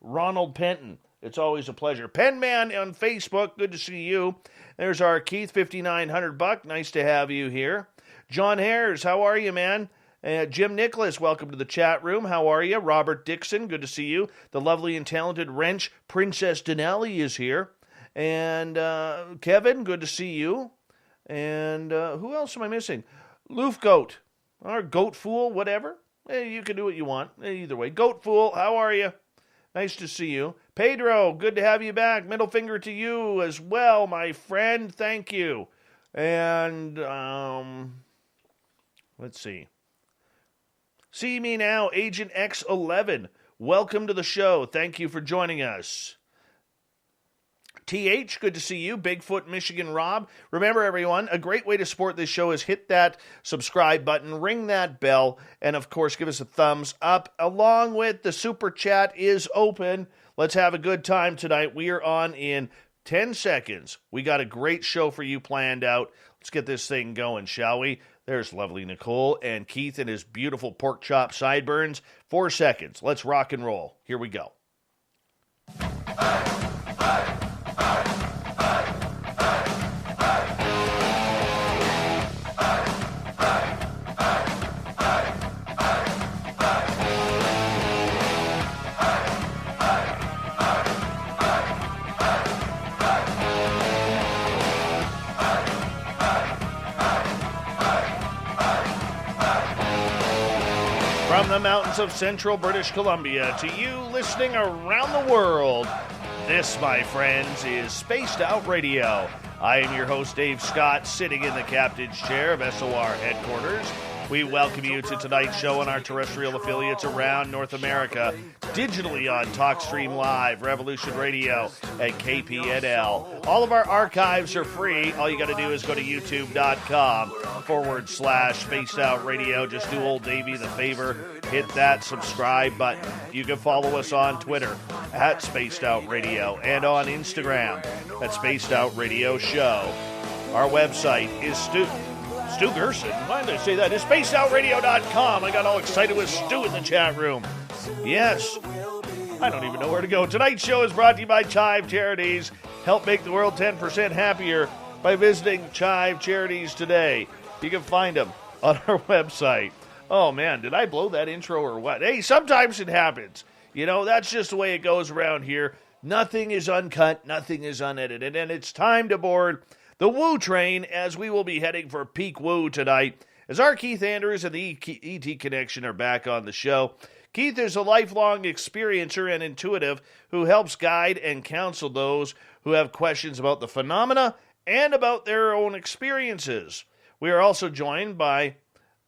Ronald Penton. It's always a pleasure. Penman on Facebook, good to see you. There's our Keith, 5,900 buck. Nice to have you here. John Hares, how are you, man? Jim Nicholas, welcome to the chat room. How are you? Robert Dixon, good to see you. The lovely and talented Wrench Princess Denali is here. And Kevin, good to see you. And who else am I missing? Loof Goat, or Goat Fool, whatever. You can do what you want. Either way. Goat Fool, how are you? Nice to see you. Pedro, good to have you back. Middle finger to you as well, my friend. Thank you. And, let's see. See me now, Agent X11. Welcome to the show. Thank you for joining us. TH, good to see you. Bigfoot, Michigan Rob. Remember, everyone, a great way to support this show is hit that subscribe button, ring that bell, and, of course, give us a thumbs up. Along with the super chat is open. Let's have a good time tonight. We are on in 10 seconds. We got a great show for you planned out. Let's get this thing going, shall we? There's lovely Nicole and Keith and his beautiful pork chop sideburns. 4 seconds. Let's rock and roll. Here we go. From the mountains of central British Columbia to you listening around the world, this, my friends, is Spaced Out Radio. I am your host, Dave Scott, sitting in the captain's chair of SOR headquarters. We welcome you to tonight's show on our terrestrial affiliates around North America, digitally on TalkStream Live, Revolution Radio, and KPNL. All of our archives are free. All you got to do is go to youtube.com/Spaced Out Radio. Just do old Davey the favor. Hit that subscribe button. You can follow us on Twitter at Spaced Out Radio and on Instagram at Spaced Out Radio Show. Our website is Stu Gerson. Why did I say that? It's spacedoutradio.com. I got all excited with Stu in the chat room. Yes. I don't even know where to go. Tonight's show is brought to you by Chive Charities. Help make the world 10% happier by visiting Chive Charities today. You can find them on our website. Oh, man, did I blow that intro or what? Hey, sometimes it happens. You know, that's just the way it goes around here. Nothing is uncut. Nothing is unedited. And it's time to board the Woo Train, as we will be heading for peak woo tonight, as R Keith Andrews and the ET Connection are back on the show. Keith is a lifelong experiencer and intuitive who helps guide and counsel those who have questions about the phenomena and about their own experiences. We are also joined by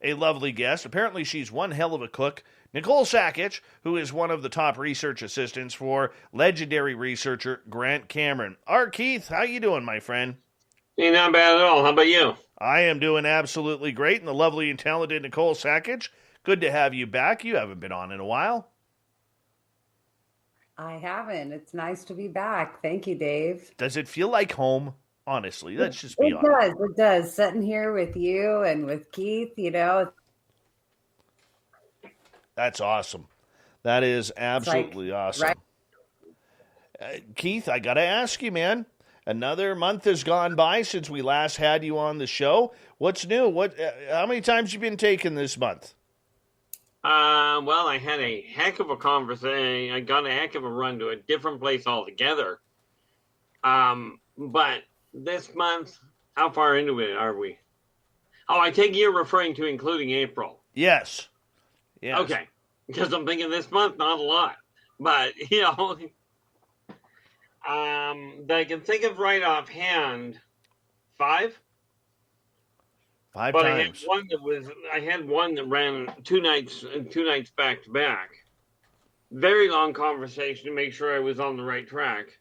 a lovely guest. Apparently she's one hell of a cook, Nicole Sakach, who is one of the top research assistants for legendary researcher Grant Cameron. R. Keith, how you doing, my friend? Hey, not bad at all. How about you? I am doing absolutely great, and the lovely and talented Nicole Sakach, good to have you back. You haven't been on in a while. I haven't. It's nice to be back. Thank you, Dave. Does it feel like home? Honestly, let's just be honest. It does. Sitting here with you and with Keith, you know. That's awesome. That is absolutely awesome. Right? Keith, I got to ask you, man. Another month has gone by since we last had you on the show. What's new? How many times have you been taken this month? Well, I had a heck of a conversation. I got a heck of a run to a different place altogether. But this month, how far into it are we? Oh, I take you're referring to including April. Yes. Okay. Because I'm thinking this month, not a lot. But, you know, that I can think of right offhand, 5. 5 but times. I had one that ran 2 nights back to back. Very long conversation to make sure I was on the right track.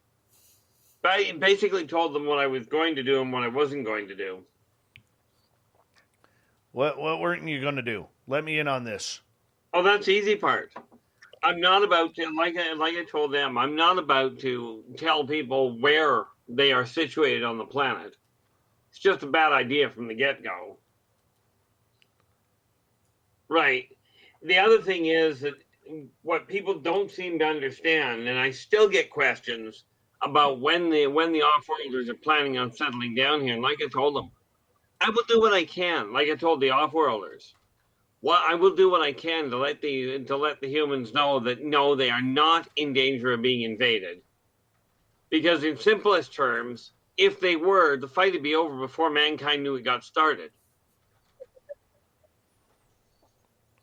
But I basically told them what I was going to do and what I wasn't going to do. What weren't you going to do? Let me in on this. Oh, that's the easy part. I'm not about to, like I told them, I'm not about to tell people where they are situated on the planet. It's just a bad idea from the get-go. Right. The other thing is that what people don't seem to understand, and I still get questions about when the off-worlders are planning on settling down here. And like I told them, I will do what I can. Like I told the off-worlders, well, I will do what I can to let the humans know that no, they are not in danger of being invaded. Because in simplest terms, if they were, the fight would be over before mankind knew it got started.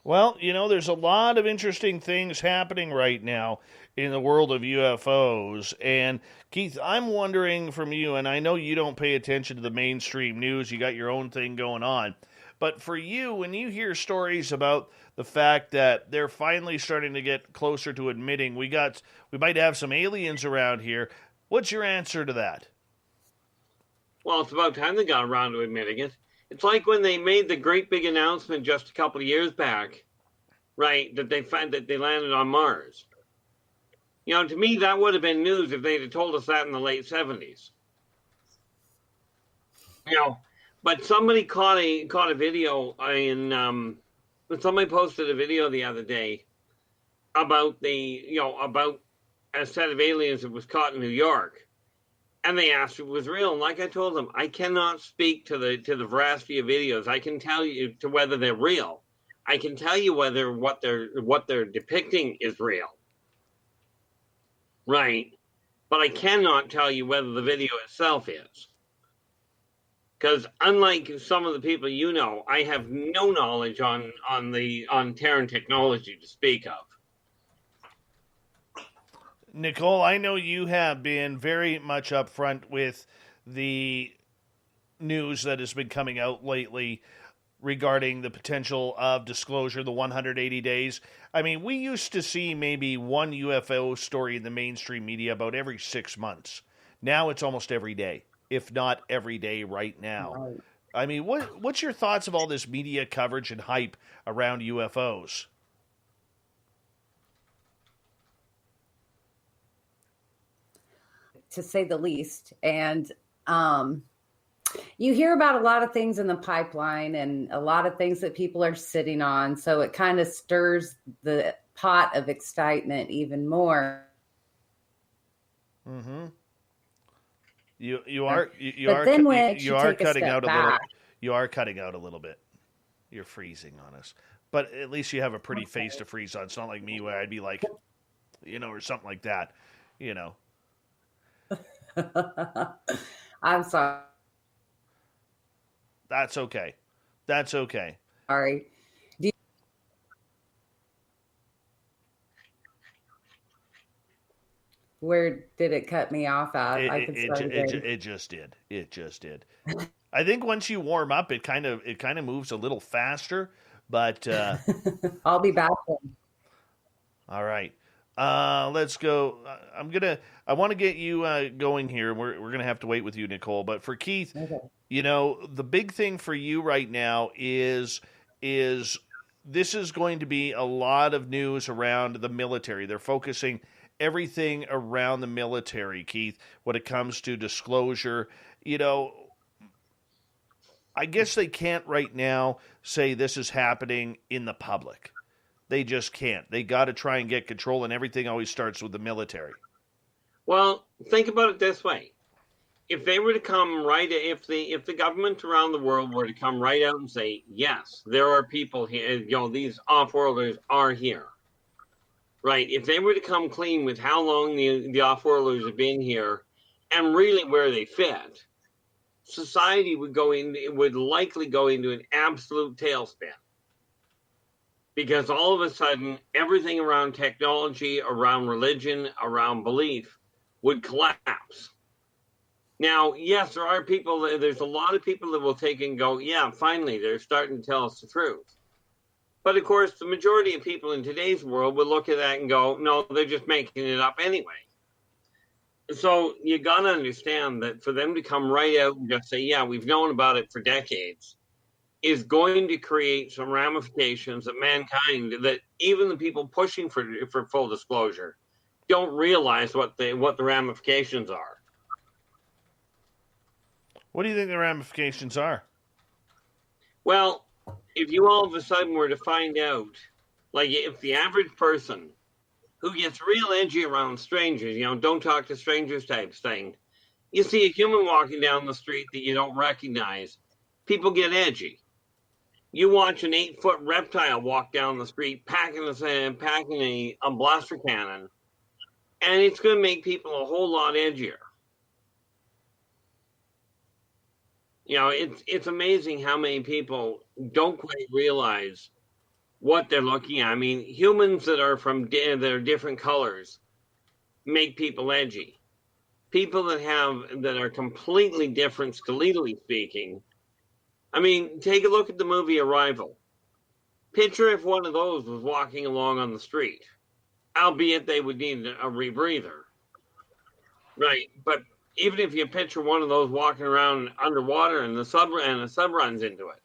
Well, there's a lot of interesting things happening right now in the world of UFOs. And Keith, I'm wondering from you, and I know you don't pay attention to the mainstream news, you got your own thing going on. But for you, when you hear stories about the fact that they're finally starting to get closer to admitting we might have some aliens around here, what's your answer to that? Well, it's about time they got around to admitting it. It's like when they made the great big announcement just a couple of years back, right, that they found that they landed on Mars. To me, that would have been news if they'd have told us that in the late 70s. But somebody caught a video somebody posted a video the other day about about a set of aliens that was caught in New York. And they asked if it was real. And like I told them, I cannot speak to the veracity of videos. I can tell you to whether they're real. I can tell you whether what they're depicting is real. Right. But I cannot tell you whether the video itself is. Because unlike some of the people I have no knowledge on Terran technology to speak of. Nicole, I know you have been very much upfront with the news that has been coming out lately regarding the potential of disclosure, the 180 days. I mean, we used to see maybe one UFO story in the mainstream media about every 6 months. Now it's almost every day, if not every day right now. Right. I mean, what's your thoughts of all this media coverage and hype around UFOs? To say the least. And you hear about a lot of things in the pipeline and a lot of things that people are sitting on. So it kind of stirs the pot of excitement even more. Mm-hmm. You are cutting out a little. You are cutting out a little bit. You're freezing on us. But at least you have a pretty face to freeze on. It's not like me where I'd be like, or something like that, I'm sorry. That's okay. Sorry. Where did it cut me off at? It just did. I think once you warm up, it kind of moves a little faster. But I'll be back then. All right. Let's go. I want to get you going here. We're gonna have to wait with you, Nicole. But for Keith, okay. The big thing for you right now is this is going to be a lot of news around the military. They're focusing everything around the military, Keith, when it comes to disclosure. I guess they can't right now say this is happening in the public. They just can't. They got to try and get control, and everything always starts with the military. Well, think about it this way. If they were to come if the government around the world were to come right out and say, yes, there are people here, these off-worlders are here, right? If they were to come clean with how long the off-worlders have been here and really where they fit, society would likely go into an absolute tailspin. Because all of a sudden, everything around technology, around religion, around belief would collapse. Now, yes, there's a lot of people that will take and go, yeah, finally, they're starting to tell us the truth. But of course, the majority of people in today's world would look at that and go, no, they're just making it up anyway. So you got to understand that for them to come right out and just say, yeah, we've known about it for decades, is going to create some ramifications that mankind, that even the people pushing for full disclosure don't realize what the ramifications are. What do you think the ramifications are? Well, if you all of a sudden were to find out Like if the average person who gets real edgy around strangers, don't talk to strangers type thing, you see a human walking down the street that you don't recognize, people get edgy. You watch an 8-foot reptile walk down the street packing a blaster cannon, and it's going to make people a whole lot edgier. It's amazing how many people don't quite realize what they're looking at. I mean, humans that are that are different colors make people edgy. People that are completely different, skeletally speaking. I mean, take a look at the movie Arrival. Picture if one of those was walking along on the street, albeit they would need a rebreather. Right, but even if you picture one of those walking around underwater and the sub runs into it,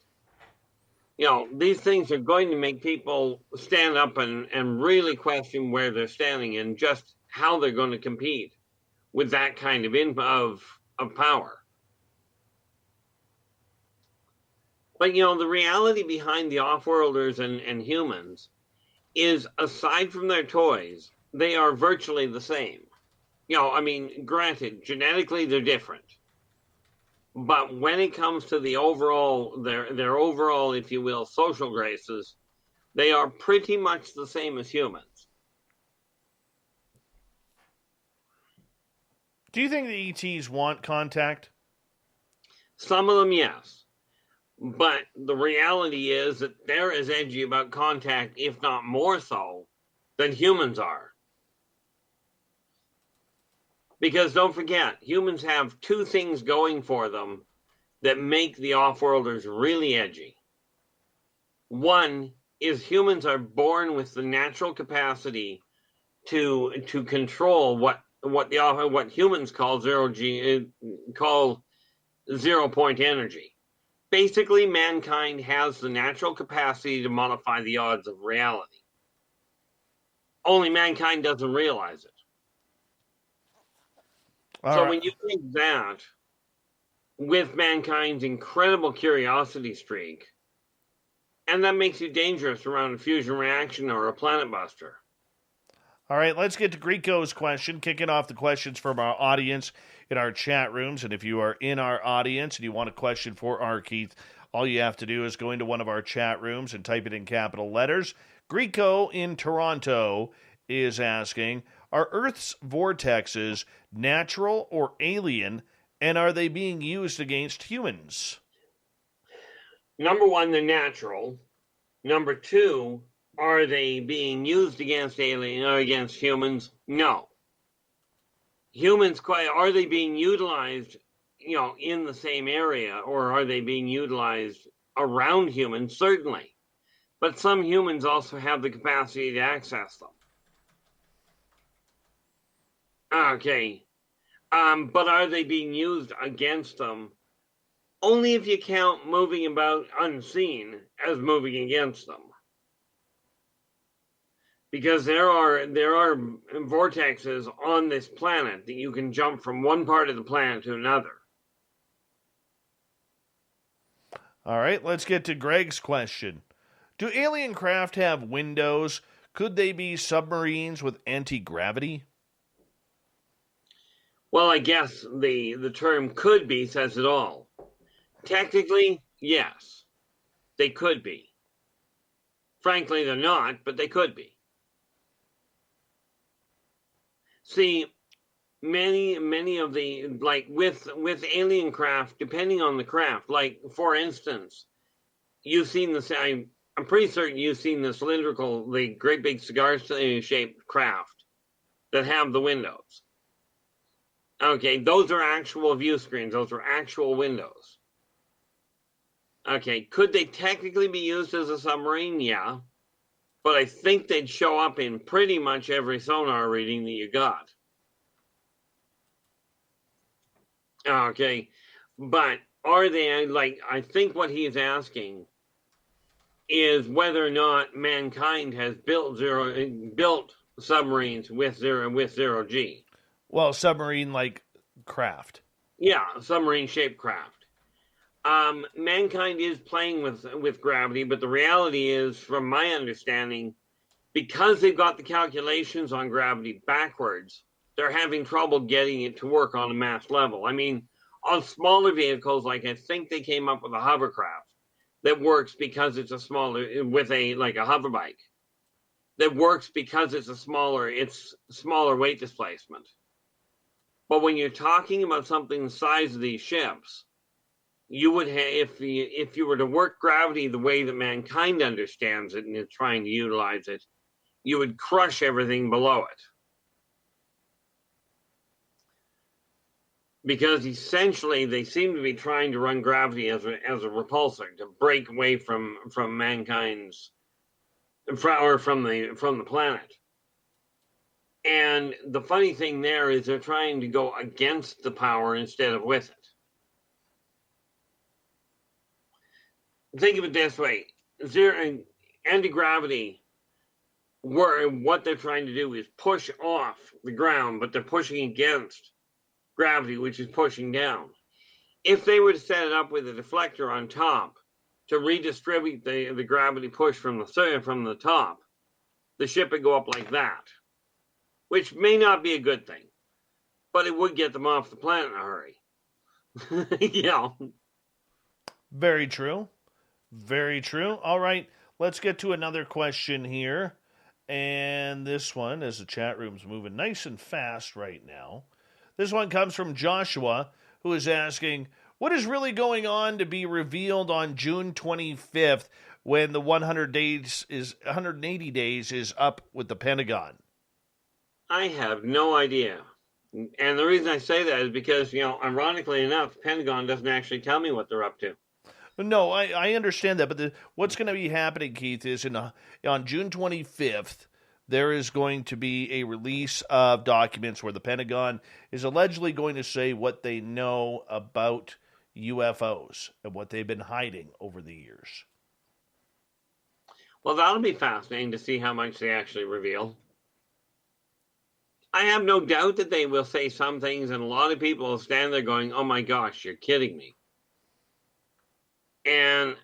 these things are going to make people stand up and really question where they're standing and just how they're going to compete with that kind of power. But, the reality behind the off-worlders and humans is, aside from their toys, they are virtually the same. Granted, genetically they're different. But when it comes to the overall, their overall, if you will, social graces, they are pretty much the same as humans. Do you think the ETs want contact? Some of them, yes. But the reality is that they're as edgy about contact, if not more so, than humans are. Because don't forget, humans have two things going for them that make the off-worlders really edgy. One is humans are born with the natural capacity to control what humans call zero-point energy. Basically, mankind has the natural capacity to modify the odds of reality. Only mankind doesn't realize it. When you think that, with mankind's incredible curiosity streak, and that makes you dangerous around a fusion reaction or a planet buster. All right, let's get to Greco's question, kicking off the questions from our audience in our chat rooms. And if you are in our audience and you want a question for R Keith, all you have to do is go into one of our chat rooms and type it in capital letters. Greco in Toronto is asking, are Earth's vortexes natural or alien, and are they being used against humans? Number one, they're natural. Number two, are they being used against alien or against humans? No. Humans, are they being utilized, in the same area, or are they being utilized around humans? Certainly. But some humans also have the capacity to access them. Okay. But are they being used against them? Only if you count moving about unseen as moving against them. Because there are vortexes on this planet that you can jump from one part of the planet to another. All right, let's get to Greg's question. Do alien craft have windows? Could they be submarines with anti-gravity? Well, I guess the term could be says it all. Technically, yes, they could be. Frankly, they're not, but they could be. See, many of the, like with alien craft, depending on the craft, like for instance, you've seen this, I'm pretty certain you've seen the cylindrical, the great big cigar-shaped craft that have the windows. Okay, those are actual view screens. Those are actual windows. Okay, could they technically be used as a submarine? Yeah. But I think they'd show up in pretty much every sonar reading that you got. Okay, but are they, I think what he's asking is whether or not mankind has built submarines with zero G. Well, submarine-like craft. Yeah, submarine-shaped craft. Mankind is playing with gravity, but the reality is, from my understanding, because they've got the calculations on gravity backwards, they're having trouble getting it to work on a mass level. I mean, on smaller vehicles, like I think they came up with a hovercraft that works because it's a smaller, with a like a hover bike, that works because it's smaller weight displacement. But when you're talking about something the size of these ships, you would have, if you were to work gravity the way that mankind understands it and is trying to utilize it, you would crush everything below it. Because essentially they seem to be trying to run gravity as a repulsor to break away from mankind's from the planet. And the funny thing there is they're trying to go against the power instead of with it. Think of it this way: anti-gravity, what they're trying to do is push off the ground, but they're pushing against gravity, which is pushing down. If they were to set it up with a deflector on top to redistribute the gravity push from the top, the ship would go up like that, which may not be a good thing, but it would get them off the planet in a hurry. Yeah. Very true. Very true. All right, let's get to another question here. And this one, as the chat room's moving nice and fast right now, this one comes from Joshua, who is asking, what is really going on to be revealed on June 25th when the 180 days is up with the Pentagon? I have no idea. And the reason I say that is because, ironically enough, the Pentagon doesn't actually tell me what they're up to. No, I understand that, but what's going to be happening, Keith, is on June 25th, there is going to be a release of documents where the Pentagon is allegedly going to say what they know about UFOs and what they've been hiding over the years. Well, that'll be fascinating to see how much they actually reveal. I have no doubt that they will say some things, and a lot of people will stand there going, oh my gosh, you're kidding me. And,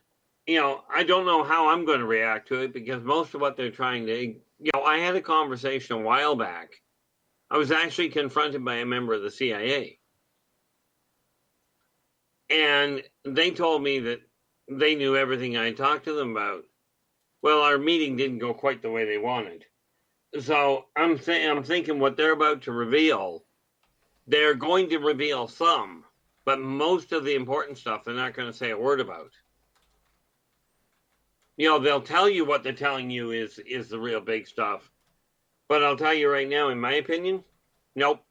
I don't know how I'm going to react to it, because most of what they're trying to, I had a conversation a while back. I was actually confronted by a member of the CIA. And they told me that they knew everything I talked to them about. Well, our meeting didn't go quite the way they wanted. So I'm thinking what they're about to reveal, they're going to reveal some, but most of the important stuff they're not going to say a word about. They'll tell you what they're telling you is the real big stuff. But I'll tell you right now, in my opinion, nope.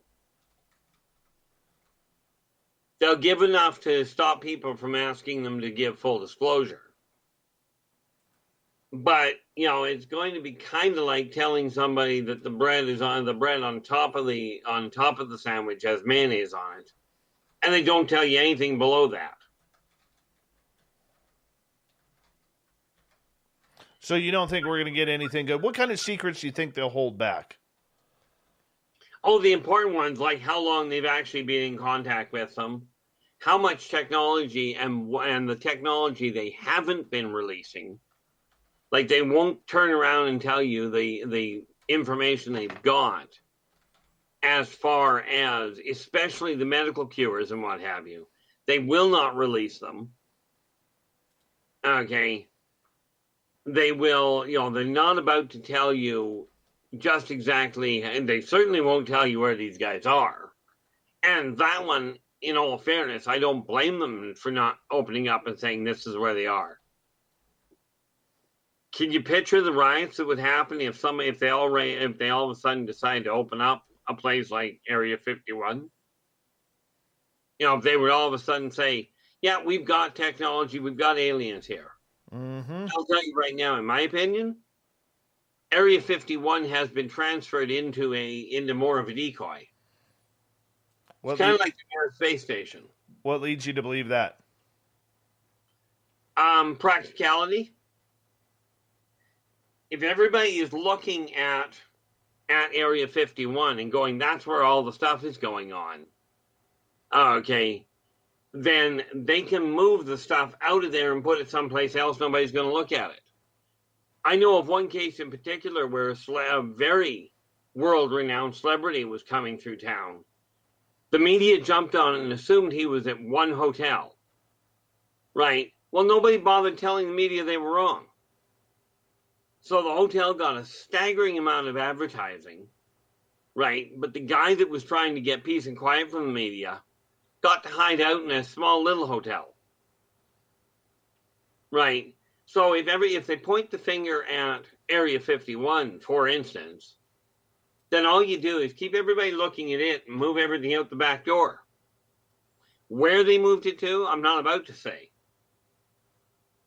They'll give enough to stop people from asking them to give full disclosure. But, it's going to be kind of like telling somebody that the bread on top of the sandwich has mayonnaise on it, and they don't tell you anything below that. So you don't think we're going to get anything good? What kind of secrets do you think they'll hold back? Oh, the important ones, like how long they've actually been in contact with them, how much technology and the technology they haven't been releasing. Like, they won't turn around and tell you the information they've got as far as, especially the medical cures and what have you. They will not release them. Okay. They will, they're not about to tell you just exactly, and they certainly won't tell you where these guys are. And that one, in all fairness, I don't blame them for not opening up and saying this is where they are. Can you picture the riots that would happen if they all of a sudden decide to open up a place like Area 51? If they would all of a sudden say, yeah, we've got technology, we've got aliens here. Mm-hmm. I'll tell you right now, in my opinion, Area 51 has been transferred into more of a decoy. It's kind of like the Mars space station. What leads you to believe that? Practicality. If everybody is looking at Area 51 and going, that's where all the stuff is going on, okay, then they can move the stuff out of there and put it someplace else. Nobody's going to look at it. I know of one case in particular where a very world-renowned celebrity was coming through town. The media jumped on it and assumed he was at one hotel. Right. Well, nobody bothered telling the media they were wrong. So the hotel got a staggering amount of advertising. Right. But the guy that was trying to get peace and quiet from the media got to hide out in a small little hotel. Right. So if they point the finger at Area 51, for instance, then all you do is keep everybody looking at it and move everything out the back door. Where they moved it to, I'm not about to say.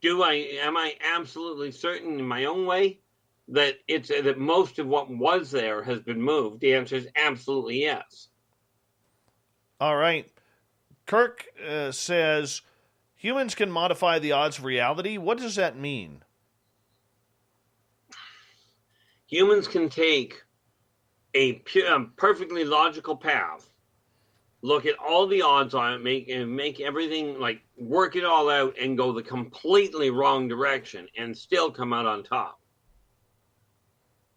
Am I absolutely certain in my own way that that most of what was there has been moved? The answer is absolutely yes. All right. Kirk says, humans can modify the odds of reality. What does that mean? Humans can take a perfectly logical path, look at all the odds on it, make everything, like, work it all out and go the completely wrong direction and still come out on top.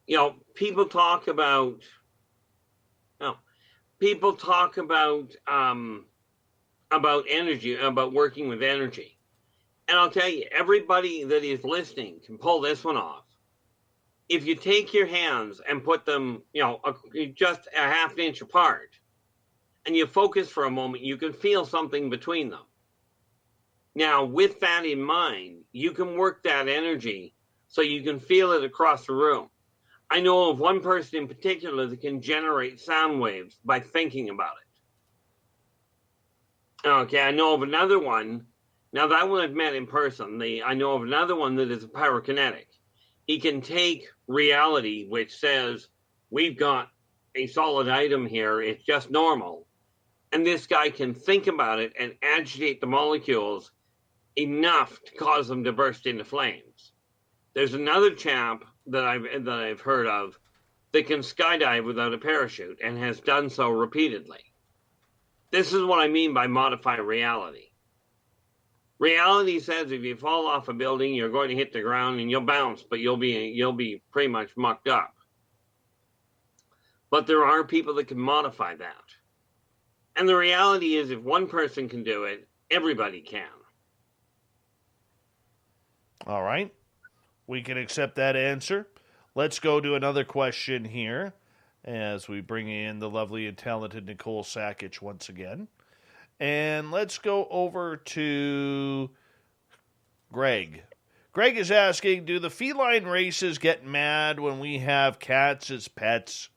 You know, people talk about energy, about working with energy. And I'll tell you, everybody that is listening can pull this one off. If you take your hands and put them, just a half an inch apart, and you focus for a moment, you can feel something between them. Now, with that in mind, you can work that energy so you can feel it across the room. I know of one person in particular that can generate sound waves by thinking about it. Okay, I know of another one. Now, that one I've met in person. I know of another one that is a pyrokinetic. He can take reality, which says, we've got a solid item here, it's just normal. And this guy can think about it and agitate the molecules enough to cause them to burst into flames. There's another chap that I've heard of that can skydive without a parachute and has done so repeatedly. This is what I mean by modify reality. Reality says if you fall off a building, you're going to hit the ground and you'll bounce, but you'll be pretty much mucked up. But there are people that can modify that. And the reality is, if one person can do it, everybody can. All right. We can accept that answer. Let's go to another question here as we bring in the lovely and talented Nicole Sakach once again. And let's go over to Greg. Greg is asking, do the feline races get mad when we have cats as pets?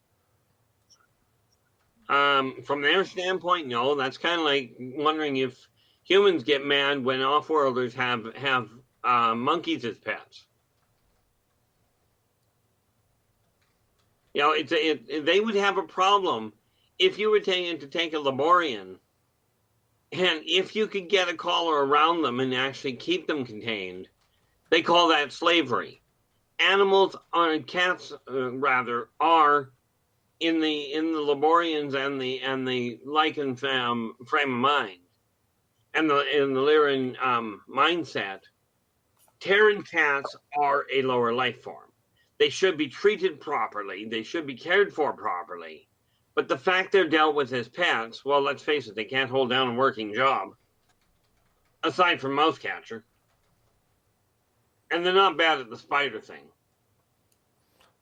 From their standpoint, no. That's kind of like wondering if humans get mad when off-worlders have monkeys as pets. You know, they would have a problem if you were to take a Laborian, and if you could get a collar around them and actually keep them contained. They call that slavery. Animals, cats rather, are in the Laborians and the Lycan frame of mind, and in the Lyran mindset. Terran cats are a lower life form. They should be treated properly. They should be cared for properly. But the fact they're dealt with as pets, well, let's face it, they can't hold down a working job, aside from mouse catcher. And they're not bad at the spider thing.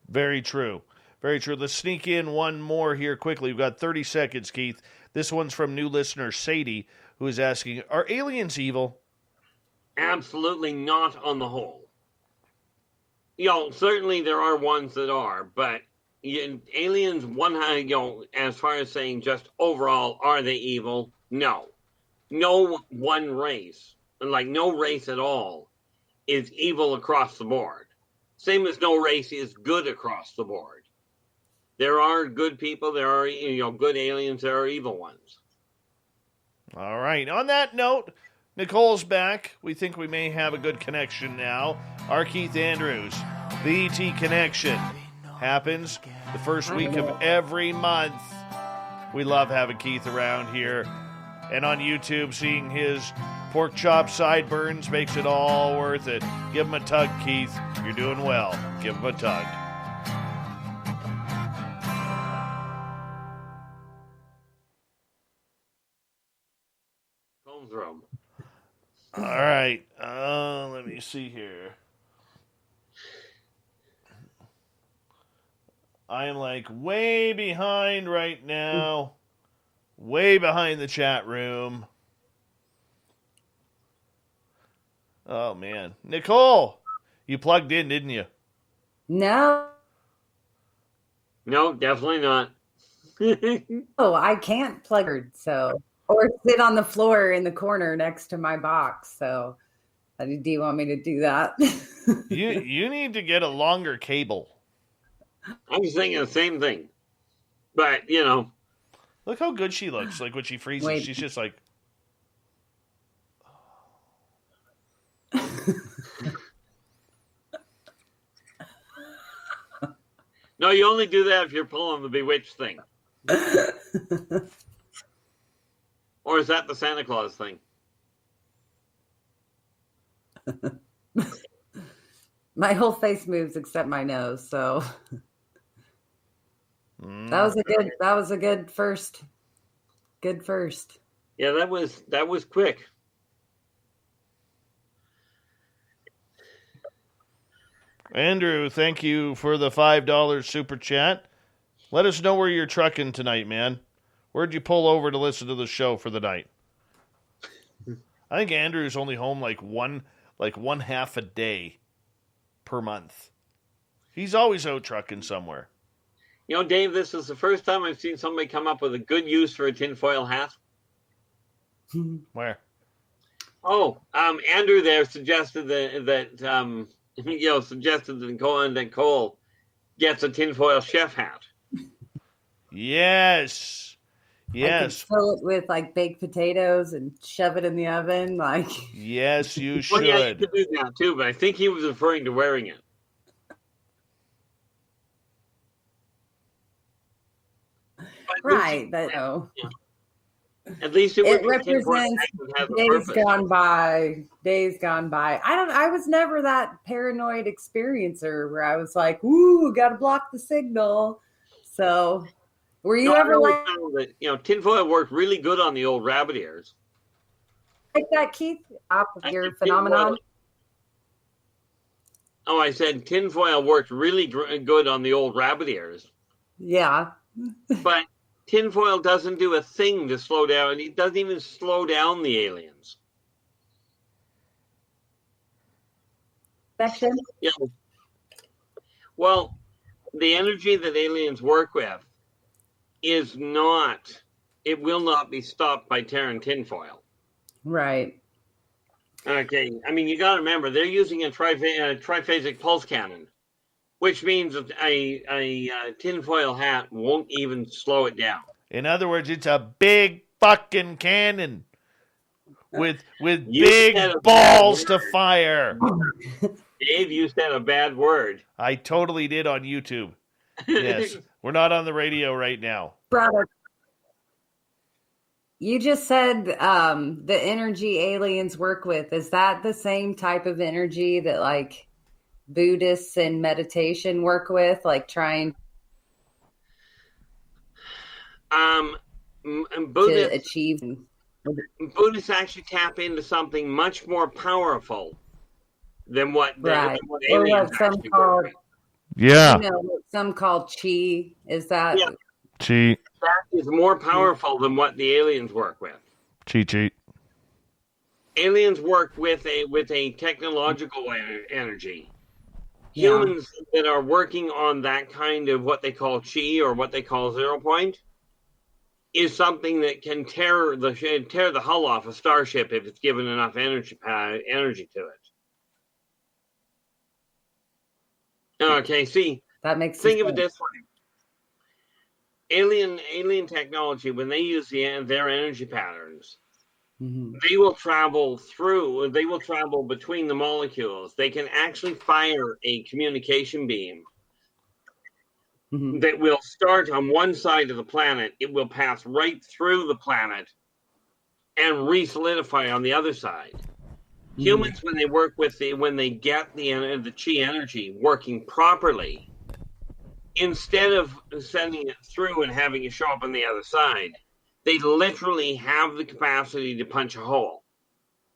Very true. Very true. Let's sneak in one more here quickly. We've got 30 seconds, Keith. This one's from new listener Sadie, who is asking, are aliens evil? Absolutely not on the whole. Certainly there are ones that are, but aliens, as far as saying just overall, are they evil? No. No one race, like no race at all, is evil across the board. Same as no race is good across the board. There are good people, there are good aliens, there are evil ones. All right. On that note, Nicole's back. We think we may have a good connection now. R Keith Andrews, the ET Connection, happens the first week of every month. We love having Keith around here. And on YouTube, seeing his pork chop sideburns makes it all worth it. Give him a tug, Keith. You're doing well. Give him a tug. Combs room. All right. Let me see here. I am like way behind right now. Way behind the chat room. Oh, man. Nicole, you plugged in, didn't you? No. No, definitely not. Oh, I can't plug her, so or sit on the floor in the corner next to my box. So, do you want me to do that? You need to get a longer cable. I was thinking the same thing. But, you know. Look how good she looks. Like when she freezes, Wait. she's just like. No, you only do that if you're pulling the bewitched thing. Or is that the Santa Claus thing? My whole face moves except my nose, so that was a good first. Good first. Yeah, that was quick. Andrew, thank you for the $5 super chat. Let us know where you're trucking tonight, man. Where'd you pull over to listen to the show for the night? I think Andrew's only home like one half a day per month. He's always out trucking somewhere. You know, Dave, this is the first time I've seen somebody come up with a good use for a tinfoil hat. Where? Oh, Andrew there suggested that suggested that Nicole gets a tinfoil chef hat. Yes. I could fill it with like baked potatoes and shove it in the oven. Like, yes, you should. Well, yeah, you could do that too, but I think he was referring to wearing it. right, but no. Yeah. At least it represents days gone by. Days gone by. I was never that paranoid experiencer where I was like, "Ooh, got to block the signal." So, were you ever like that? Tinfoil worked really good on the old rabbit ears. Like that, Keith? Off of your phenomenon. Oh, I said tinfoil worked really good on the old rabbit ears. Yeah, but tinfoil doesn't do a thing to slow down. It doesn't even slow down the aliens. Section? Yeah. Well, the energy that aliens work with it will not be stopped by Terran tinfoil. Right. Okay. I mean, you got to remember, they're using a triphasic pulse cannon, which means a tinfoil hat won't even slow it down. In other words, it's a big fucking cannon with big balls to fire. Dave, you said a bad word. I totally did on YouTube. Yes. We're not on the radio right now. Brother, you just said the energy aliens work with. Is that the same type of energy that like Buddhists in meditation work with, like trying to achieve? Buddhists actually tap into something much more powerful than what aliens actually work with. Yeah. What some call chi. Is that chi? That is more powerful than what the aliens work with. Chi. Aliens work with a technological energy. Humans that are working on that kind of what they call chi or what they call 0 point is something that can tear the hull off a starship if it's given enough energy to it. Okay, see, that makes think of it this way: alien technology, when they use their energy patterns, they will travel between the molecules. They can actually fire a communication beam that will start on one side of the planet. It will pass right through the planet and re-solidify on the other side. Humans, when they work with when they get the chi energy working properly, instead of sending it through and having it show up on the other side, they literally have the capacity to punch a hole.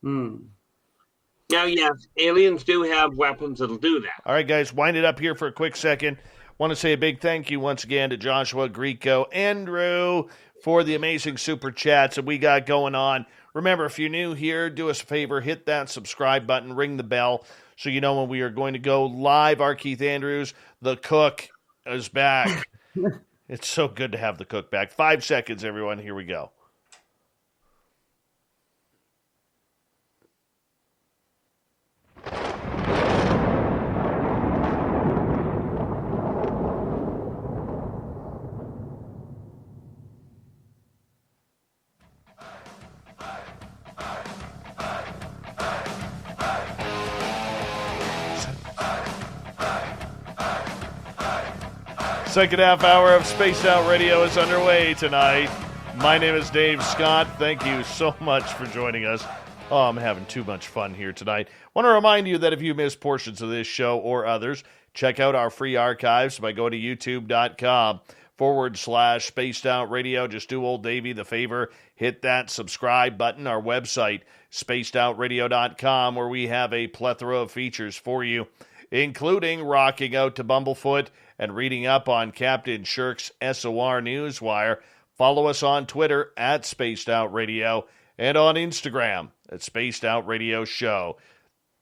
Now, yes, aliens do have weapons that'll do that. All right, guys, wind it up here for a quick second. Want to say a big thank you once again to Joshua, Greco, Andrew for the amazing super chats that we got going on. Remember, if you're new here, do us a favor, hit that subscribe button, ring the bell, so you know when we are going to go live. R Keith Andrews, the cook, is back. It's so good to have the cook back. 5 seconds, everyone. Here we go. Second half hour of Spaced Out Radio is underway tonight. My name is Dave Scott. Thank you so much for joining us. Oh, I'm having too much fun here tonight. Want to remind you that if you missed portions of this show or others, check out our free archives by going to youtube.com/Spaced Out Radio. Just do old Davey the favor. Hit that subscribe button. Our website, spacedoutradio.com, where we have a plethora of features for you, including rocking out to Bumblefoot and reading up on Captain Shirk's SOR Newswire. Follow us on Twitter at Spaced Out Radio and on Instagram at Spaced Out Radio Show.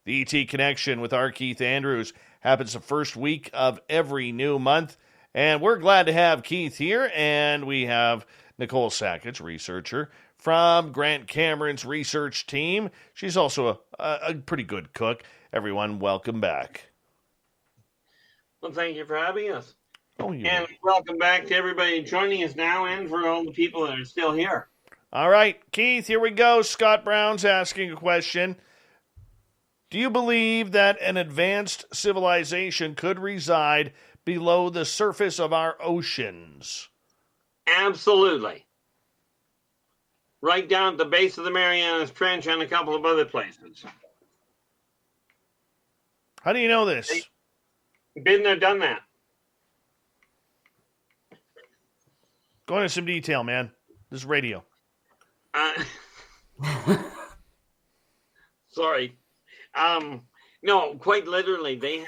The ET Connection with R Keith Andrews happens the first week of every new month, and we're glad to have Keith here, and we have Nicole Sakach, researcher from Grant Cameron's research team. She's also a pretty good cook. Everyone, welcome back. Well, thank you for having us. Oh, yeah. And welcome back to everybody joining us now and for all the people that are still here. All right, Keith, here we go. Scott Brown's asking a question. Do you believe that an advanced civilization could reside below the surface of our oceans? Absolutely. Right down at the base of the Marianas Trench and a couple of other places. How do you know this? Been there, done that. Go into some detail, man. This is radio. Sorry. No, quite literally, they have.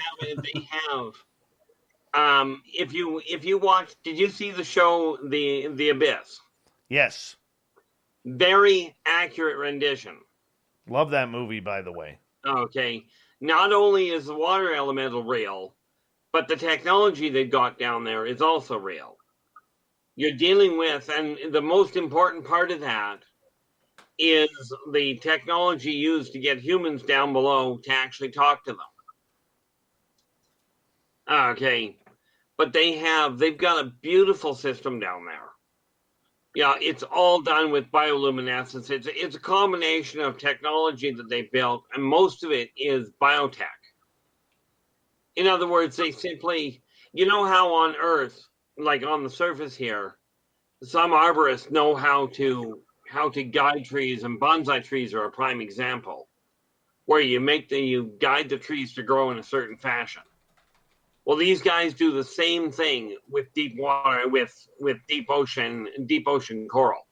If you watch, did you see the show The Abyss? Yes. Very accurate rendition. Love that movie, by the way. Okay. Not only is the water elemental real, but the technology they got down there is also real. You're dealing with, and the most important part of that is the technology used to get humans down below to actually talk to them. Okay. But they've got a beautiful system down there. Yeah, it's all done with bioluminescence. It's a combination of technology that they built, and most of it is biotech. In other words, they simply, you know how on Earth, like on the surface here, some arborists know how to guide trees, and bonsai trees are a prime example, where you guide the trees to grow in a certain fashion. Well, these guys do the same thing with deep water, with deep ocean coral.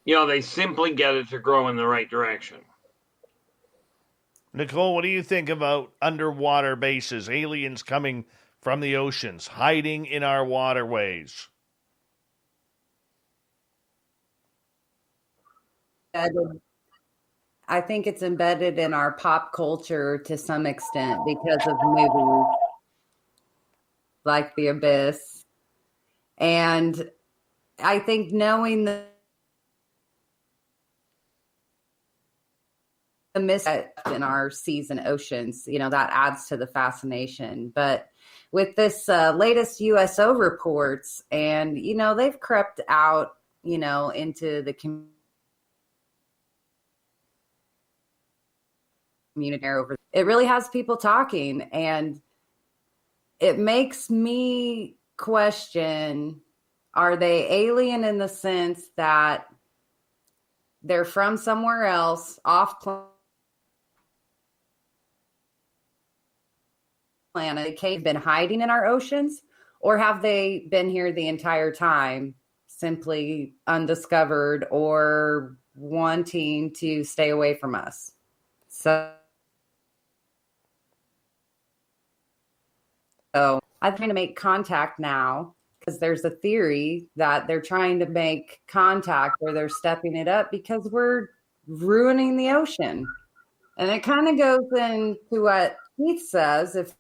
You know, they simply get it to grow in the right direction. Nicole, what do you think about underwater bases, aliens coming from the oceans, hiding in our waterways? I think it's embedded in our pop culture to some extent because of movies like The Abyss. And I think knowing the mystery in our seas and oceans, that adds to the fascination. But with this latest USO reports, and, they've crept out, into the community over. It really has people talking, and it makes me question Are they alien in the sense that they're from somewhere else, off planet? They've been hiding in our oceans, or have they been here the entire time, simply undiscovered or wanting to stay away from us? So I'm trying to make contact now because there's a theory that they're trying to make contact or they're stepping it up because we're ruining the ocean. And it kind of goes into what Keith says. If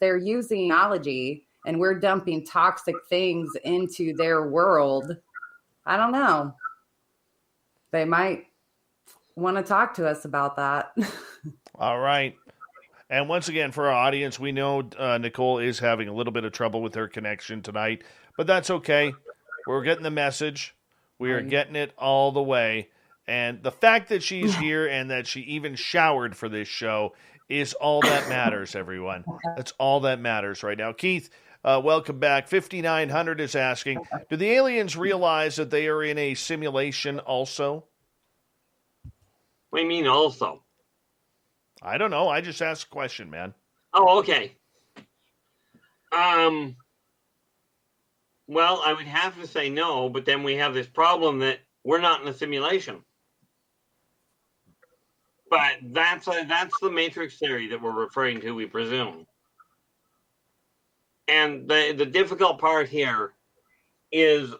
they're using technology and we're dumping toxic things into their world, I don't know. They might want to talk to us about that. All right. And once again, for our audience, we know Nicole is having a little bit of trouble with her connection tonight, but that's okay. We're getting the message. We are getting it all the way. And the fact that she's here and that she even showered for this show is all that matters, everyone. That's all that matters right now. Keith, welcome back. 5900 is asking, do the aliens realize that they are in a simulation also? What do you mean also? I don't know. I just asked a question, man. Oh, okay. Well, I would have to say no, but then we have this problem that we're not in a simulation. But that's the matrix theory that we're referring to, we presume. And the difficult part here is,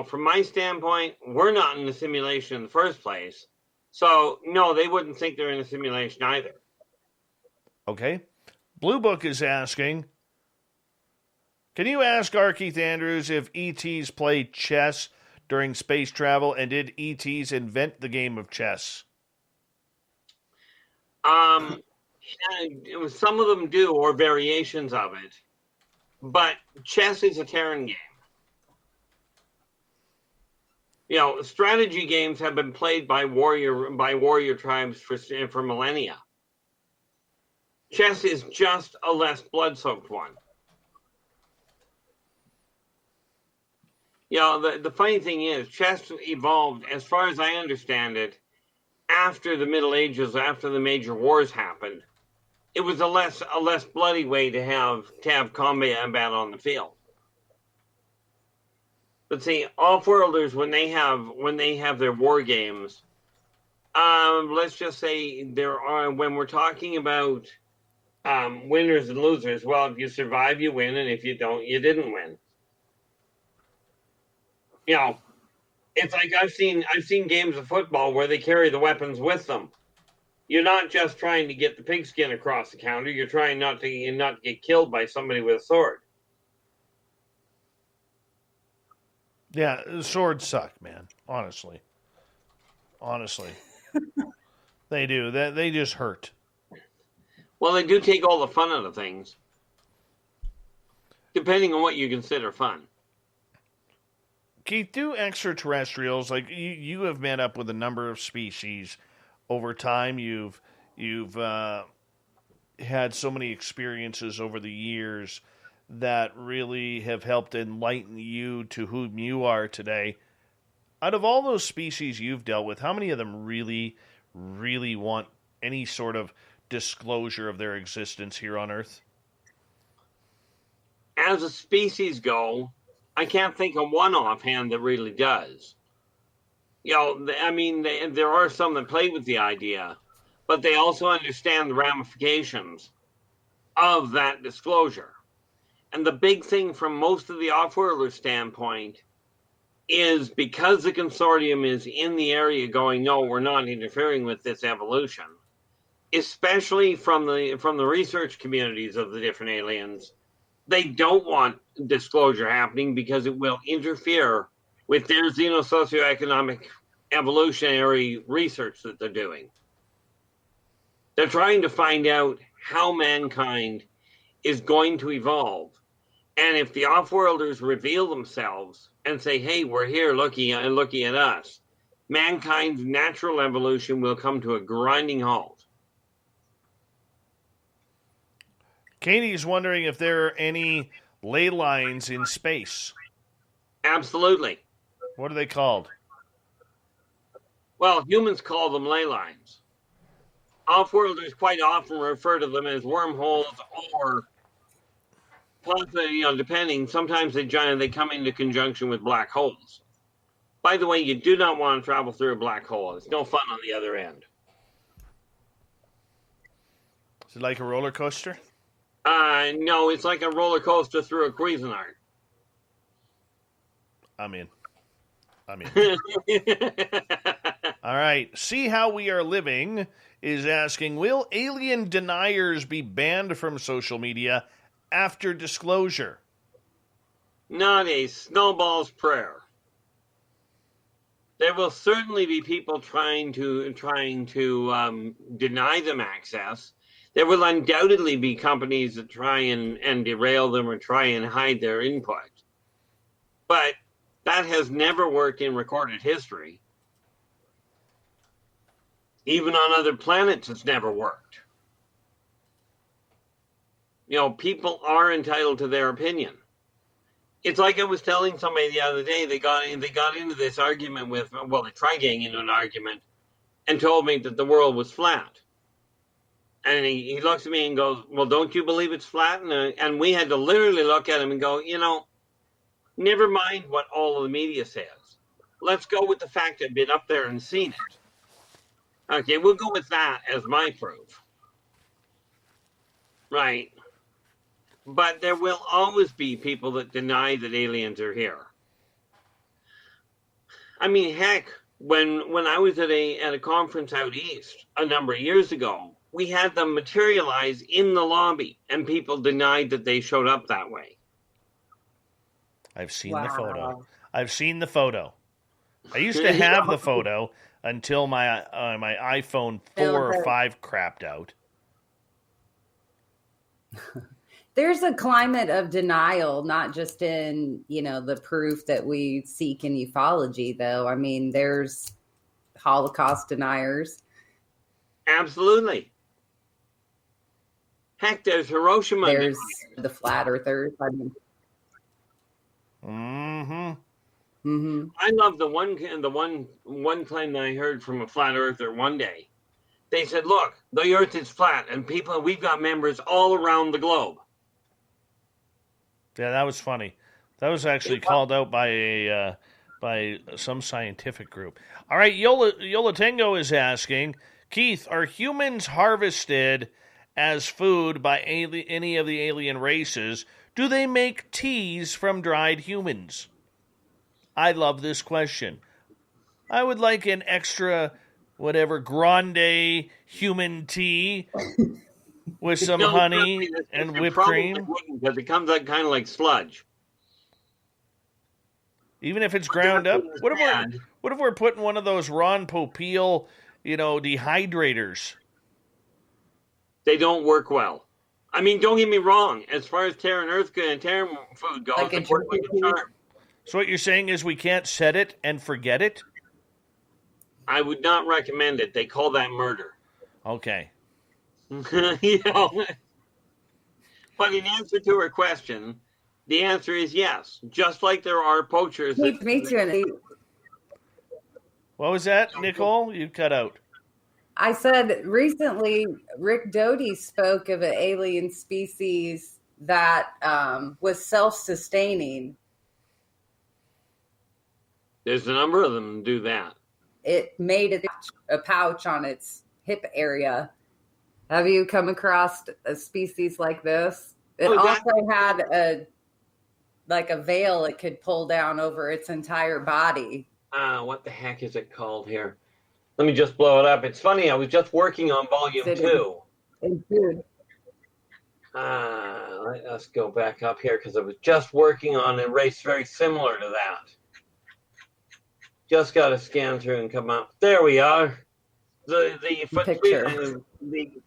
from my standpoint, we're not in a simulation in the first place. So, no, they wouldn't think they're in a simulation either. Okay. Blue Book is asking, can you ask R Keith Andrews if ETs played chess during space travel, and did ETs invent the game of chess? Some of them do, or variations of it. But chess is a Terran game. Strategy games have been played by warrior tribes for millennia. Chess is just a less blood-soaked one. The funny thing is, chess evolved, as far as I understand it, after the Middle Ages, after the major wars happened. It was a less bloody way to have combat on the field. But see, off-worlders, when they have their war games, let's just say when we're talking about winners and losers, well, if you survive, you win, and if you don't, you didn't win. It's like I've seen games of football where they carry the weapons with them. You're not just trying to get the pigskin across the counter. You're trying not to get killed by somebody with a sword. Yeah, swords suck, man. Honestly. They do. They just hurt. Well, they do take all the fun out of things. Depending on what you consider fun. Keith, do extraterrestrials, like you have met up with a number of species over time. You've had so many experiences over the years that really have helped enlighten you to whom you are today. Out of all those species you've dealt with, how many of them really, really want any sort of disclosure of their existence here on Earth? As a species go, I can't think of one offhand that really does. There are some that play with the idea, but they also understand the ramifications of that disclosure. And the big thing from most of the off-worlders' standpoint is because the consortium is in the area going, no, we're not interfering with this evolution, especially from the research communities of the different aliens, they don't want disclosure happening because it will interfere with their xenosocioeconomic evolutionary research that they're doing. They're trying to find out how mankind is going to evolve. And if the off-worlders reveal themselves and say, hey, we're here looking at us, mankind's natural evolution will come to a grinding halt. Katie's wondering if there are any ley lines in space. Absolutely. What are they called? Well, humans call them ley lines. Off-worlders quite often refer to them as wormholes or possibly, depending. Sometimes they come into conjunction with black holes. By the way, you do not want to travel through a black hole. It's no fun on the other end. Is it like a roller coaster? No, it's like a roller coaster through a Cuisinart. I'm in. All right. See How We Are Living is asking, will alien deniers be banned from social media after disclosure? Not a snowball's prayer. There will certainly be people trying to deny them access. There will undoubtedly be companies that try and derail them or try and hide their input. But that has never worked in recorded history. Even on other planets, it's never worked. People are entitled to their opinion. It's like I was telling somebody the other day, they got into this argument they tried getting into an argument and told me that the world was flat. And he looks at me and goes, well, don't you believe it's flat? And we had to literally look at him and go, never mind what all of the media says. Let's go with the fact that I've been up there and seen it. Okay, we'll go with that as my proof. Right. But there will always be people that deny that aliens are here. I mean, heck, when I was at a conference out east a number of years ago, we had them materialize in the lobby, and people denied that they showed up that way. I've seen the photo. I've seen the photo. I used to have the photo until my iPhone 4 or 5 crapped out. There's a climate of denial, not just in, the proof that we seek in ufology, though. I mean, there's Holocaust deniers. Absolutely. Heck, there's Hiroshima. There's the flat earthers. I mean, I love the one claim that I heard from a flat earther one day. They said, "Look, the Earth is flat, and we've got members all around the globe." Yeah, that was funny. That was actually called out by some scientific group. All right, Yola Tango is asking, Keith, are humans harvested as food by any of the alien races? Do they make teas from dried humans? I love this question. I would like an extra, grande human tea with some honey and whipped cream. Because it comes out kind of like sludge. Even if it's ground up? What if we're putting one of those Ron Popeil, dehydrators? They don't work well. I mean, don't get me wrong. As far as Terran food goes, like it works like a charm. So what you're saying is we can't set it and forget it? I would not recommend it. They call that murder. Okay. But in answer to her question, the answer is yes. Just like there are poachers. Me too. What was that, Nicole? You cut out. I said recently, Rick Doty spoke of an alien species that was self-sustaining. There's a number of them do that. It made a pouch on its hip area. Have you come across a species like this? It also had a veil it could pull down over its entire body. What the heck is it called here? Let me just blow it up. It's funny, I was just working on volume 2. In food. Let us go back up here because I was just working on a race very similar to that. Just got to scan through and come up. There we are. The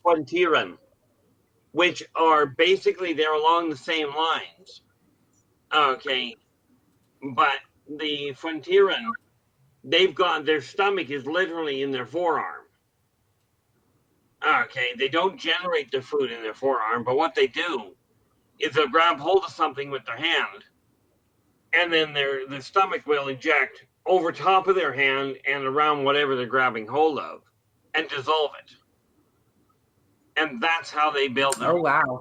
Frontiran, which are basically, they're along the same lines. Okay. But the Frontiran, they've got, their stomach is literally in their forearm. Okay, they don't generate their food in their forearm, but what they do is they'll grab hold of something with their hand, and then their stomach will eject over top of their hand and around whatever they're grabbing hold of and dissolve it. And that's how they build their. Oh, wow.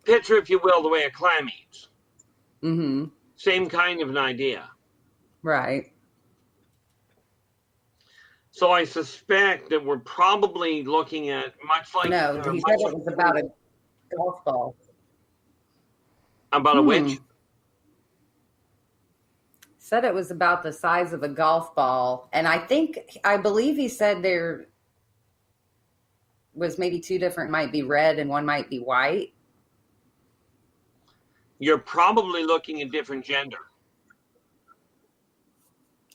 Picture, if you will, the way a clam eats. Mm-hmm. Same kind of an idea. Right. So I suspect that we're probably looking at much like. No, he said it was about a golf ball. About a witch? Said it was about the size of a golf ball. And I believe he said there was maybe two different, might be red and one might be white. You're probably looking at different gender.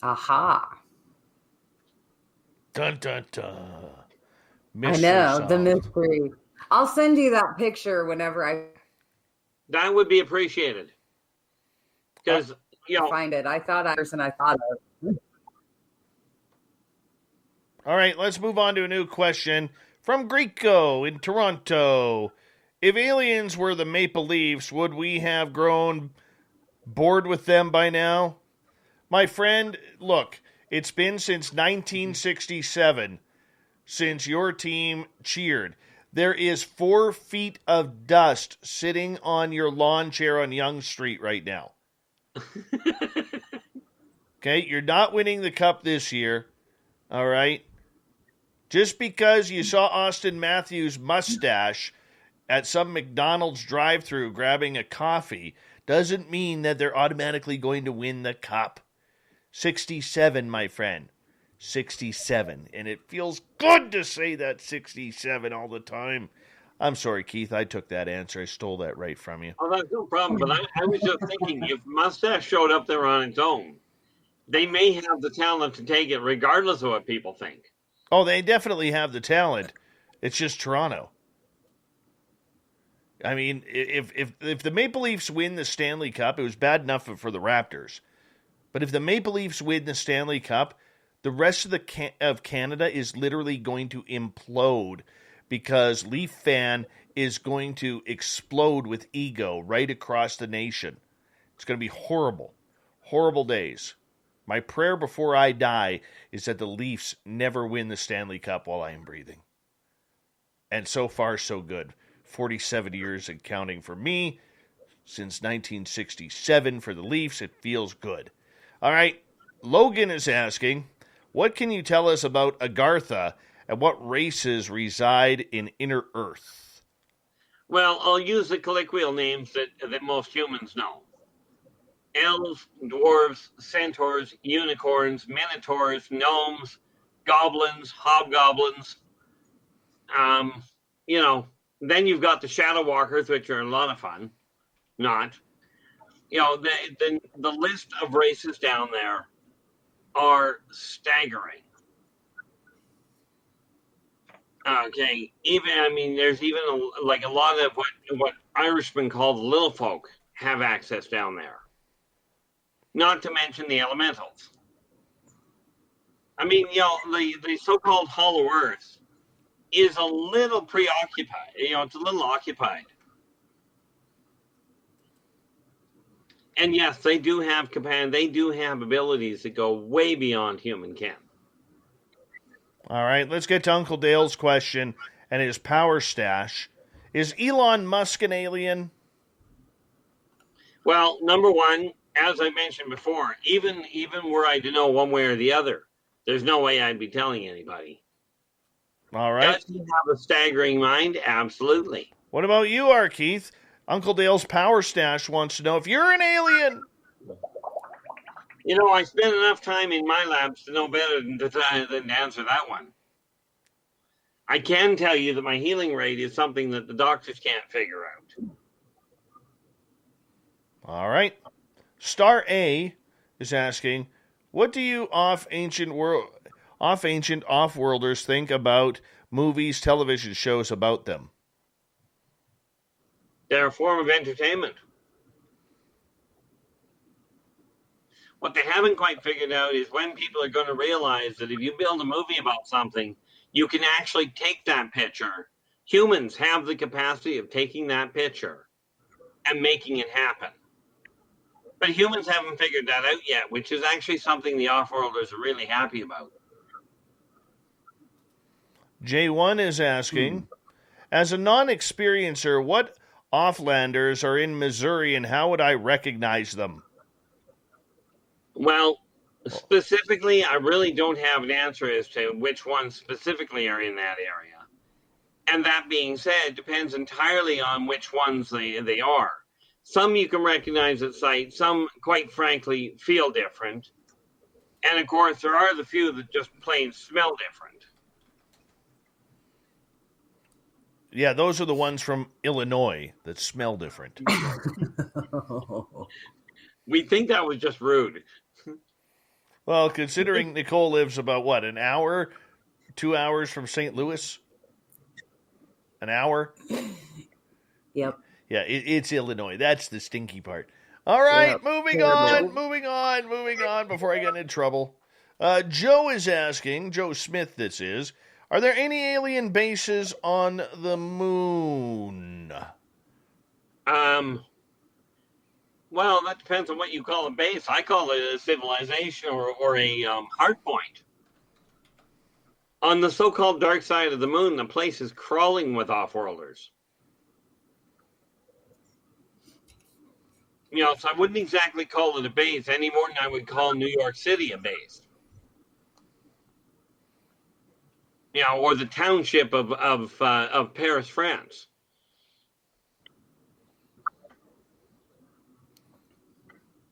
Aha. Dun, dun, dun. Mystery I know, solved. The mystery. I'll send you that picture whenever That would be appreciated. Because, find it. I thought of. All right, let's move on to a new question from Greco in Toronto. If aliens were the Maple Leafs, would we have grown bored with them by now? My friend, look, it's been since 1967 since your team cheered. There is 4 feet of dust sitting on your lawn chair on Yonge Street right now. Okay, you're not winning the cup this year, all right? Just because you saw Austin Matthews' mustache at some McDonald's drive-thru grabbing a coffee doesn't mean that they're automatically going to win the cup. 67, my friend. 67. And it feels good to say that 67 all the time. I'm sorry, Keith. I took that answer. I stole that right from you. Oh, that's no problem. But I was just thinking, if mustache showed up there on its own, they may have the talent to take it regardless of what people think. Oh, they definitely have the talent. It's just Toronto. I mean, if the Maple Leafs win the Stanley Cup, it was bad enough for the Raptors. But if the Maple Leafs win the Stanley Cup, the rest of Canada is literally going to implode because Leaf fan is going to explode with ego right across the nation. It's going to be horrible. Horrible days. My prayer before I die is that the Leafs never win the Stanley Cup while I am breathing. And so far, so good. 47 years and counting for me. Since 1967 for the Leafs, it feels good. All right, Logan is asking, what can you tell us about Agartha and what races reside in Inner Earth? Well, I'll use the colloquial names that most humans know. Elves, dwarves, centaurs, unicorns, minotaurs, gnomes, goblins, hobgoblins. Then you've got the shadow walkers, which are a lot of fun. Not. The list of races down there are staggering. Okay, there's even a lot of what Irishmen call the little folk have access down there. Not to mention the elementals. The so-called Hollow Earth is a little preoccupied. It's a little occupied. And yes, they do have they do have abilities that go way beyond human ken. All right, let's get to Uncle Dale's question and his power stash. Is Elon Musk an alien? Well, number one, as I mentioned before, even were I to know one way or the other, there's no way I'd be telling anybody. All right. Does he have a staggering mind? Absolutely. What about you, R Keith? Uncle Dale's power stash wants to know if you're an alien. I spent enough time in my labs to know better than to answer that one. I can tell you that my healing rate is something that the doctors can't figure out. All right. Star A is asking, what do you off-ancient off-worlders think about movies, television shows about them? They're a form of entertainment. What they haven't quite figured out is when people are going to realize that if you build a movie about something, you can actually take that picture. Humans have the capacity of taking that picture and making it happen. But humans haven't figured that out yet, which is actually something the off-worlders are really happy about. J1 is asking, as a non-experiencer, what offlanders are in Missouri and how would I recognize them? Well, specifically, I really don't have an answer as to which ones specifically are in that area. And that being said, depends entirely on which ones they are. Some you can recognize at sight, some, quite frankly, feel different. And of course, there are the few that just plain smell different. Yeah, those are the ones from Illinois that smell different. We think that was just rude. Well, considering Nicole lives about, what, an hour, 2 hours from St. Louis? An hour? Yep. Yeah, it's Illinois. That's the stinky part. All right, Yep. moving on before I get into trouble. Joe is asking, Joe Smith this is, are there any alien bases on the moon? Well, that depends on what you call a base. I call it a civilization or a hard point. On the so-called dark side of the moon, the place is crawling with off-worlders. You know, so I wouldn't exactly call it a base any more than I would call New York City a base. You know, or the township of Paris, France.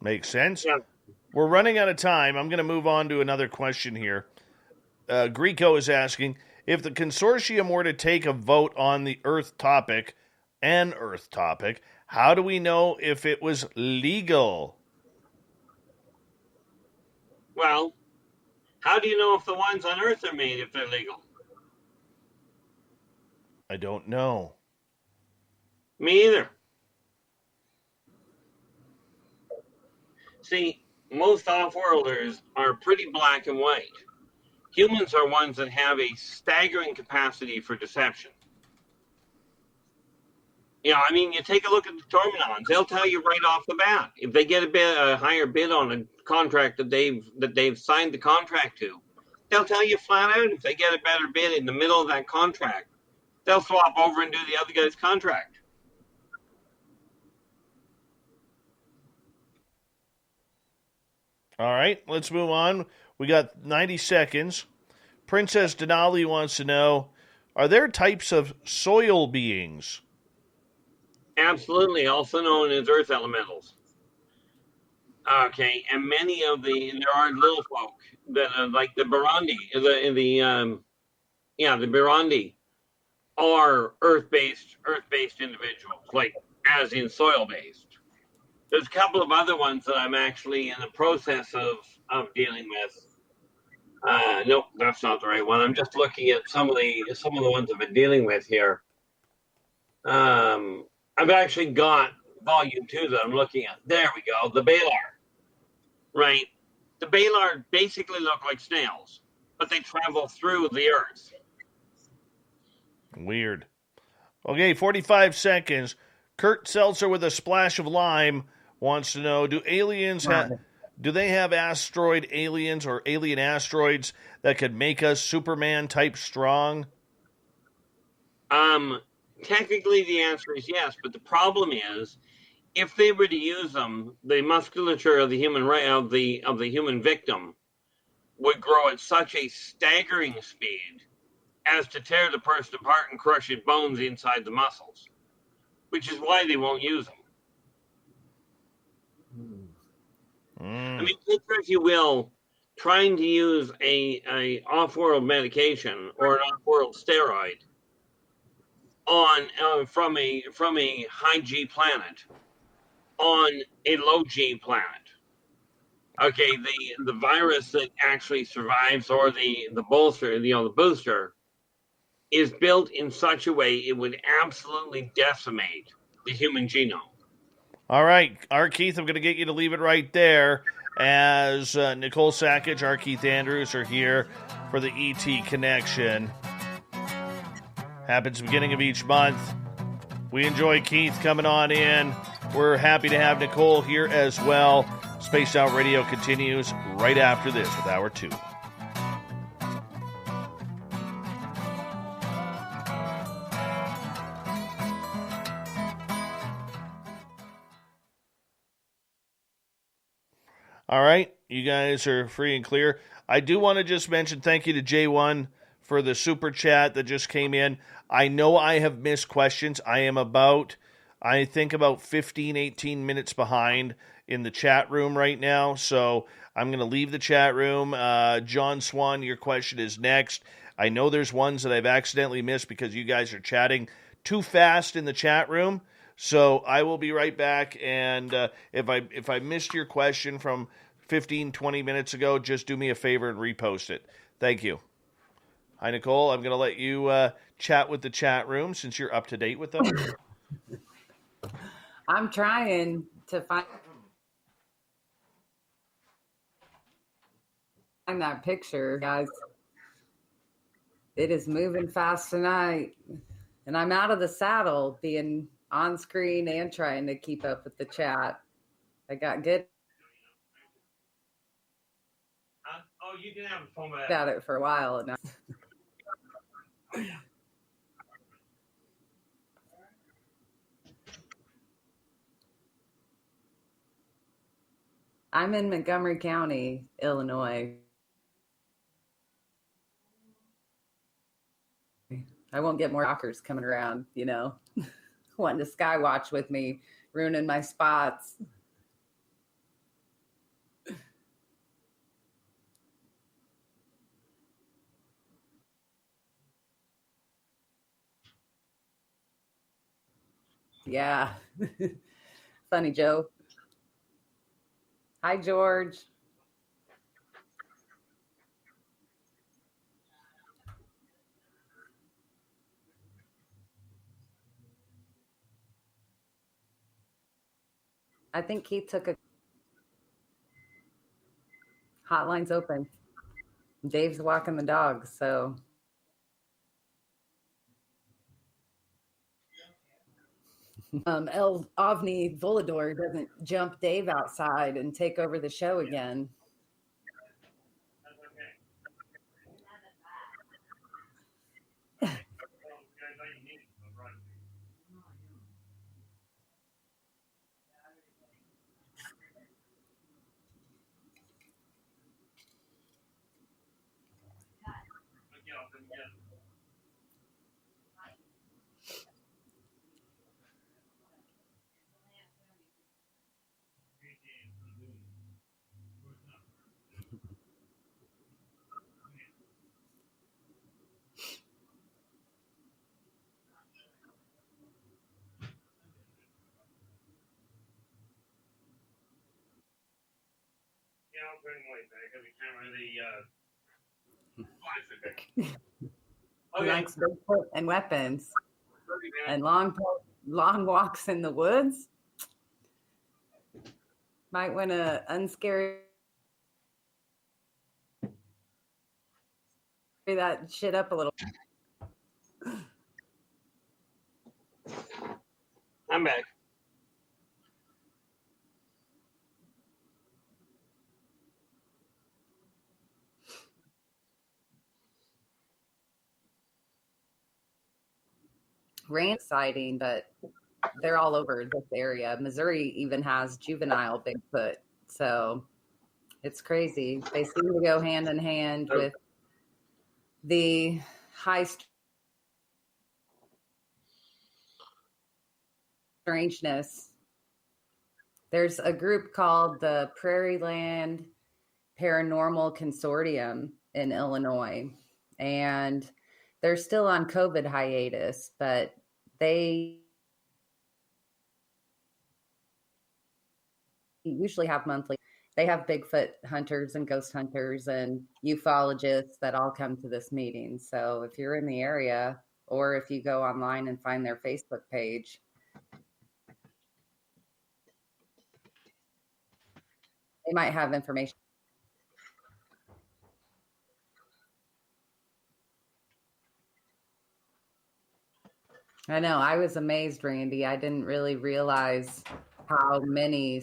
Makes sense. Yeah. We're running out of time. I'm going to move on to another question here. Greco is asking, if the consortium were to take a vote on the Earth topic, how do we know if it was legal? Well, how do you know if the ones on Earth are made if they're legal? I don't know. Me either. See, most off-worlders are pretty black and white. Humans are ones that have a staggering capacity for deception. You know, I mean, you take a look at the Tormenons; they'll tell you right off the bat if they get a higher bid on a contract that they've signed the contract to. They'll tell you flat out if they get a better bid in the middle of that contract, they'll swap over and do the other guy's contract. All right, let's move on. We got 90 seconds. Princess Denali wants to know, are there types of soil beings? Absolutely, also known as earth elementals. Okay, and there are little folk that are like the Burundi, the Burundi are earth-based individuals, like as in soil-based. There's a couple of other ones that I'm actually in the process of dealing with. Nope, that's not the right one. I'm just looking at some of the ones I've been dealing with here. I've actually got volume 2 that I'm looking at. There we go, the Balar. Right, the Balar basically look like snails, but they travel through the earth. Weird. Okay, 45 seconds. Kurt Seltzer with a splash of lime wants to know, do they have asteroid aliens or alien asteroids that could make us Superman type strong? Technically the answer is yes, but the problem is if they were to use them, the musculature of the human victim would grow at such a staggering speed as to tear the person apart and crush its bones inside the muscles, which is why they won't use them. I mean, picture, if you will, trying to use a off-world medication or an off-world steroid from a high G planet on a low G planet. Okay, the virus that actually survives, or the booster, is built in such a way it would absolutely decimate the human genome. All right, R. Keith, I'm going to get you to leave it right there, as Nicole Sakach, R. Keith Andrews are here for the ET Connection. Happens beginning of each month. We enjoy Keith coming on in. We're happy to have Nicole here as well. Spaced Out Radio continues right after this with Hour 2. All right, you guys are free and clear. I do want to just mention thank you to J1 for the super chat that just came in. I know I have missed questions. I am about 15, 18 minutes behind in the chat room right now. So I'm going to leave the chat room. John Swan, your question is next. I know there's ones that I've accidentally missed because you guys are chatting too fast in the chat room. So I will be right back. And if I missed your question from 15, 20 minutes ago, just do me a favor and repost it. Thank you. Hi, Nicole. I'm going to let you chat with the chat room since you're up to date with them. I'm trying to find that picture, guys. It is moving fast tonight. And I'm out of the saddle being on screen and trying to keep up with the chat. I got good you can have a phone at it for a while. And I'm in Montgomery County, Illinois. I won't get more rockers coming around, wanting to sky watch with me, ruining my spots. Yeah. Funny Joe. Hi, George. I think Keith took a hotline's open. Dave's walking the dog, so El Ovni Volador doesn't jump Dave outside and take over the show again. He likes Bigfoot and weapons and long walks in the woods. Might want to unscare that shit up a little. I'm back. Rain sighting, but they're all over this area. Missouri even has juvenile Bigfoot. So it's crazy. They seem to go hand in hand with the high strangeness. There's a group called the Prairie Land Paranormal Consortium in Illinois, and they're still on COVID hiatus, but they usually have monthly. They have Bigfoot hunters and ghost hunters and ufologists that all come to this meeting. So if you're in the area, or if you go online and find their Facebook page, they might have information. I know. I was amazed, Randy. I didn't really realize how many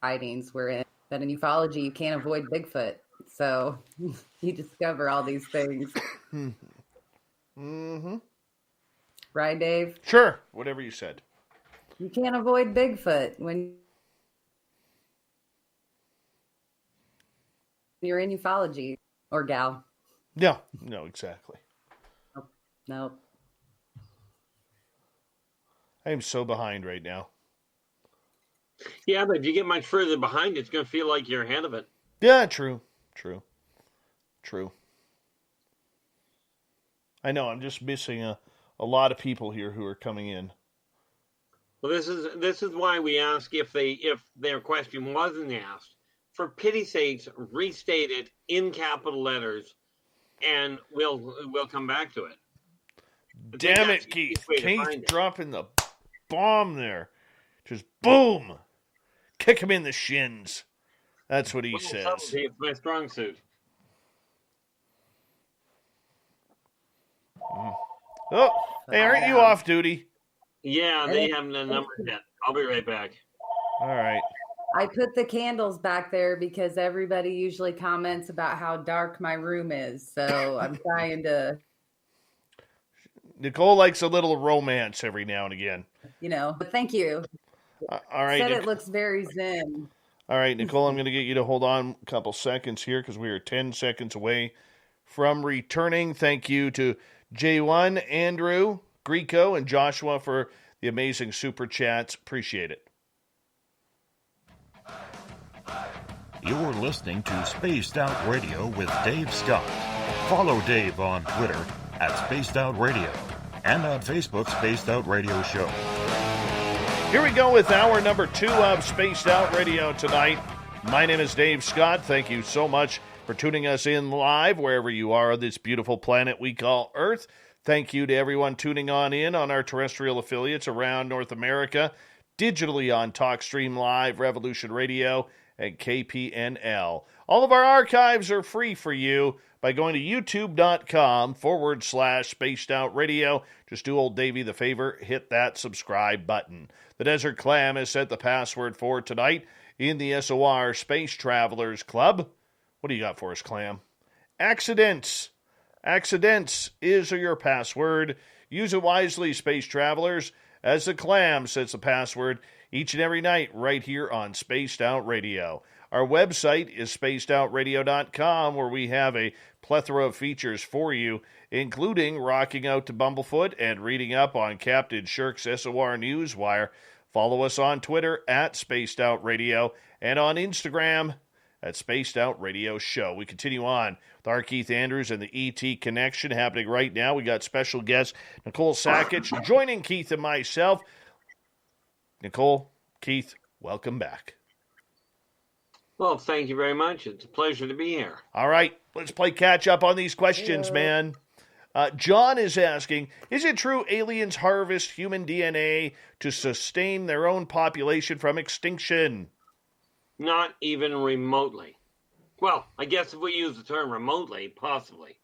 sightings were in. But in ufology, you can't avoid Bigfoot. So you discover all these things. Mm-hmm. Right, Dave? Sure. Whatever you said. You can't avoid Bigfoot when you're in ufology, or gal. Yeah. No, exactly. Nope. I am so behind right now. Yeah, but if you get much further behind, it's going to feel like you're ahead of it. Yeah, true. I know, I'm just missing a lot of people here who are coming in. Well, this is why we ask if their question wasn't asked. For pity's sakes, restate it in capital letters, and we'll come back to it. Damn it, Keith. Keith dropping the bomb there. Just boom. Kick him in the shins. That's what he says. It's my strong suit. Oh, hey, aren't you off duty? Yeah, they haven't the number yet. I'll be right back. All right. I put the candles back there because everybody usually comments about how dark my room is. So I'm trying to... Nicole likes a little romance every now and again. But thank you. All right. Said it looks very zen. All right, Nicole, I'm going to get you to hold on a couple seconds here because we are 10 seconds away from returning. Thank you to J1, Andrew, Greco, and Joshua for the amazing super chats. Appreciate it. You're listening to Spaced Out Radio with Dave Scott. Follow Dave on Twitter at Spaced Out Radio and on Facebook, Spaced Out Radio Show. Here we go with hour number 2 of Spaced Out Radio tonight. My name is Dave Scott. Thank you so much for tuning us in live wherever you are on this beautiful planet we call Earth. Thank you to everyone tuning on in on our terrestrial affiliates around North America, digitally on TalkStream Live, Revolution Radio, and KPNL. All of our archives are free for you by going to youtube.com/Spaced Out Radio. Just do old Davey the favor, hit that subscribe button. The Desert Clam has set the password for tonight in the SOR Space Travelers Club. What do you got for us, Clam? Accidents. Accidents is your password. Use it wisely, Space Travelers, as the Clam sets the password each and every night right here on Spaced Out Radio. Our website is spacedoutradio.com, where we have a plethora of features for you, including rocking out to Bumblefoot and reading up on Captain Shirk's SOR Newswire. Follow us on Twitter at Spaced Out Radio and on Instagram at Spaced Out Radio Show. We continue on with R Keith Andrews and the ET Connection happening right now. We got special guest Nicole Sakach joining Keith and myself. Nicole, Keith, welcome back. Well, thank you very much. It's a pleasure to be here. All right, let's play catch up on these questions, man. John is asking, is it true aliens harvest human DNA to sustain their own population from extinction? Not even remotely. Well, I guess if we use the term remotely, possibly.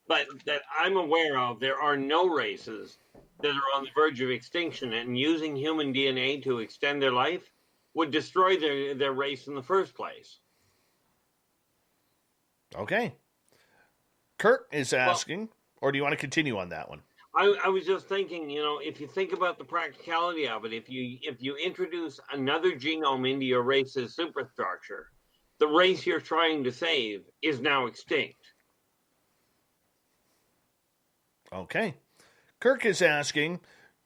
But that I'm aware of, there are no races that are on the verge of extinction, and using human DNA to extend their life would destroy their race in the first place. Okay. Kurt is asking, or do you want to continue on that one? I was just thinking, if you think about the practicality of it, if you introduce another genome into your race's superstructure, the race you're trying to save is now extinct. Okay. Kirk is asking,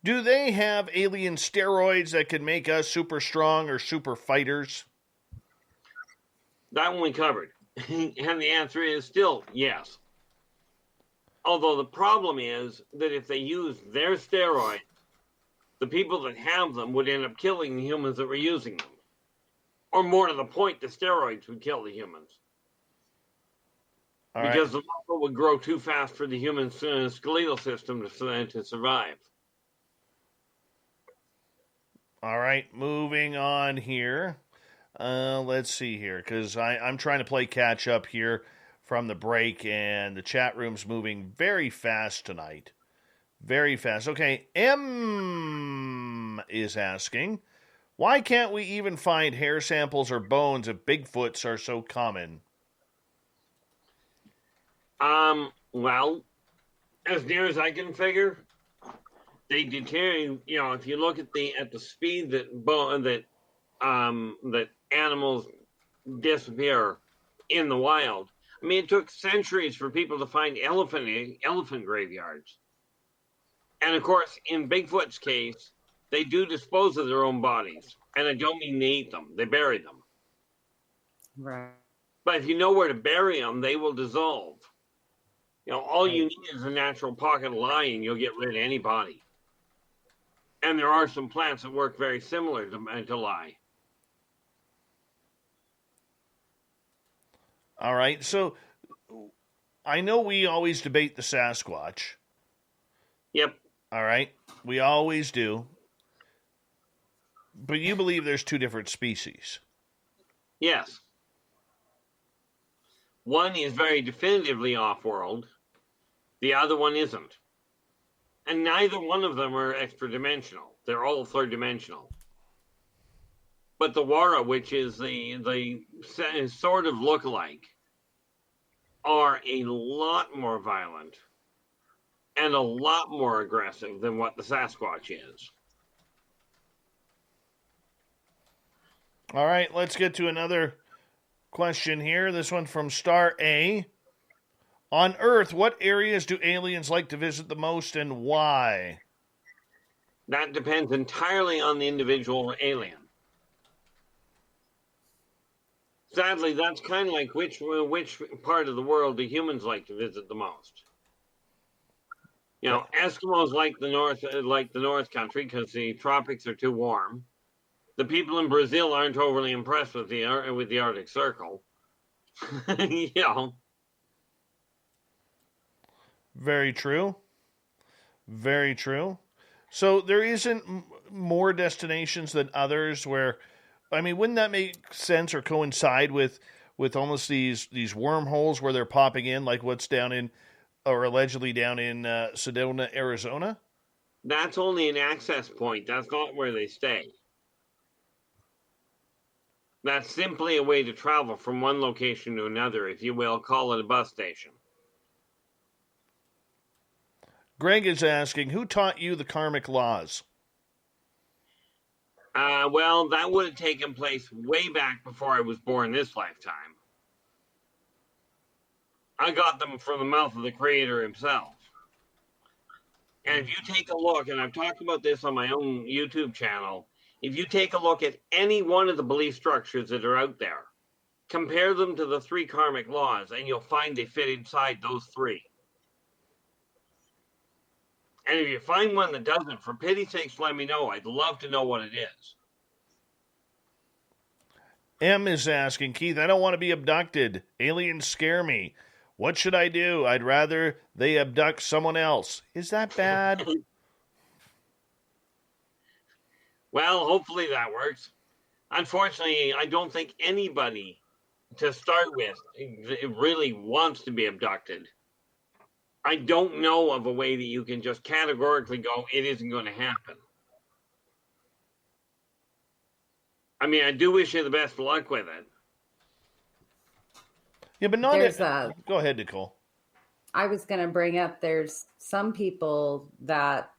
do they have alien steroids that can make us super strong or super fighters? That one we covered. And the answer is still yes. Although the problem is that if they use their steroids, the people that have them would end up killing the humans that were using them. Or more to the point, the steroids would kill the humans. Because the muscle would grow too fast for the human skeletal system to survive. All right, moving on here. Let's see here, because I'm trying to play catch up here from the break, and the chat room's moving very fast tonight. Very fast. Okay, M is asking, why can't we even find hair samples or bones if Bigfoots are so common? Well, as near as I can figure, they deteriorate. You know, if you look at the speed that animals disappear in the wild. I mean, it took centuries for people to find elephant graveyards. And of course, in Bigfoot's case, they do dispose of their own bodies. And I don't mean they eat them, they bury them. Right. But if you know where to bury them, they will dissolve. You know, all you need is a natural pocket of lye and you'll get rid of any body. And there are some plants that work very similar to lye. All right, so I know we always debate the Sasquatch. Yep. All right, we always do. But you believe there's two different species. Yes. One is very definitively off-world. The other one isn't. And neither one of them are extra-dimensional. They're all third-dimensional. But the Wara, which is the sort of look-alike, are a lot more violent and a lot more aggressive than what the Sasquatch is. All right, let's get to another question here. This one from Star A. On Earth, what areas do aliens like to visit the most and why? That depends entirely on the individual alien. Sadly, that's kind of like which part of the world do humans like to visit the most? You know, Eskimos like the North Country because the tropics are too warm. The people in Brazil aren't overly impressed with the Arctic Circle. You know. Very true. Very true. So there isn't more destinations than others where, I mean, wouldn't that make sense or coincide with almost these wormholes where they're popping in, like what's down in, or allegedly down in Sedona, Arizona? That's only an access point. That's not where they stay. That's simply a way to travel from one location to another, if you will, call it a bus station. Greg is asking, who taught you the karmic laws? Well, that would have taken place way back before I was born this lifetime. I got them from the mouth of the Creator himself. And if you take a look, and I've talked about this on my own YouTube channel, if you take a look at any one of the belief structures that are out there, compare them to the three karmic laws, and you'll find they fit inside those three. And if you find one that doesn't, for pity's sakes, let me know. I'd love to know what it is. M is asking, Keith, I don't want to be abducted. Aliens scare me. What should I do? I'd rather they abduct someone else. Is that bad? Well, hopefully that works. Unfortunately, I don't think anybody, to start with, really wants to be abducted. I don't know of a way that you can just categorically go, it isn't going to happen. I mean, I do wish you the best of luck with it. Yeah, but not... Go ahead, Nicole. I was going to bring up, there's some people that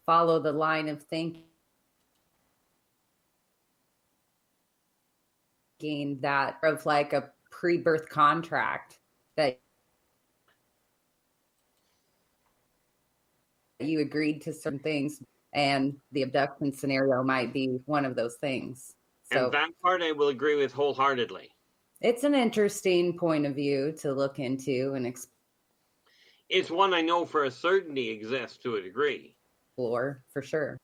follow the line of thinking that of like a pre-birth contract that you agreed to certain things, and the abduction scenario might be one of those things. So and that part I will agree with wholeheartedly. It's an interesting point of view to look into and it's one I know for a certainty exists to a degree. Explore, for sure.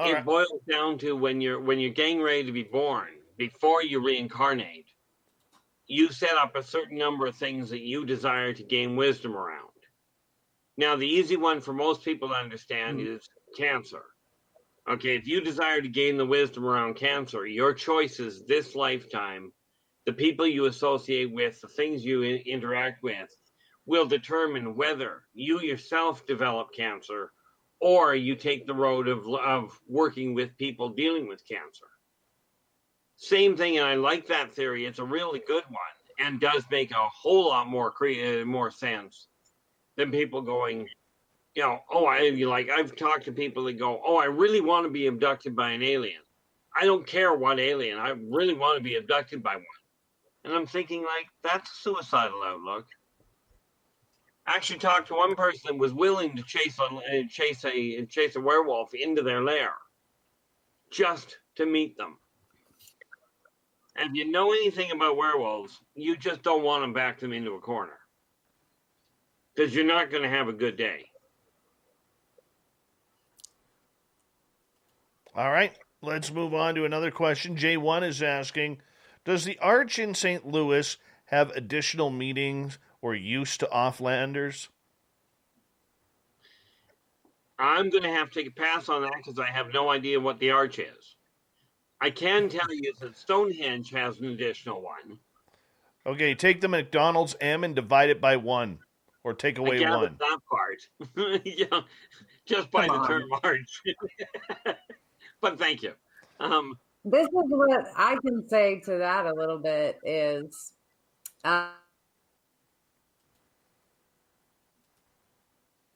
It boils down to when you're getting ready to be born, before you reincarnate, you set up a certain number of things that you desire to gain wisdom around. Now, the easy one for most people to understand is cancer. Okay, if you desire to gain the wisdom around cancer, your choices this lifetime the people you associate with, the things you interact with, will determine whether you yourself develop cancer or you take the road of working with people dealing with cancer. Same thing, and I like that theory. It's a really good one and does make a whole lot more sense than people going, I've talked to people that go, I really want to be abducted by an alien. I don't care what alien. I really want to be abducted by one. And I'm thinking, that's a suicidal outlook. I actually talked to one person that was willing to chase a werewolf into their lair just to meet them. And if you know anything about werewolves, you just don't want to back them into a corner because you're not going to have a good day. All right, let's move on to another question. J1 is asking, does the Arch in St. Louis have additional meetings or use to offlanders? I'm going to have to take a pass on that because I have no idea what the Arch is. I can tell you that Stonehenge has an additional one. Okay, take the McDonald's M and divide it by 1, or take away 1. That part. Yeah, just by the term Arch. But thank you. This is what I can say to that a little bit is the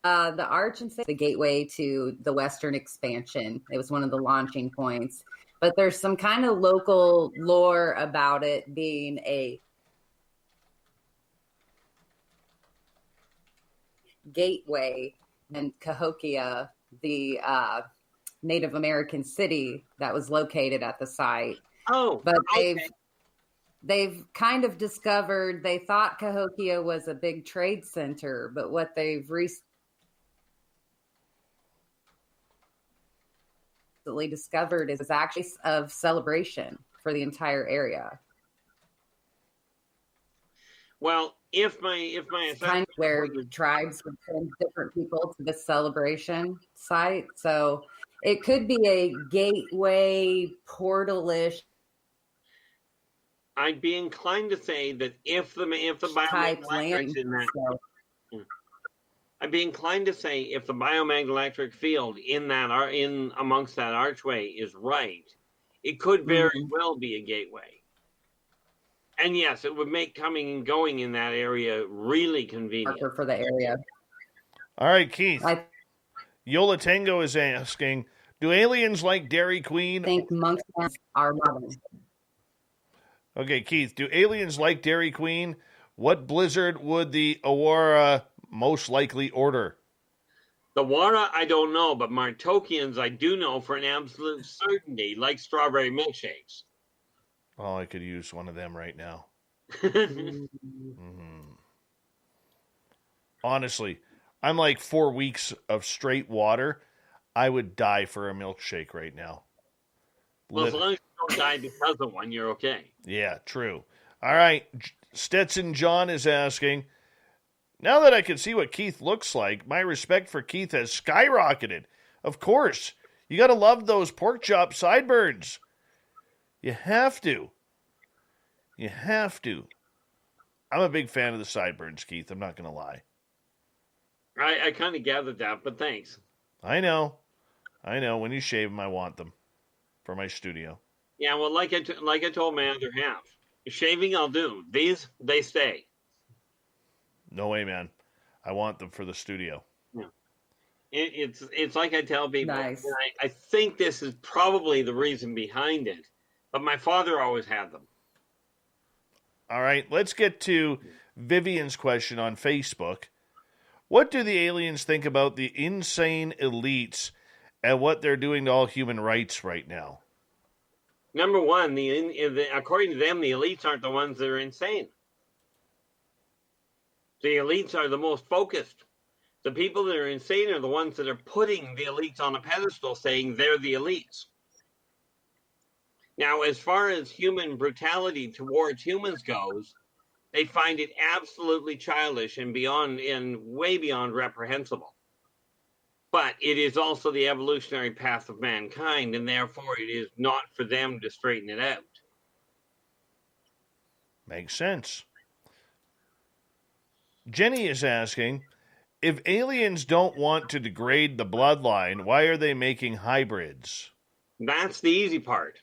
Arch and the gateway to the Western expansion. It was one of the launching points. But there's some kind of local lore about it being a gateway, and Cahokia, the Native American city that was located at the site. But they've kind of discovered, they thought Cahokia was a big trade center, but what they've recently discovered is actually of celebration for the entire area. Well, if my kind of where tribes would send different people to this celebration site, so it could be a gateway portal-ish. I'd be inclined to say that if the biomagnetic in that, I'd be inclined to say if the biomagnetic field in amongst that archway is right, it could very well be a gateway. And yes, it would make coming and going in that area really convenient for the area. All right, Keith. Yola Tango is asking, do aliens like Dairy Queen? I think monks are modern. Okay, Keith, do aliens like Dairy Queen? What blizzard would the Aurora most likely order? The Wara, I don't know, but Martokians, I do know for an absolute certainty, like strawberry milkshakes. Oh, I could use one of them right now. Honestly, I'm like 4 weeks of straight water. I would die for a milkshake right now. Well, as long as you don't die because of one, you're okay. Yeah, true. All right, Stetson John is asking, now that I can see what Keith looks like, my respect for Keith has skyrocketed. Of course, you got to love those pork chop sideburns. You have to. You have to. I'm a big fan of the sideburns, Keith. I'm not going to lie. I kind of gathered that, but thanks. I know. When you shave them, I want them for my studio. Yeah, well, like I told my other half, shaving I'll do. These, they stay. No way, man. I want them for the studio. Yeah. It's like I tell people. Nice. I think this is probably the reason behind it. But my father always had them. All right, let's get to Vivian's question on Facebook. What do the aliens think about the insane elites and what they're doing to all human rights right now? Number one, according to them, the elites aren't the ones that are insane. The elites are the most focused. The people that are insane are the ones that are putting the elites on a pedestal saying they're the elites. Now, as far as human brutality towards humans goes, they find it absolutely childish and way beyond reprehensible. But it is also the evolutionary path of mankind, and therefore it is not for them to straighten it out. Makes sense. Jenny is asking, if aliens don't want to degrade the bloodline, why are they making hybrids? That's the easy part.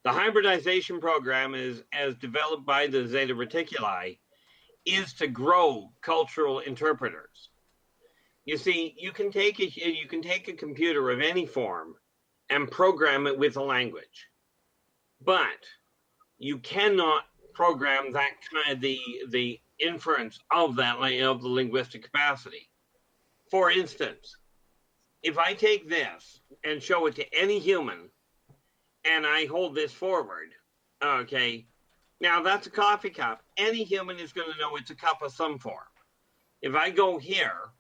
The hybridization program is, as developed by the Zeta Reticuli, is to grow cultural interpreters. You see, you can take a computer of any form and program it with a language, but you cannot program that kind of the inference of that of the linguistic capacity. For instance, if I take this and show it to any human, and I hold this forward, okay, now that's a coffee cup. Any human is going to know it's a cup of some form. If I go here,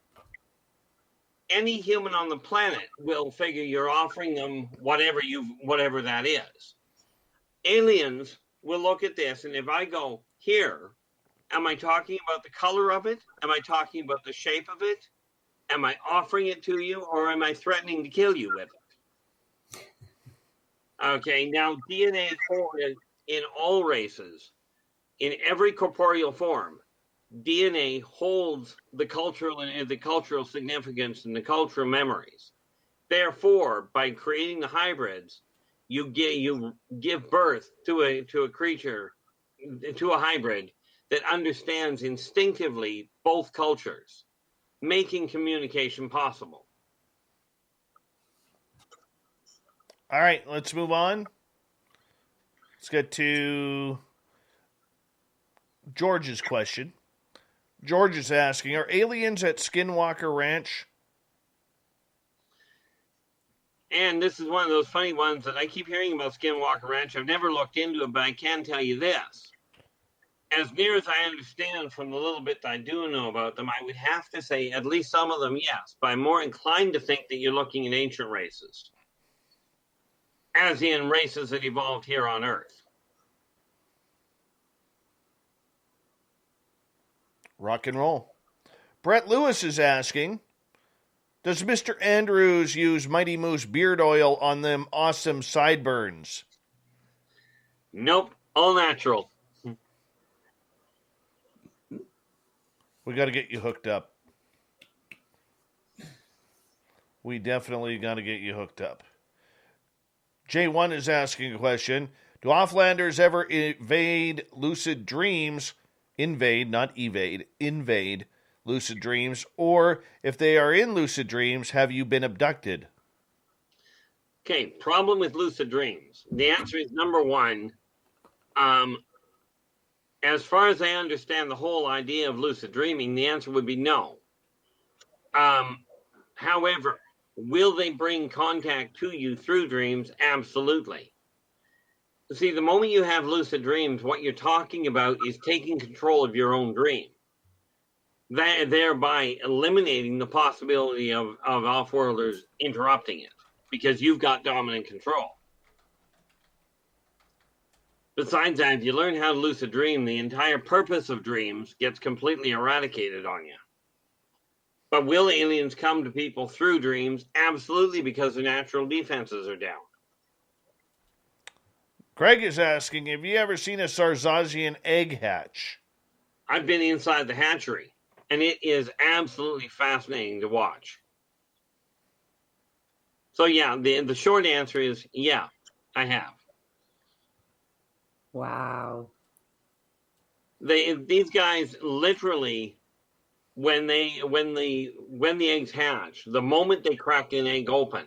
any human on the planet will figure you're offering them whatever that is. Aliens will look at this, and if I go here, am I talking about the color of it? Am I talking about the shape of it? Am I offering it to you, or am I threatening to kill you with it? Okay, now DNA is formed in all races, in every corporeal form. DNA holds the cultural significance and the cultural memories. Therefore, by creating the hybrids, you give birth to a creature, to a hybrid that understands instinctively both cultures, making communication possible. All right, let's move on. Let's get to George's question. George is asking, are aliens at Skinwalker Ranch? And this is one of those funny ones that I keep hearing about Skinwalker Ranch. I've never looked into it, but I can tell you this. As near as I understand from the little bit that I do know about them, I would have to say at least some of them, yes. But I'm more inclined to think that you're looking at ancient races, as in races that evolved here on Earth. Rock and roll. Brett Lewis is asking, does Mr. Andrews use Mighty Moose beard oil on them awesome sideburns? Nope, all natural. We got to get you hooked up. We definitely got to get you hooked up. J1 is asking a question. Do offlanders ever invade lucid dreams? Invade, not evade. Invade lucid dreams. Or if they are in lucid dreams, have you been abducted? Okay, problem with lucid dreams. The answer is number one. As far as I understand the whole idea of lucid dreaming, the answer would be no. However, will they bring contact to you through dreams? Absolutely. See, the moment you have lucid dreams, what you're talking about is taking control of your own dream, thereby eliminating the possibility of off-worlders interrupting it, because you've got dominant control. Besides that, if you learn how to lucid dream, the entire purpose of dreams gets completely eradicated on you. But will aliens come to people through dreams? Absolutely, because their natural defenses are down. Craig is asking, have you ever seen a Sarzazian egg hatch? I've been inside the hatchery, and it is absolutely fascinating to watch. So yeah, the short answer is yeah, I have. Wow. These guys literally, when the eggs hatch, the moment they crack an egg open,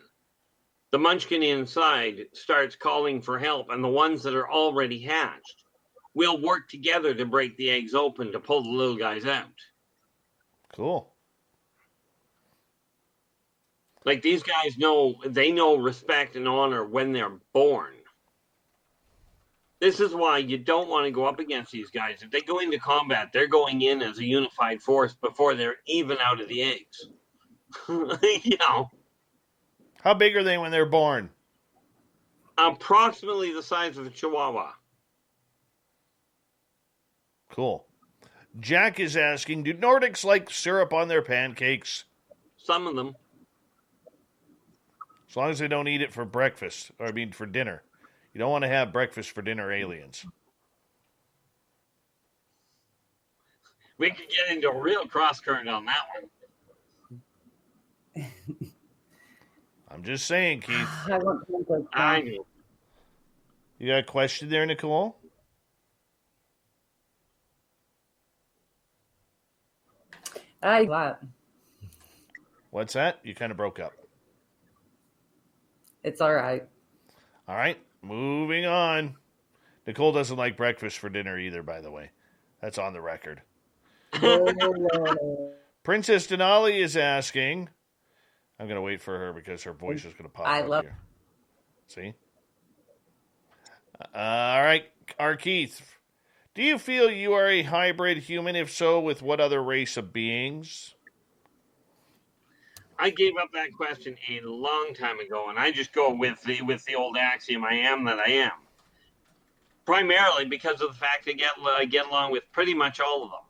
the munchkin inside starts calling for help, and the ones that are already hatched will work together to break the eggs open to pull the little guys out. Cool. Like, these guys know respect and honor when they're born. This is why you don't want to go up against these guys. If they go into combat, they're going in as a unified force before they're even out of the eggs. You know. How big are they when they're born? Approximately the size of a chihuahua. Cool. Jack is asking, do Nordics like syrup on their pancakes? Some of them. As long as they don't eat it for breakfast, for dinner. You don't want to have breakfast for dinner aliens. We could get into a real cross current on that one. I'm just saying, Keith. I won't think like that. I know. You got a question there, Nicole? What? What's that? You kind of broke up. It's all right. All right, moving on. Nicole doesn't like breakfast for dinner either, by the way. That's on the record. Princess Denali is asking. I'm going to wait for her because her voice is going to pop up here. See? All right, R Keith. Do you feel you are a hybrid human? If so, with what other race of beings? I gave up that question a long time ago, and I just go with the old axiom: I am that I am. Primarily because of the fact that I get along with pretty much all of them.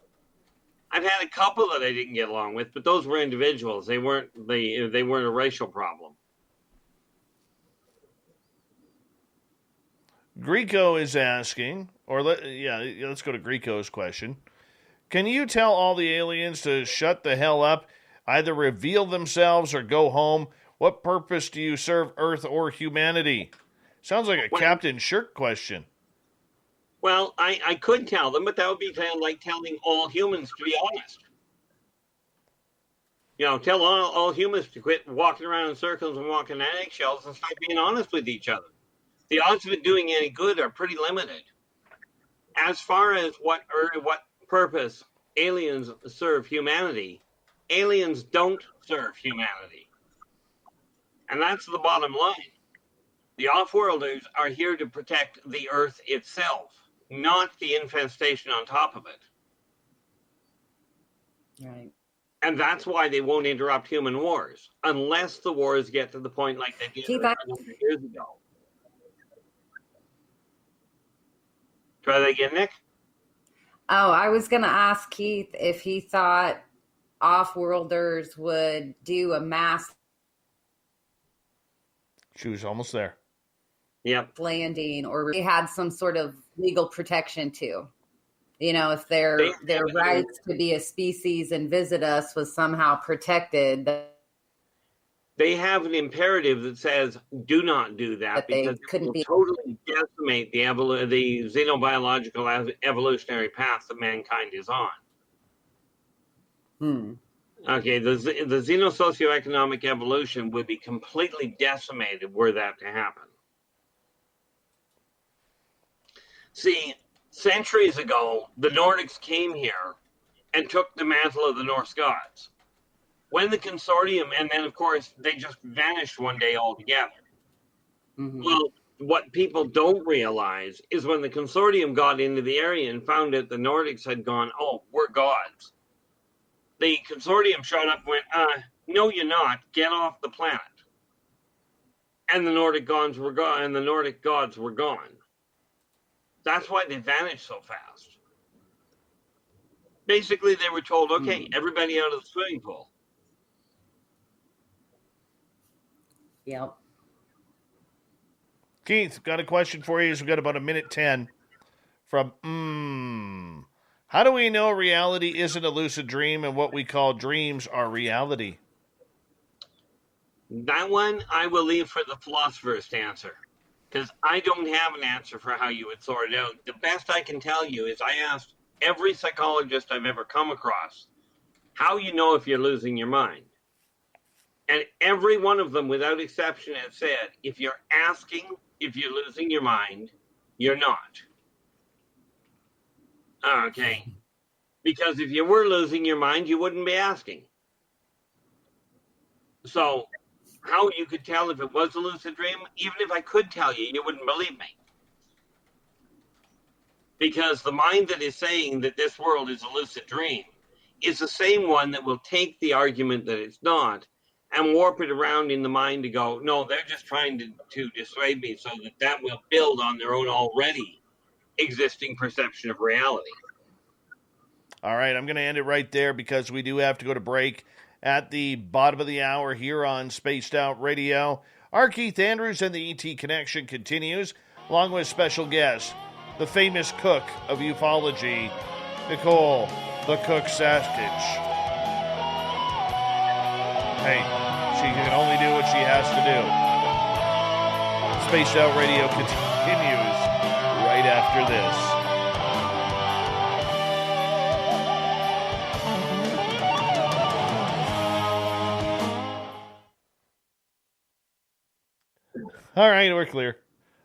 I've had a couple that I didn't get along with, but those were individuals. They weren't a racial problem. Greco is asking, let's go to Greco's question. Can you tell all the aliens to shut the hell up, either reveal themselves or go home? What purpose do you serve Earth or humanity? Sounds like a Captain Shirk question. Well, I could tell them, but that would be kind of like telling all humans to be honest. Tell all humans to quit walking around in circles and walking on eggshells and start being honest with each other. The odds of it doing any good are pretty limited. As far as what purpose aliens serve humanity, aliens don't serve humanity. And that's the bottom line. The off-worlders are here to protect the Earth itself, not the infestation on top of it. Right. And that's why they won't interrupt human wars, unless the wars get to the point like they did 100 years ago. Try that again, Nick? Oh, I was going to ask Keith if he thought off-worlders would do a mass She was almost there. Yep. landing, or they had some sort of legal protection too. If their rights to be a species and visit us was somehow prexected. They have an imperative that says, do not do that, because it will totally decimate the xenobiological evolutionary path that mankind is on. Okay, the xenosocioeconomic evolution would be completely decimated were that to happen. See, centuries ago, the Nordics came here and took the mantle of the Norse gods. When the consortium, and then of course they just vanished one day altogether. Mm-hmm. Well, what people don't realize is when the consortium got into the area and found out the Nordics had gone, oh, we're gods. The consortium showed up and went, no, you're not. Get off the planet. And the Nordic gods were gone. And the Nordic gods were gone. That's why they vanished so fast. Basically, they were told, okay, everybody out of the swimming pool. Yep. Keith, got a question for you. We've got about 1:10 from How do we know reality isn't a lucid dream and what we call dreams are reality? That one I will leave for the philosophers to answer, because I don't have an answer for how you would sort it out. The best I can tell you is I asked every psychologist I've ever come across how you know if you're losing your mind. And every one of them, without exception, has said, if you're asking if you're losing your mind, you're not. Okay. Because if you were losing your mind, you wouldn't be asking. So how you could tell if it was a lucid dream, even if I could tell you, you wouldn't believe me. Because the mind that is saying that this world is a lucid dream is the same one that will take the argument that it's not and warp it around in the mind to go, no, they're just trying to dissuade me, so that will build on their own already existing perception of reality. All right, I'm going to end it right there because we do have to go to break at the bottom of the hour here on Spaced Out Radio. R Keith Andrews and the ET Connection continues, along with special guest, the famous cook of ufology, Nicole, the cook Sakach. Hey, she can only do what she has to do. Spaced Out Radio continues right after this. All right, we're clear.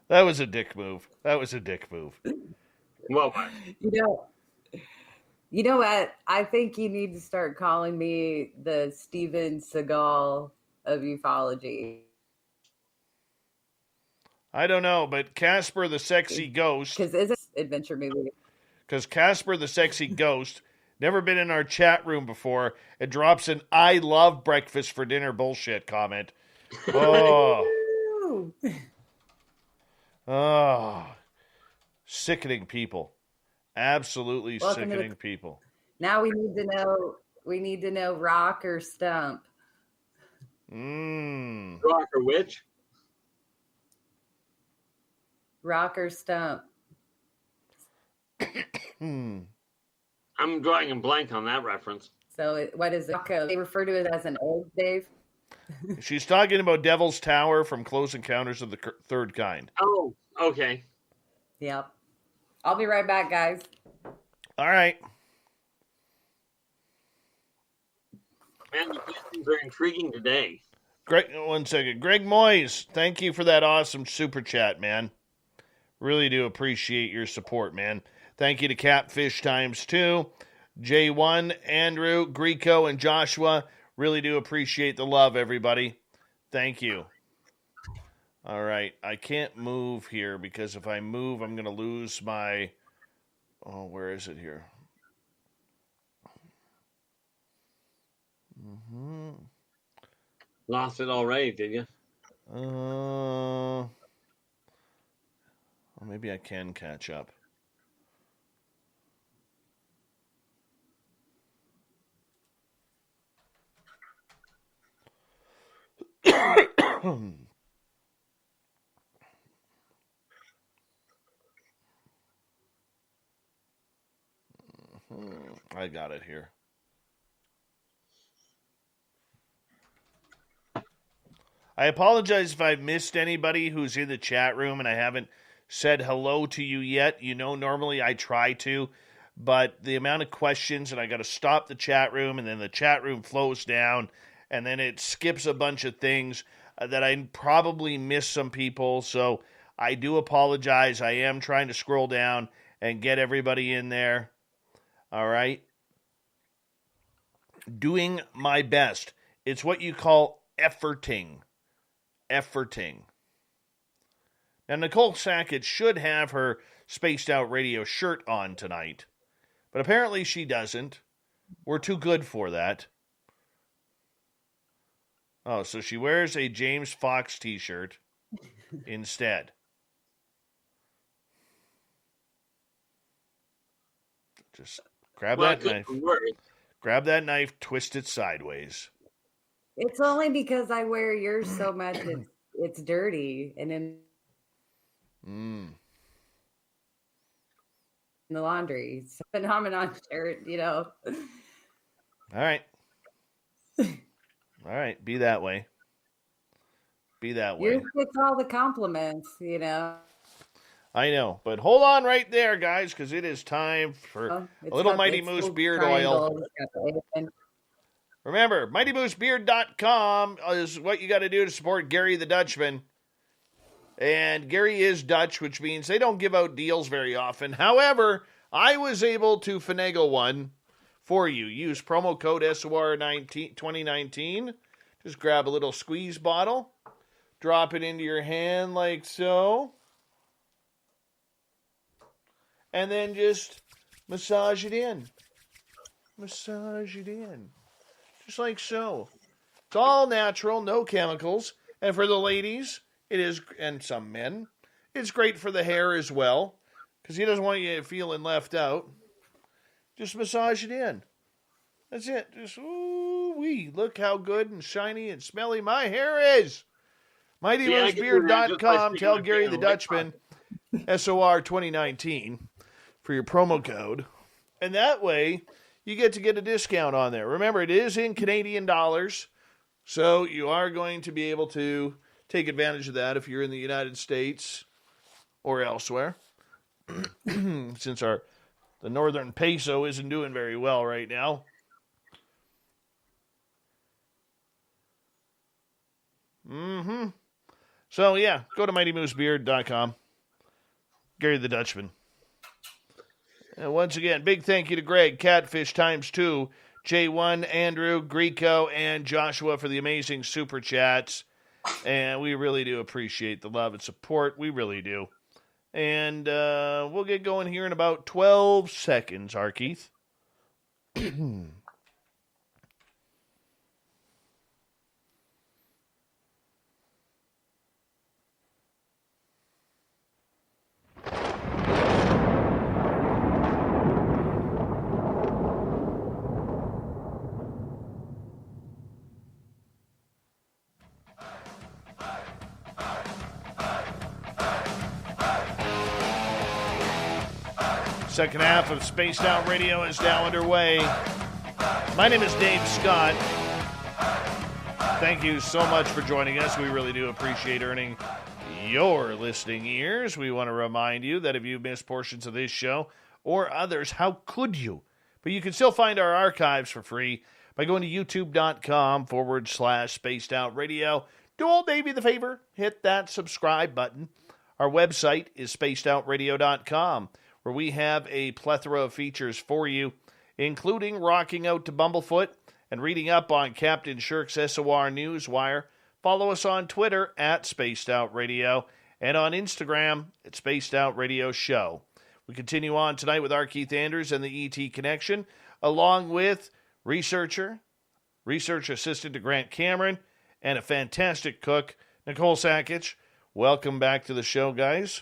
That was a dick move. Well, You know what? I think you need to start calling me the Steven Seagal of ufology. I don't know, but Casper the Sexy Ghost. Because it's an adventure movie. Because Casper the Sexy Ghost, never been in our chat room before, it drops an I love breakfast for dinner bullshit comment. Oh. Oh. Sickening people. Absolutely sickening people. Now we need to know rock or stump. Rock or which? Rock or stump. I'm drawing a blank on that reference. So what is it? They refer to it as an egg, Dave? She's talking about Devil's Tower from Close Encounters of the Third Kind. Oh, okay. Yep. I'll be right back, guys. All right. Man, the questions are intriguing today. Greg, 1 second. Greg Moyes, thank you for that awesome super chat, man. Really do appreciate your support, man. Thank you to Catfish ×2, J1, Andrew, Greco, and Joshua. Really do appreciate the love, everybody. Thank you. All right. I can't move here because if I move, I'm going to lose my... Oh, where is it here? Lost it already, did you? Well, maybe I can catch up. I got it here. I apologize if I've missed anybody who's in the chat room and I haven't said hello to you yet. You know, normally I try to, but the amount of questions, and I got to stop the chat room, and then the chat room flows down, and then it skips a bunch of things that I probably miss some people. So I do apologize. I am trying to scroll down and get everybody in there. All right. Doing my best. It's what you call efforting. Now, Nicole Sakach should have her Spaced Out Radio shirt on tonight, but apparently she doesn't. We're too good for that. Oh, so she wears a James Fox t-shirt instead. Just grab that knife. Grab that knife, twist it sideways. It's only because I wear yours so much it's dirty and in the laundry. It's a phenomenon shirt, you know. All right. All right, be that way. Yours gets all the compliments, you know. I know, but hold on right there, guys, because it is time for a little Mighty Moose beard oil. Remember, MightyMooseBeard.com is what you got to do to support Gary the Dutchman. And Gary is Dutch, which means they don't give out deals very often. However, I was able to finagle one for you. Use promo code SOR2019. Just grab a little squeeze bottle. Drop it into your hand like so. And then just massage it in. Massage it in. Just like so. It's all natural, no chemicals. And for the ladies, it is, and some men, it's great for the hair as well. Because he doesn't want you feeling left out. Just massage it in. That's it. Just, ooh-wee. Look how good and shiny and smelly my hair is. MightyMooseBeard.com. Tell Gary the Dutchman, SOR 2019, for your promo code. And that way, you get a discount on there. Remember, it is in Canadian dollars, so you are going to be able to take advantage of that if you're in the United States or elsewhere. Since the northern peso isn't doing very well right now. So, yeah, go to MightyMooseBeard.com. Gary the Dutchman. And once again, big thank you to Greg, Catfish ×2, J1, Andrew, Greco, and Joshua for the amazing super chats. And we really do appreciate the love and support. We really do. And we'll get going here in about 12 seconds, R Keith. Second half of Spaced Out Radio is now underway. My name is Dave Scott. Thank you so much for joining us. We really do appreciate earning your listening ears. We want to remind you that if you missed portions of this show or others, how could you? But you can still find our archives for free by going to youtube.com/Spaced Out Radio. Do old Davey the favor, hit that subscribe button. Our website is spacedoutradio.com, where we have a plethora of features for you, including rocking out to Bumblefoot and reading up on Captain Shirk's SOR Newswire. Follow us on Twitter at Spaced Out Radio and on Instagram at Spaced Out Radio Show. We continue on tonight with R Keith Andrews and the ET Connection, along with research assistant to Grant Cameron, and a fantastic cook, Nicole Sakach. Welcome back to the show, guys.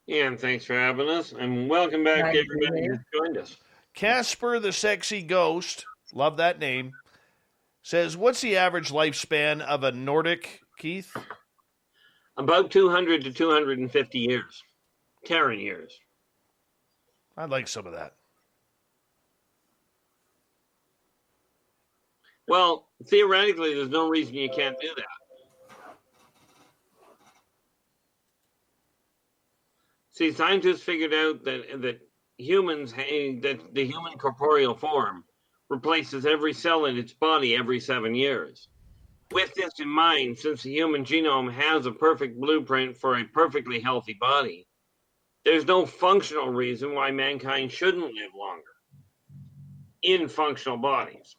And thanks for having us. And welcome back to everybody who's joined us. Casper the Sexy Ghost, love that name, says, what's the average lifespan of a Nordic, Keith? About 200 to 250 years. Terran years. I'd like some of that. Well, theoretically, there's no reason you can't do that. See, scientists figured out that the human corporeal form replaces every cell in its body every 7 years. With this in mind, since the human genome has a perfect blueprint for a perfectly healthy body, there's no functional reason why mankind shouldn't live longer in functional bodies.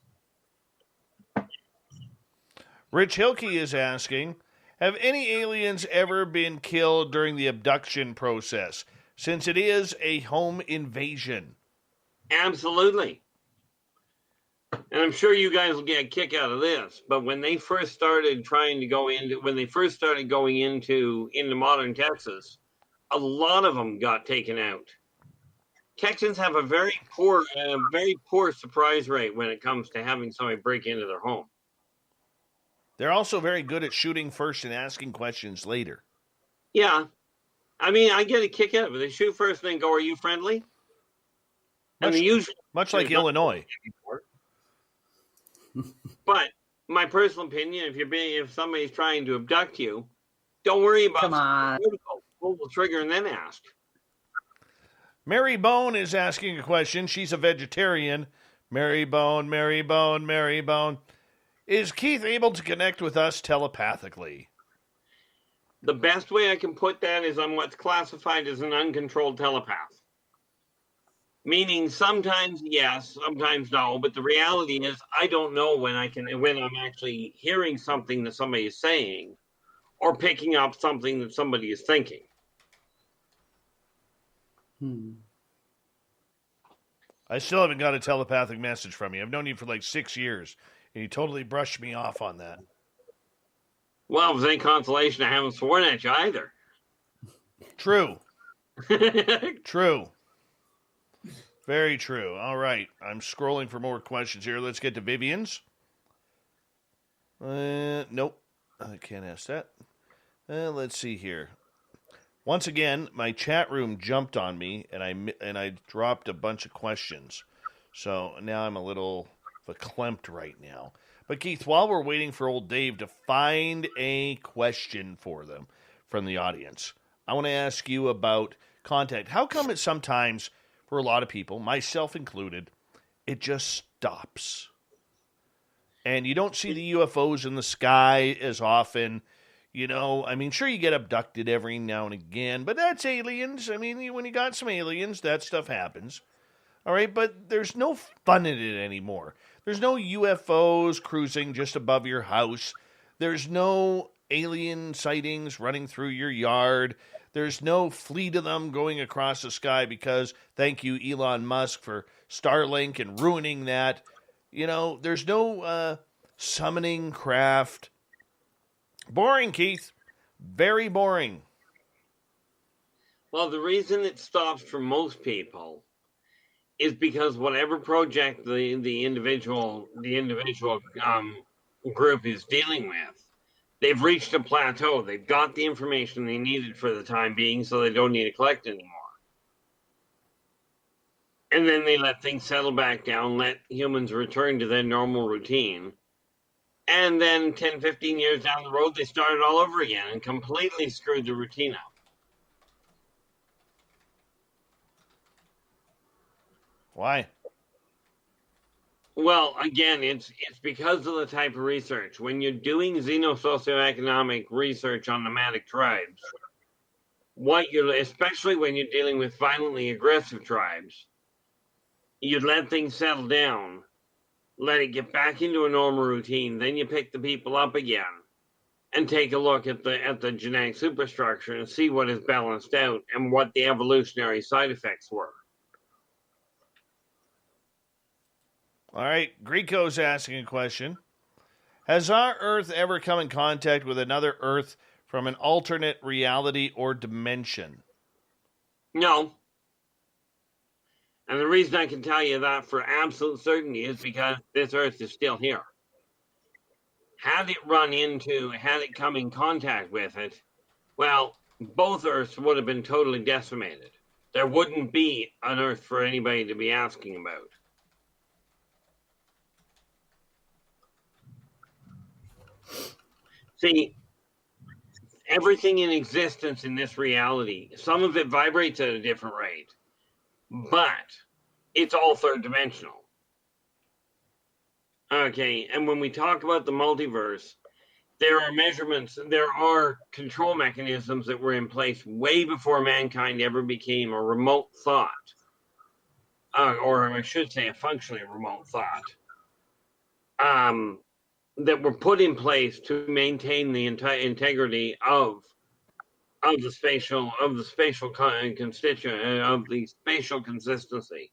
Rich Hilke is asking, have any aliens ever been killed during the abduction process, since it is a home invasion? Absolutely. And I'm sure you guys will get a kick out of this, but when they first started going into modern Texas, a lot of them got taken out. Texans have a very poor surprise rate when it comes to having somebody break into their home. They're also very good at shooting first and asking questions later. Yeah. I mean, I get a kick out of it. They shoot first and then go, are you friendly? Much like Illinois. But my personal opinion, if somebody's trying to abduct you, don't worry about it. Pull the trigger and then ask. Mary Bone is asking a question. She's a vegetarian. Mary Bone. Is Keith able to connect with us telepathically? The best way I can put that is I'm what's classified as an uncontrolled telepath. Meaning sometimes yes, sometimes no, but the reality is I don't know when I'm actually hearing something that somebody is saying or picking up something that somebody is thinking. I still haven't got a telepathic message from you. I've known you for like 6 years, and you totally brushed me off on that. Well, if there's any consolation, I haven't sworn at you either. True. True. Very true. All right. I'm scrolling for more questions here. Let's get to Vivian's. Nope. I can't ask that. Let's see here. Once again, my chat room jumped on me, and I dropped a bunch of questions. So now I'm a little verklempt right now. But Keith, while we're waiting for old Dave to find a question for them from the audience, I want to ask you about contact. How come it sometimes, for a lot of people, myself included, it just stops? And you don't see the UFOs in the sky as often. You know, I mean, sure, you get abducted every now and again, but that's aliens. I mean, when you got some aliens, that stuff happens. All right, but there's no fun in it anymore. There's no UFOs cruising just above your house. There's no alien sightings running through your yard. There's no fleet of them going across the sky because, thank you, Elon Musk, for Starlink and ruining that. You know, there's no summoning craft. Boring, Keith. Very boring. Well, the reason it stops for most people is because whatever project the individual group is dealing with, they've reached a plateau. They've got the information they needed for the time being, so they don't need to collect anymore. And then they let things settle back down, let humans return to their normal routine. And then 10, 15 years down the road, they start it all over again and completely screwed the routine up. Why? Well, again, it's because of the type of research. When you're doing xeno-socioeconomic research on nomadic tribes, especially when you're dealing with violently aggressive tribes, you let things settle down, let it get back into a normal routine, then you pick the people up again and take a look at the genetic superstructure and see what is balanced out and what the evolutionary side effects were. All right, Greco's asking a question. Has our Earth ever come in contact with another Earth from an alternate reality or dimension? No. And the reason I can tell you that for absolute certainty is because this Earth is still here. Had it come in contact with it, well, both Earths would have been totally decimated. There wouldn't be an Earth for anybody to be asking about. See, everything in existence in this reality, some of it vibrates at a different rate, but it's all third dimensional. Okay, and when we talk about the multiverse, there are measurements, there are control mechanisms that were in place way before mankind ever became a remote thought, or I should say a functionally remote thought. That were put in place to maintain the integrity of the spatial consistency.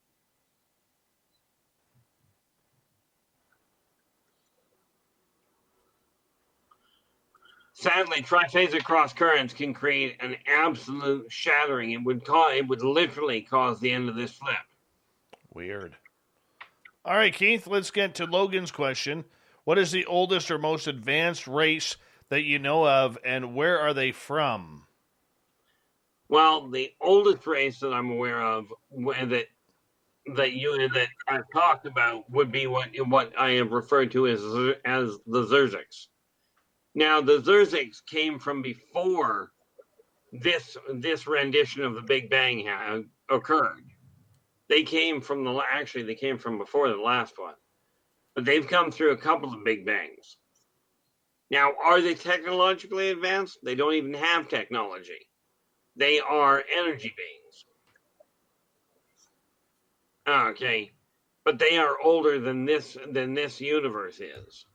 Sadly, triphasic cross currents can create an absolute shattering. It would literally cause the end of this flip. Weird. All right, Keith, let's get to Logan's question. What is the oldest or most advanced race that you know of, and where are they from? Well, the oldest race that I'm aware of that I've talked about would be what I have referred to as the Zerziks. Now, the Zerziks came from before this rendition of the Big Bang occurred. They came from before the last one. But they've come through a couple of Big Bangs. Now, are they technologically advanced? They don't even have technology. They are energy beings. Okay. But they are older than this universe is.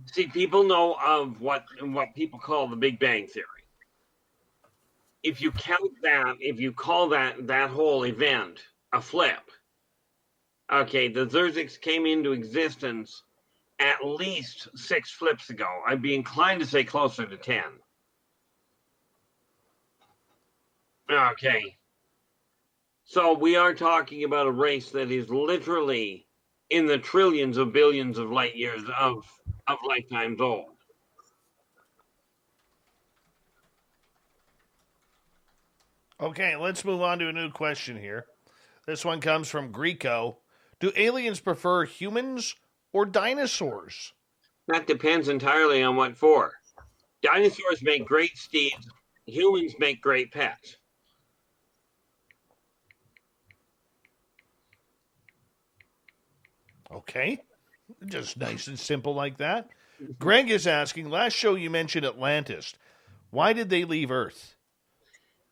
See, people know of what people call the Big Bang Theory. If you count that, if you call that whole event a flip, okay, the Zerziks came into existence at least 6 flips ago. I'd be inclined to say closer to 10. Okay. So we are talking about a race that is literally in the trillions of billions of light years of of lifetimes old. Okay, let's move on to a new question here. This one comes from Greco. Do aliens prefer humans or dinosaurs? That depends entirely on what for. Dinosaurs make great steeds. Humans make great pets. Okay, just nice and simple like that. Greg is asking, last show you mentioned Atlantis. Why did they leave Earth?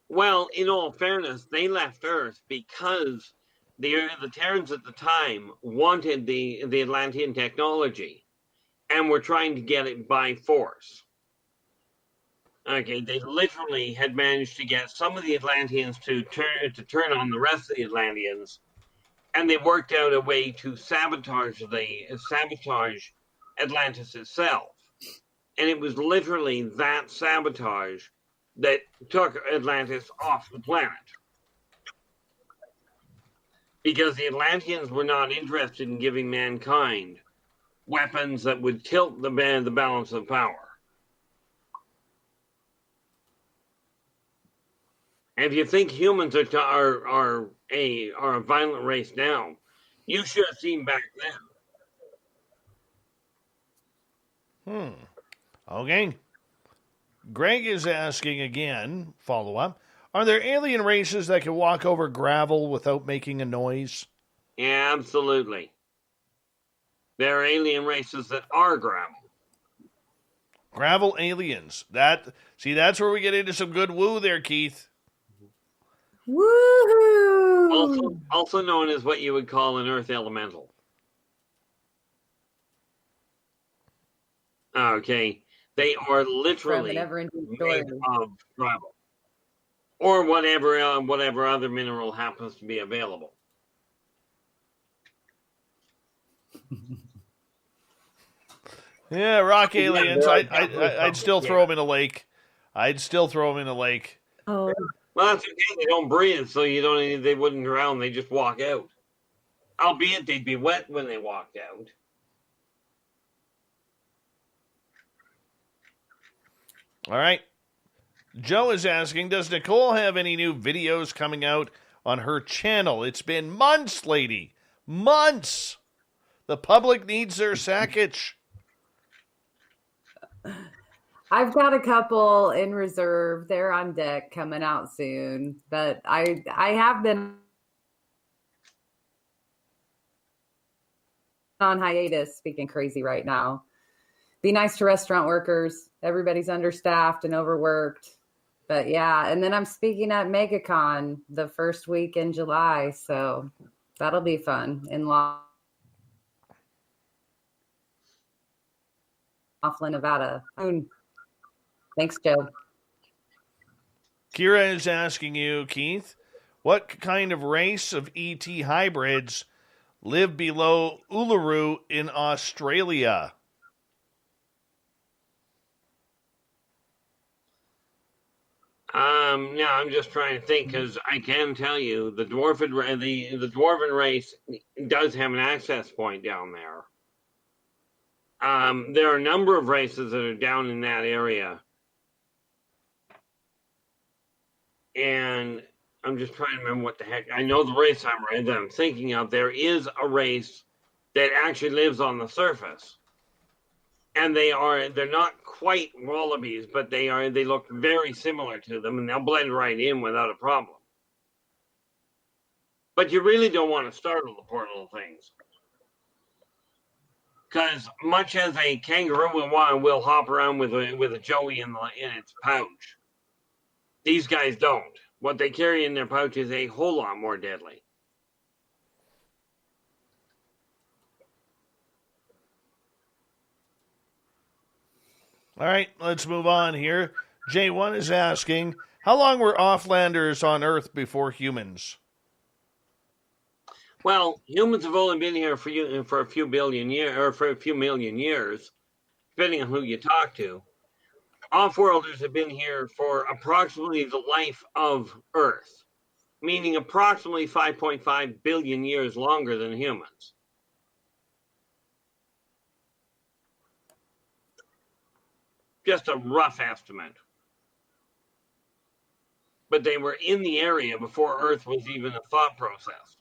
Well, in all fairness, they left Earth because the Terrans at the time wanted the Atlantean technology and were trying to get it by force. Okay, they literally had managed to get some of the Atlanteans to turn on the rest of the Atlanteans, and they worked out a way to sabotage Atlantis itself. And it was literally that sabotage that took Atlantis off the planet. Because the Atlanteans were not interested in giving mankind weapons that would tilt the balance of power. And if you think humans are a violent race now, you should have seen back then. Okay. Greg is asking again, follow up. Are there alien races that can walk over gravel without making a noise? Yeah, absolutely. There are alien races that are gravel. Gravel aliens. That's where we get into some good woo there, Keith. Woohoo! Also known as what you would call an earth elemental. Okay. They are literally made of gravel. Or whatever other mineral happens to be available. Yeah, rock aliens. I'd still throw them in a lake. Oh. Well, that's okay. They don't breathe, so they wouldn't drown. They just walk out. Albeit they'd be wet when they walked out. All right. Joe is asking, does Nicole have any new videos coming out on her channel? It's been months, lady. Months. The public needs their Sakach. I've got a couple in reserve. They're on deck coming out soon. But I have been on hiatus speaking crazy right now. Be nice to restaurant workers. Everybody's understaffed and overworked. But yeah, and then I'm speaking at MegaCon the first week in July. So that'll be fun in Laughlin, Nevada. Thanks, Joe. Kira is asking you, Keith, what kind of race of ET hybrids live below Uluru in Australia? No, I'm just trying to think because I can tell you the dwarven race does have an access point down there. There are a number of races that are down in that area. And I'm just trying to remember what the heck. I know the race that I'm thinking of. There is a race that actually lives on the surface. And they're not quite wallabies, but they look very similar to them, and they'll blend right in without a problem. But you really don't want to startle the poor little things. Because much as a kangaroo will hop around with a joey in its pouch, these guys don't. What they carry in their pouch is a whole lot more deadly. All right, let's move on here. J1 is asking, how long were offlanders on Earth before humans? Well, humans have only been here for a few billion years, or for a few million years, depending on who you talk to. Off-worlders have been here for approximately the life of Earth, meaning approximately 5.5 billion years longer than humans. Just a rough estimate. But they were in the area before Earth was even a thought process.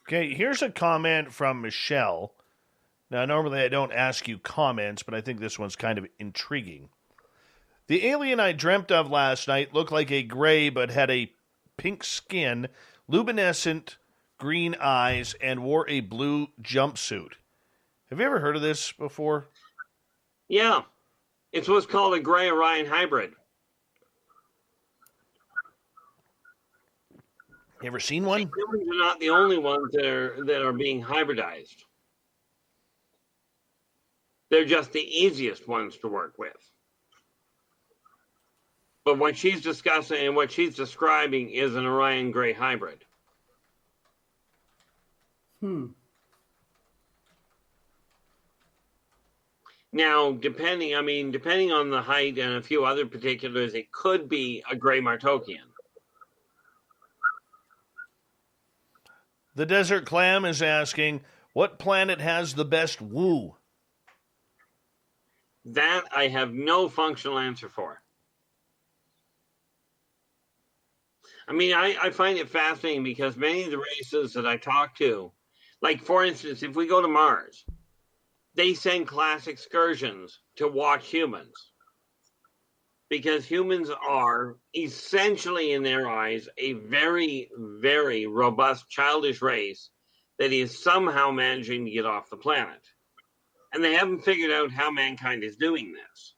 Okay, here's a comment from Michelle. Now, normally I don't ask you comments, but I think this one's kind of intriguing. The alien I dreamt of last night looked like a gray but had a pink skin, luminescent green eyes, and wore a blue jumpsuit. Have you ever heard of this before? Yeah. It's what's called a gray Orion hybrid. You ever seen one? Humans are not the only ones that are being hybridized. They're just the easiest ones to work with. But what she's discussing and what she's describing is an Orion gray hybrid. Now, depending on the height and a few other particulars, it could be a gray Martokian. The Desert Clam is asking, what planet has the best woo? That I have no functional answer for. I mean, I find it fascinating because many of the races that I talk to, like, for instance, if we go to Mars, they send class excursions to watch humans. Because humans are essentially, in their eyes, a very, very robust, childish race that is somehow managing to get off the planet. And they haven't figured out how mankind is doing this.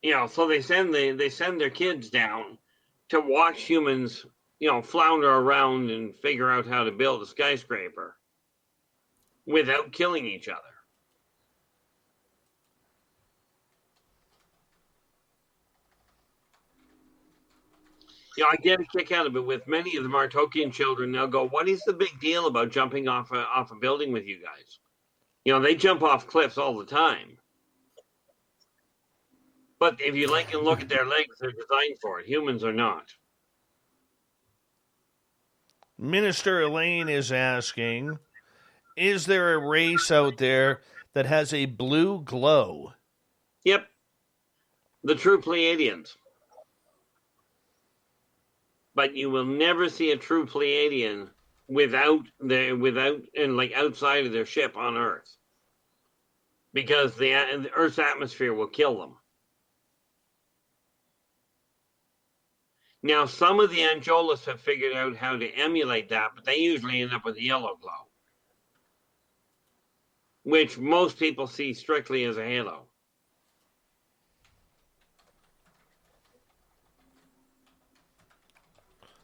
You know, so they send their kids down to watch humans, you know, flounder around and figure out how to build a skyscraper without killing each other. You know, I get a kick out of it with many of the Martokian children. They'll go, what is the big deal about jumping off a building with you guys? You know, they jump off cliffs all the time. But if you like and look at their legs, they're designed for it. Humans are not. Minister Elaine is asking, is there a race out there that has a blue glow? Yep. The true Pleiadians. But you will never see a true Pleiadian without and like outside of their ship on Earth, because the Earth's atmosphere will kill them. Now, some of the Angelos have figured out how to emulate that, but they usually end up with a yellow glow, which most people see strictly as a halo.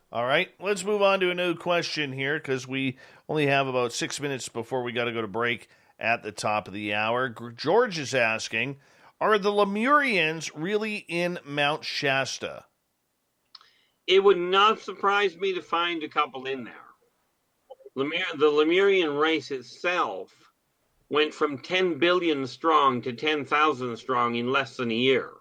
All right, let's move on to a new question here because we only have about 6 minutes before we got to go to break at the top of the hour. George is asking, are the Lemurians really in Mount Shasta? It would not surprise me to find a couple in there. The Lemurian race itself went from 10 billion strong to 10,000 strong in less than a year.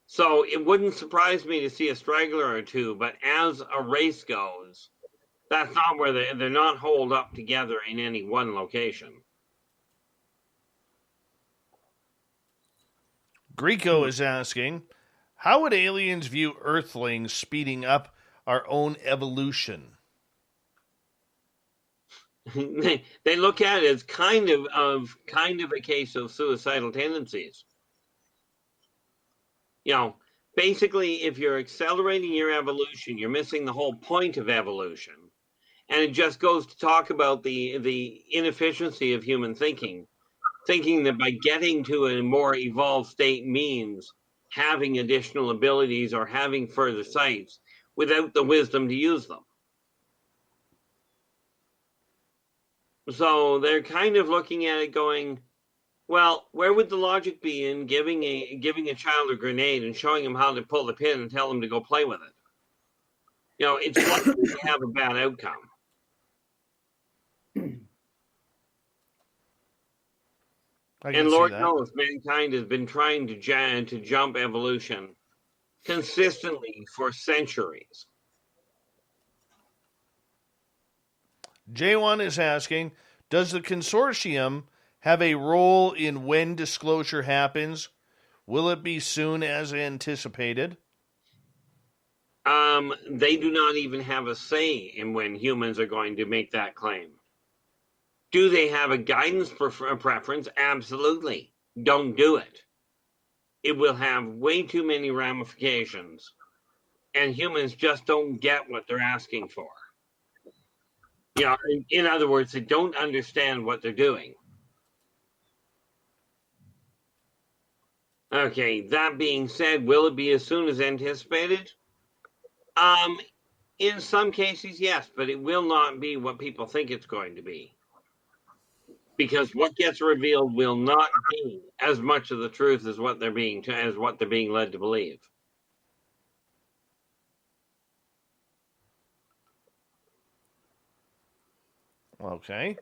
So it wouldn't surprise me to see a straggler or two, but as a race goes, that's not where they're not holed up together in any one location. Greco is asking, how would aliens view Earthlings speeding up our own evolution? They look at it as kind of a case of suicidal tendencies. You know, basically, if you're accelerating your evolution, you're missing the whole point of evolution. And it just goes to talk about the inefficiency of human thinking that by getting to a more evolved state means having additional abilities or having further sights without the wisdom to use them. So they're kind of looking at it going, well, where would the logic be in giving a child a grenade and showing him how to pull the pin and tell him to go play with it? You know, it's likely to have a bad outcome. And Lord knows mankind has been trying to jump evolution consistently for centuries. J1 is asking, does the consortium have a role in when disclosure happens? Will it be soon as anticipated? They do not even have a say in when humans are going to make that claim. Do they have a guidance preference? Absolutely. Don't do it. It will have way too many ramifications, and humans just don't get what they're asking for. In other words, they don't understand what they're doing. Okay, that being said, will it be as soon as anticipated? In some cases, yes, but it will not be what people think it's going to be. Because what gets revealed will not be as much of the truth as what they're being led to believe. Okay.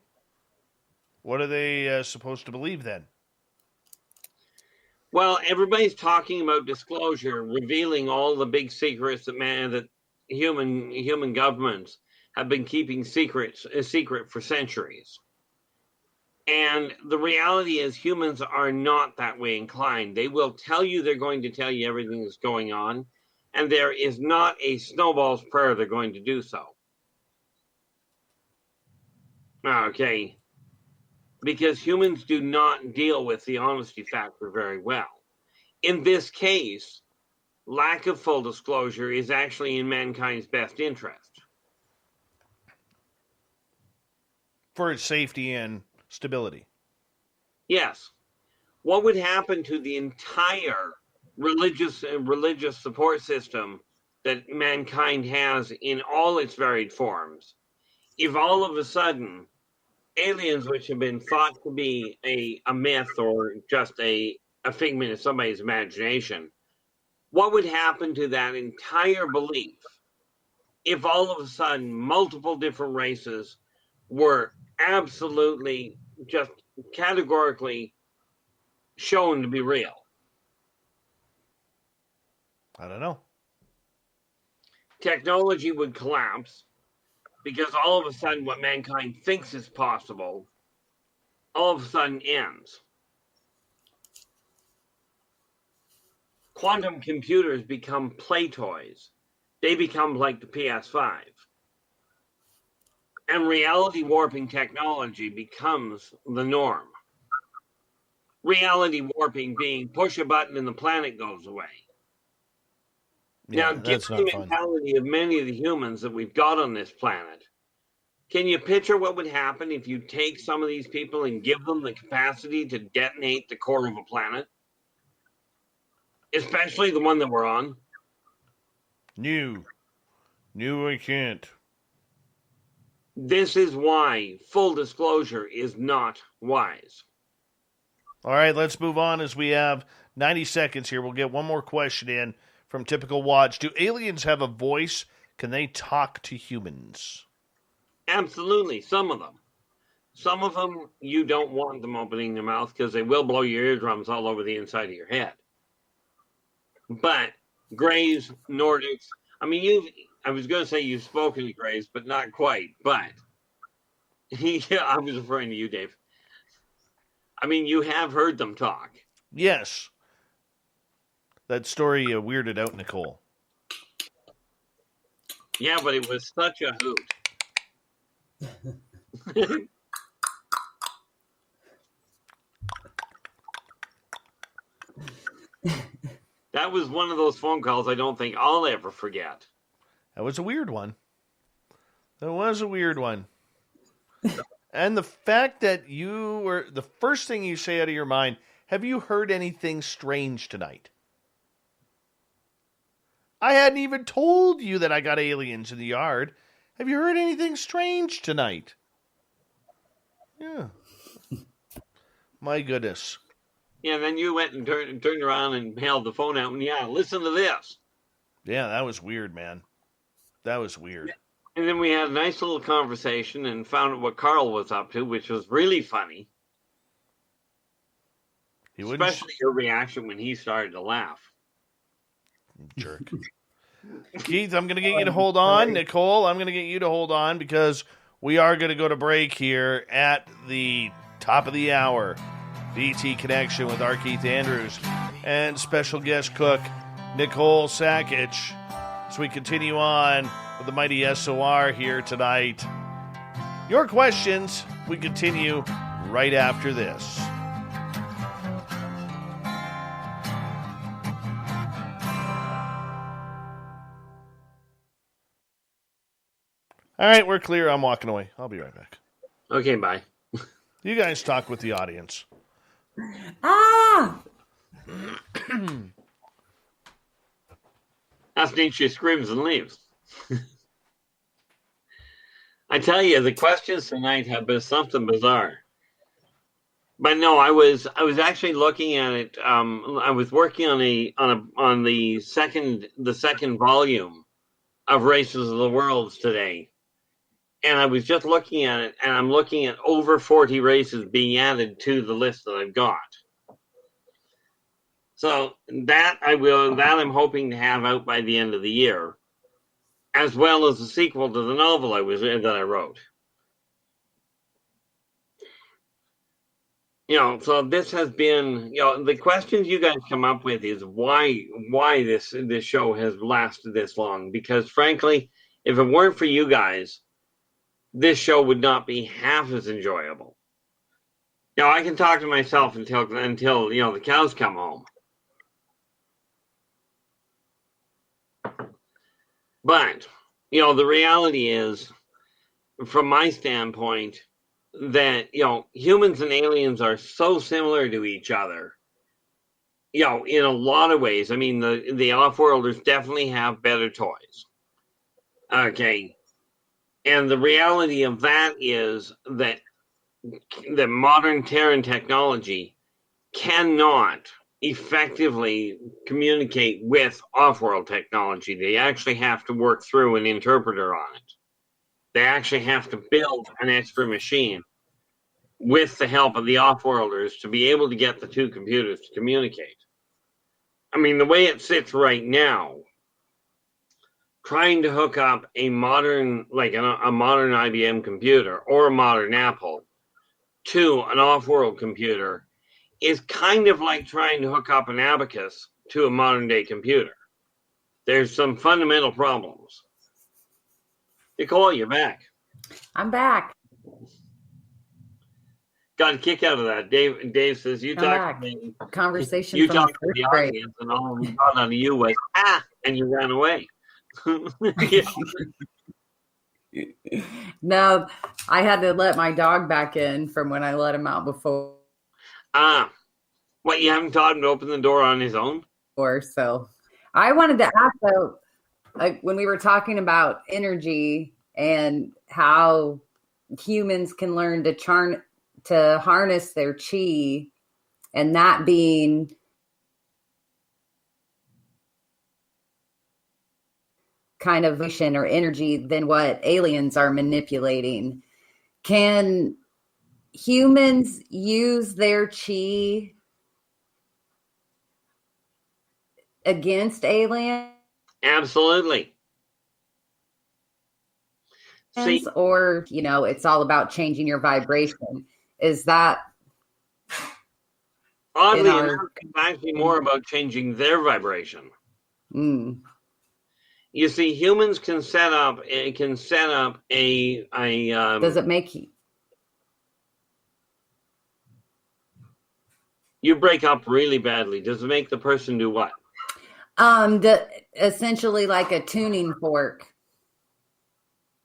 What are they supposed to believe then? Well, everybody's talking about disclosure, revealing all the big secrets that human governments have been keeping a secret for centuries. And the reality is humans are not that way inclined. They will tell you they're going to tell you everything that's going on, and there is not a snowball's prayer they're going to do so. Okay. Because humans do not deal with the honesty factor very well. In this case, lack of full disclosure is actually in mankind's best interest. For its safety and stability. Yes. What would happen to the entire religious support system that mankind has in all its varied forms if all of a sudden aliens, which have been thought to be a myth or just a figment of somebody's imagination, what would happen to that entire belief if all of a sudden multiple different races were absolutely just categorically shown to be real? I don't know. Technology would collapse because all of a sudden what mankind thinks is possible all of a sudden ends. Quantum computers become play toys. They become like the PS5. And reality warping technology becomes the norm. Reality warping being push a button and the planet goes away. Yeah, now, given the mentality of many of the humans that we've got on this planet, can you picture what would happen if you take some of these people and give them the capacity to detonate the core of a planet? Especially the one that we're on. No, I can't. This is why full disclosure is not wise. All right, let's move on as we have 90 seconds here. We'll get one more question in from Typical Watch. Do aliens have a voice? Can they talk to humans? Absolutely, some of them. Some of them, you don't want them opening their mouth because they will blow your eardrums all over the inside of your head. But Greys, Nordics, I was going to say you've spoken to Greys, but not quite. But I was referring to you, Dave. You have heard them talk. Yes. That story weirded out Nicole. Yeah, but it was such a hoot. That was one of those phone calls I don't think I'll ever forget. That was a weird one. And the fact that you were the first thing you say out of your mind, have you heard anything strange tonight? I hadn't even told you that I got aliens in the yard. Have you heard anything strange tonight? Yeah. My goodness. Yeah, then you went and turned around and held the phone out and, listen to this. Yeah, that was weird, man. That was weird. And then we had a nice little conversation and found out what Carl was up to, which was really funny. Especially your reaction when he started to laugh. Jerk. Keith, I'm going to get you to hold on. Nicole, I'm going to get you to hold on because we are going to go to break here at the top of the hour. The ET Connection with R Keith Andrews and special guest cook Nicole Sakach. As we continue on with the mighty SOR here tonight. Your questions, we continue right after this. All right, we're clear. I'm walking away. I'll be right back. Okay, bye. You guys talk with the audience. That's neat. She screams and leaves. I tell you, the questions tonight have been something bizarre. But no, I was actually looking at it. I was working on the second volume of Races of the Worlds today, and I was just looking at it, and I'm looking at over 40 races being added to the list that I've got. So that I'm hoping to have out by the end of the year, as well as the sequel to the novel that I wrote. So this has been, the questions you guys come up with is why this show has lasted this long. Because frankly, if it weren't for you guys, this show would not be half as enjoyable. I can talk to myself until the cows come home. But, the reality is, from my standpoint, that, humans and aliens are so similar to each other, in a lot of ways. I mean, the off-worlders definitely have better toys. Okay. And the reality of that is that the modern Terran technology cannot effectively communicate with off-world technology. They actually have to work through an interpreter on it. They actually have to build an extra machine with the help of the off-worlders to be able to get the two computers to communicate. I mean, the way it sits right now, trying to hook up a modern, a modern IBM computer or a modern Apple to an off-world computer is kind of like trying to hook up an abacus to a modern-day computer. There's some fundamental problems. Nicole, you're back. I'm back. Got a kick out of that. Dave says, you talk to me. Conversation You from talked to the the first grade. audience, and all we got out of you was, and you ran away. No, I had to let my dog back in from when I let him out before. What, you haven't taught him to open the door on his own? So I wanted to ask, though, when we were talking about energy and how humans can learn to harness their chi, and that being kind of vision or energy than what aliens are manipulating. Can humans use their chi against aliens? Absolutely. See, or, it's all about changing your vibration. Is that oddly enough, it's actually more about changing their vibration. You see, humans can set up a does it make you break up really badly? Does it make the person do what? Essentially like a tuning fork.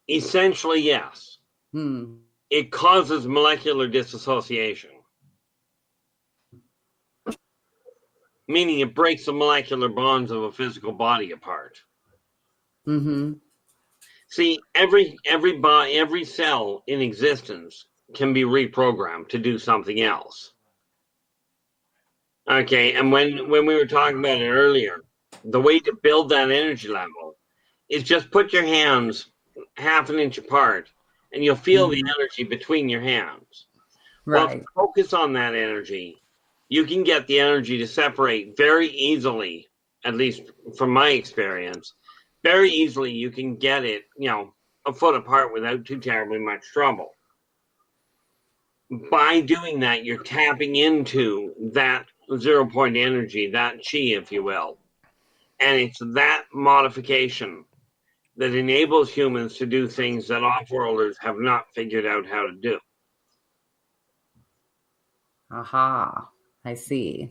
Essentially, yes. It causes molecular dissociation. Meaning it breaks the molecular bonds of a physical body apart. See, every cell in existence can be reprogrammed to do something else. Okay, and when we were talking about it earlier, the way to build that energy level is just put your hands half an inch apart, and you'll feel the energy between your hands. Right. Well, focus on that energy. You can get the energy to separate very easily, at least from my experience. Very easily, you can get it, a foot apart without too terribly much trouble. By doing that, you're tapping into that 0 point energy, that chi, if you will. And it's that modification that enables humans to do things that off-worlders have not figured out how to do. Aha, I see.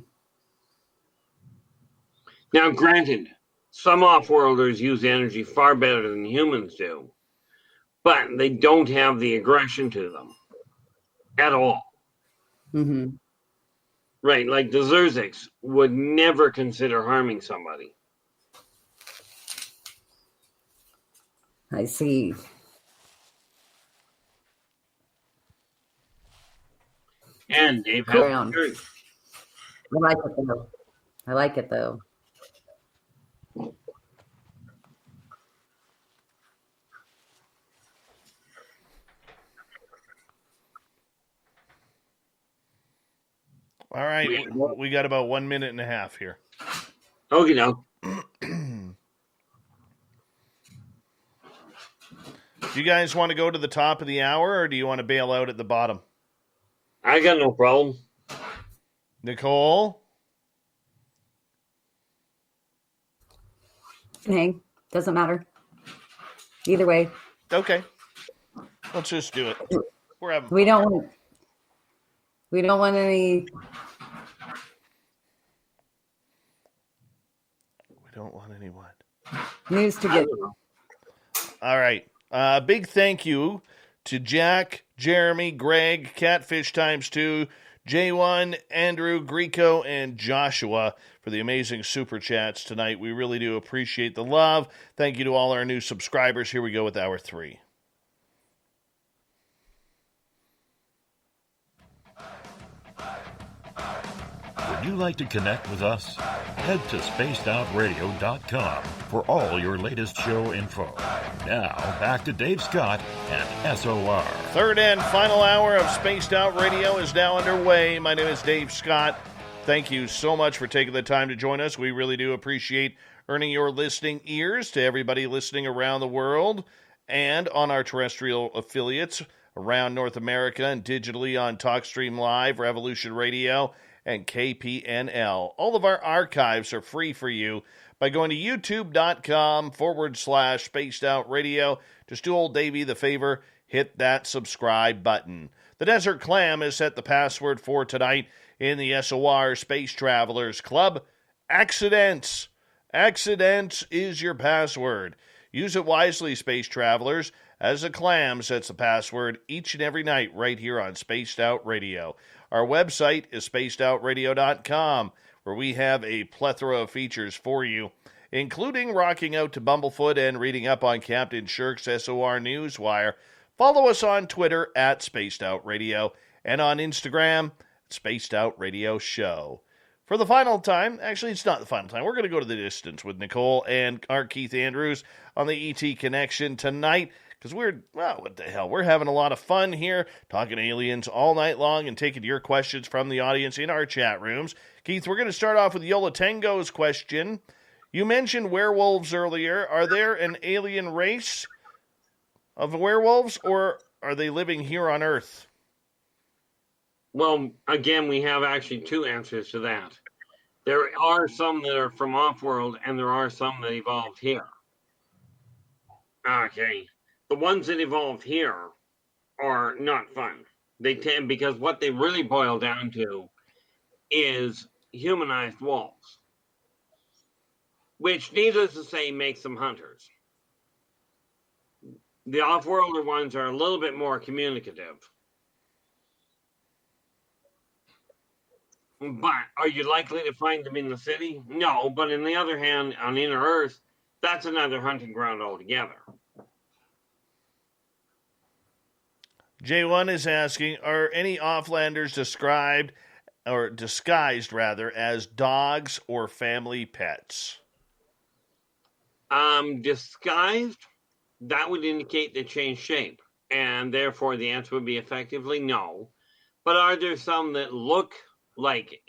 Now, granted, some off-worlders use energy far better than humans do, but they don't have the aggression to them at all. Mm-hmm. Right, like the Zerziks would never consider harming somebody. I see. And Dave Cool. has the truth. I like it though. I like it though. All right, we got about 1 minute and a half here. Okay, now. Do you guys want to go to the top of the hour, or do you want to bail out at the bottom? I got no problem. Nicole? Hang. Doesn't matter. Either way. Okay. Let's just do it. We're having We don't want any. We don't want any what? News to get. All right. Big thank you to Jack, Jeremy, Greg, Catfish ×2, J1, Andrew, Greco, and Joshua for the amazing super chats tonight. We really do appreciate the love. Thank you to all our new subscribers. Here we go with hour 3. Would you like to connect with us? Head to spacedoutradio.com for all your latest show info. Now, back to Dave Scott and SOR. Third and final hour of Spaced Out Radio is now underway. My name is Dave Scott. Thank you so much for taking the time to join us. We really do appreciate earning your listening ears. To everybody listening around the world and on our terrestrial affiliates around North America and digitally on TalkStream Live, Revolution Radio, and KPNL. All of our archives are free for you by going to youtube.com/Spaced Out Radio. Just do old Davey the favor, hit that subscribe button. The Desert Clam has set the password for tonight in the SOR Space Travelers Club. Accidents. Accidents is your password. Use it wisely, Space Travelers, as the Clam sets the password each and every night right here on Spaced Out Radio. Our website is spacedoutradio.com, where we have a plethora of features for you, including rocking out to Bumblefoot and reading up on Captain Shirk's SOR Newswire. Follow us on Twitter at Spaced Out Radio and on Instagram, Spaced Out Radio Show. For the final time, actually it's not the final time, we're going to go to the distance with Nicole and R Keith Andrews on the ET Connection tonight. Because what the hell, we're having a lot of fun here, talking aliens all night long and taking your questions from the audience in our chat rooms. Keith, we're going to start off with Yola Tango's question. You mentioned werewolves earlier. Are there an alien race of werewolves, or are they living here on Earth? Well, again, we have actually two answers to that. There are some that are from off-world, and there are some that evolved here. Okay. The ones that evolved here are not fun. They tend, because what they really boil down to is humanized wolves, which, needless to say, makes them hunters. The off-worlder ones are a little bit more communicative. But are you likely to find them in the city? No, but on the other hand, on Inner Earth, that's another hunting ground altogether. J1 is asking, are any offlanders described, or disguised rather, as dogs or family pets? Disguised, that would indicate they change shape, and therefore the answer would be effectively no. But are there some that look like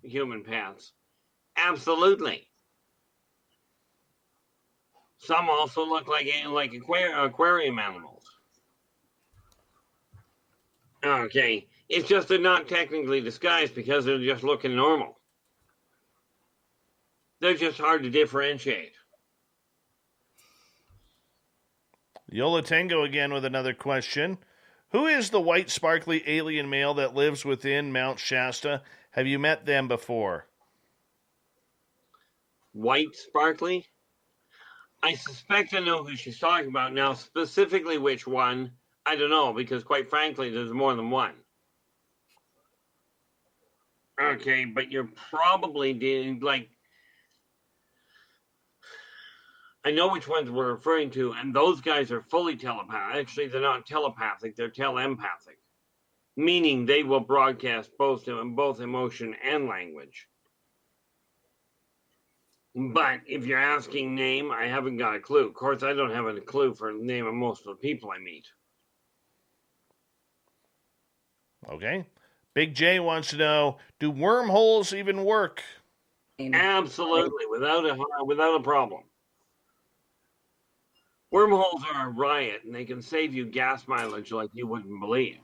human pets? Absolutely. Some also look like aquarium animals. Okay. It's just they're not technically disguised because they're just looking normal. They're just hard to differentiate. Yola Tango again with another question. Who is the white sparkly alien male that lives within Mount Shasta? Have you met them before? White sparkly? I suspect I know who she's talking about. Now, specifically which one, I don't know, because quite frankly, there's more than one. Okay, but you're probably I know which ones we're referring to, and those guys are fully telepathic. Actually, they're not telepathic, they're telepathic, meaning they will broadcast both emotion and language. But if you're asking name, I haven't got a clue. Of course, I don't have a clue for the name of most of the people I meet. Okay. Big J wants to know, do wormholes even work? Absolutely, without a problem. Wormholes are a riot, and they can save you gas mileage like you wouldn't believe.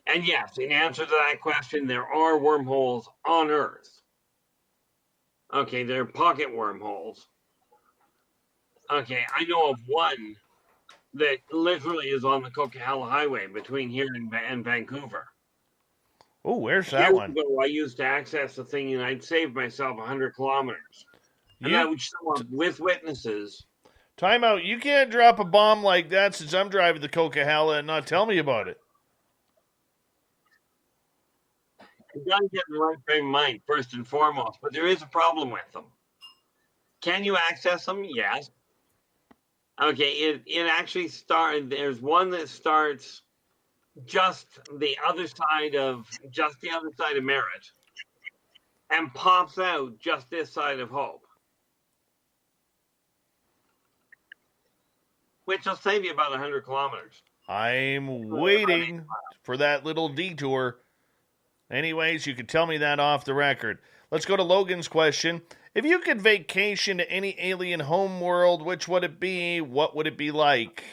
And yes, in answer to that question, there are wormholes on Earth. Okay, they're pocket wormholes. Okay, I know of one that literally is on the Coquihalla Highway between here and Vancouver. Oh, where's that one? Years ago, I used to access the thing, and I'd save myself 100 kilometers. And I would show up with witnesses. Time out. You can't drop a bomb like that since I'm driving the Coquihalla and not tell me about it. You got to get in the right frame of mind, first and foremost, but there is a problem with them. Can you access them? Yes. Okay, it actually started, there's one that starts just the other side of Merritt and pops out just this side of Hope, which will save you about 100 kilometers. I'm waiting for that little detour. Anyways, you can tell me that off the record. Let's go to Logan's question. If you could vacation to any alien home world, which would it be? What would it be like?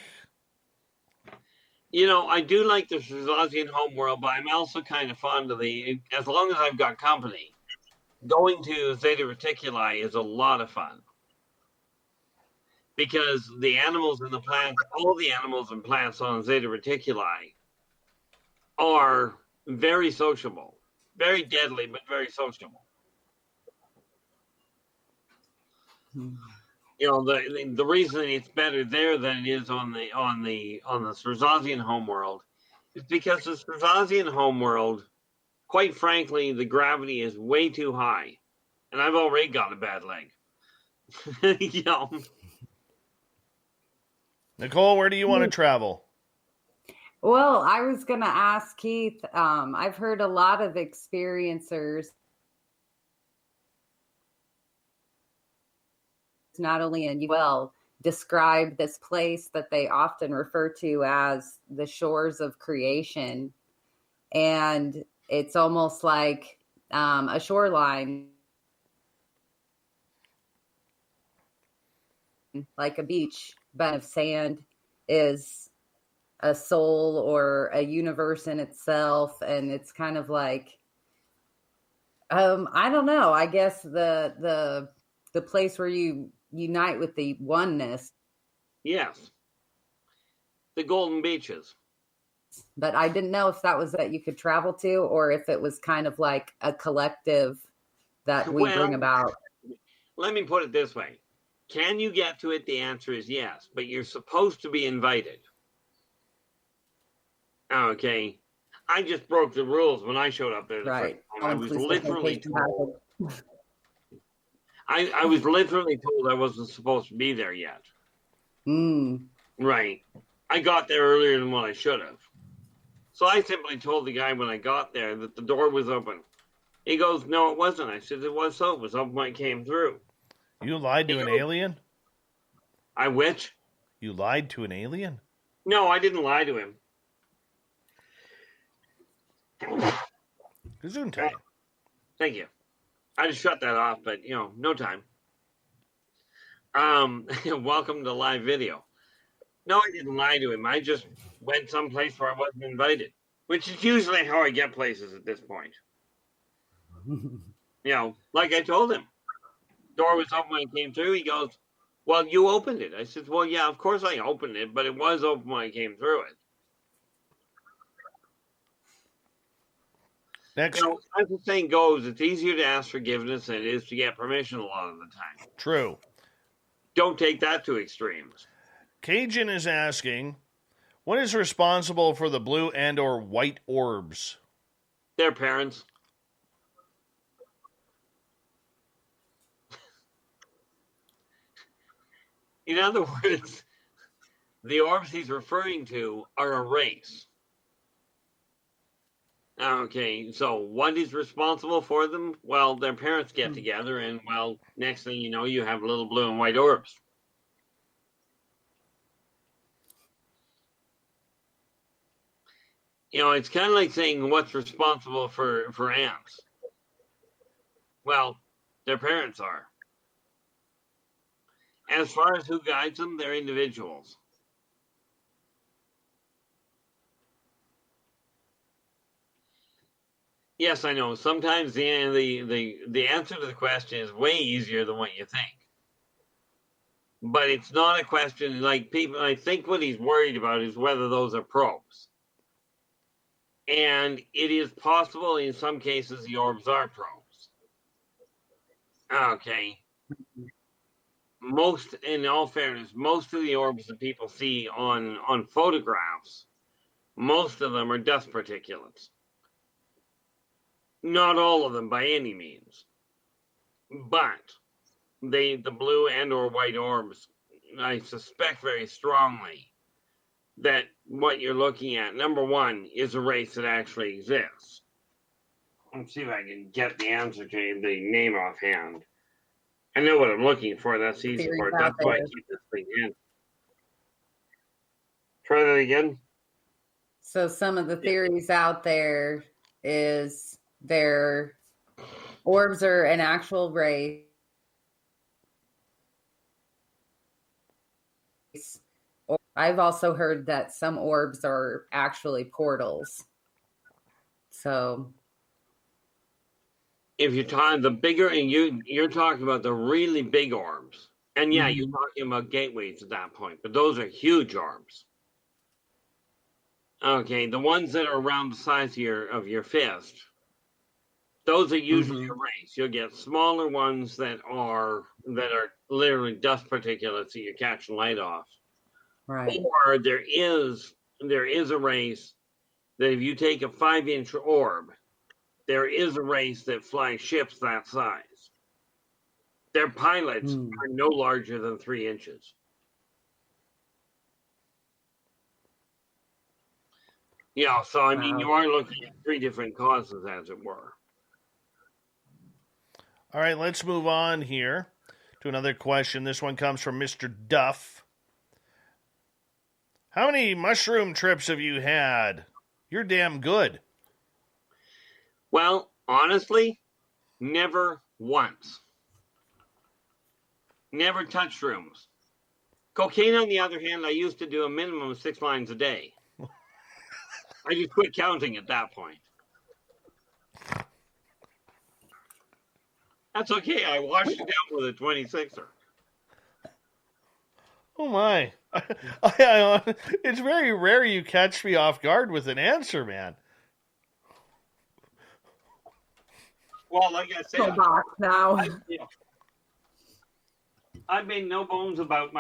You know, I do like the Swazian home world, but I'm also kind of fond of as long as I've got company, going to Zeta Reticuli is a lot of fun. Because the animals and the plants, all the animals and plants on Zeta Reticuli are very sociable. Very deadly, but very sociable. You know, the reason it's better there than it is on the Swazian homeworld is because the Swazian homeworld, quite frankly, the gravity is way too high, and I've already got a bad leg. You know. Nicole, where do you want to travel? Well, I was going to ask Keith. I've heard a lot of experiencers, not only in describe this place that they often refer to as the shores of creation. And it's almost like a shoreline, like a beach, but of sand is a soul or a universe in itself. And it's kind of like, I don't know, I guess the place where you unite with the oneness. Yes. The Golden Beaches. But I didn't know if that was that you could travel to, or if it was kind of like a collective that we bring about. Let me put it this way. Can you get to it? The answer is yes, but you're supposed to be invited. Okay. I just broke the rules when I showed up there. Right. I was literally told. I was literally told I wasn't supposed to be there yet. Right. I got there earlier than what I should have. So I simply told the guy when I got there that the door was open. He goes, no, it wasn't. I said, it was so. It was open when I came through. You lied to an alien? I which? You lied to an alien? No, I didn't lie to him. Gesundheit. Thank you. I just shut that off, but, no time. Welcome to live video. No, I didn't lie to him. I just went someplace where I wasn't invited, which is usually how I get places at this point. Like I told him, door was open when I came through. He goes, well, you opened it. I said, well, yeah, of course I opened it, but it was open when I came through it. Next. As the saying goes, it's easier to ask forgiveness than it is to get permission a lot of the time. True. Don't take that to extremes. Cajun is asking, what is responsible for the blue and or white orbs? Their parents. In other words, the orbs he's referring to are a race. Okay, so what is responsible for them? Well, their parents get together and, well, next thing you know, you have little blue and white orbs. It's kind of like saying what's responsible for ants. Well, their parents are. As far as who guides them, they're individuals. Yes, I know. Sometimes the answer to the question is way easier than what you think. But it's not a question like people. I think what he's worried about is whether those are probes. And it is possible in some cases the orbs are probes. Okay. In all fairness, most of the orbs that people see on photographs, most of them are dust particulates. Not all of them by any means. But the blue and or white orbs, I suspect very strongly that what you're looking at, number one, is a race that actually exists. Let's see if I can get the answer to the name offhand. I know what I'm looking for. That's the easy part. That's why I keep this thing in. Try that again. So some of the theories out there is their orbs are an actual race. I've also heard that some orbs are actually portals. So if you're talking the bigger, and you're talking about the really big orbs, and yeah, you're talking about gateways at that point, but those are huge orbs. Okay, the ones that are around the size of your fist, those are usually a race. You'll get smaller ones that are literally dust particulates that you're catching light off. Right. Or there is a race that if you take a 5-inch orb, there is a race that flies ships that size. Their pilots are no larger than 3 inches. Yeah, so I mean, you are looking at 3 different causes, as it were. All right, let's move on here to another question. This one comes from Mr. Duff. How many mushroom trips have you had? You're damn good. Well, honestly, never once. Never touched shrooms. Cocaine, on the other hand, I used to do a minimum of 6 lines a day. I just quit counting at that point. That's okay. I washed it down with a 26er. Oh, my. It's very rare you catch me off guard with an answer, man. Well, like I said, now. I've made no bones about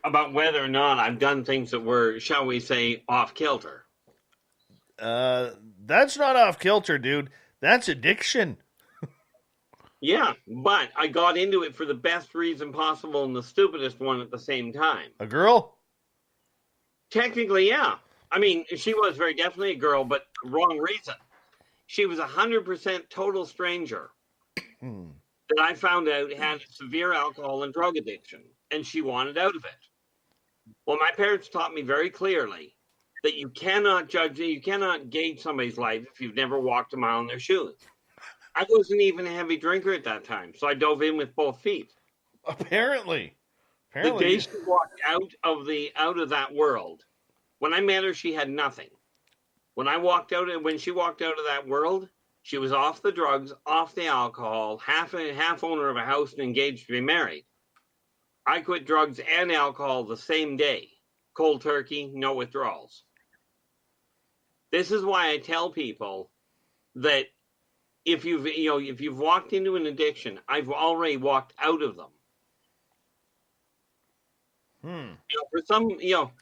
about whether or not I've done things that were, shall we say, off kilter. That's not off kilter, dude. That's addiction. Yeah, but I got into it for the best reason possible and the stupidest one at the same time. A girl? Technically, yeah. I mean, she was very definitely a girl, but wrong reason. She was 100% total stranger that I found out had severe alcohol and drug addiction, and she wanted out of it. Well, my parents taught me very clearly that you cannot gauge somebody's life if you've never walked a mile in their shoes. I wasn't even a heavy drinker at that time, so I dove in with both feet. Apparently. The day she walked out of that world, when I met her, she had nothing. When she walked out of that world, she was off the drugs, off the alcohol, half owner of a house and engaged to be married. I quit drugs and alcohol the same day. Cold turkey, no withdrawals. This is why I tell people that if you've walked into an addiction, I've already walked out of them.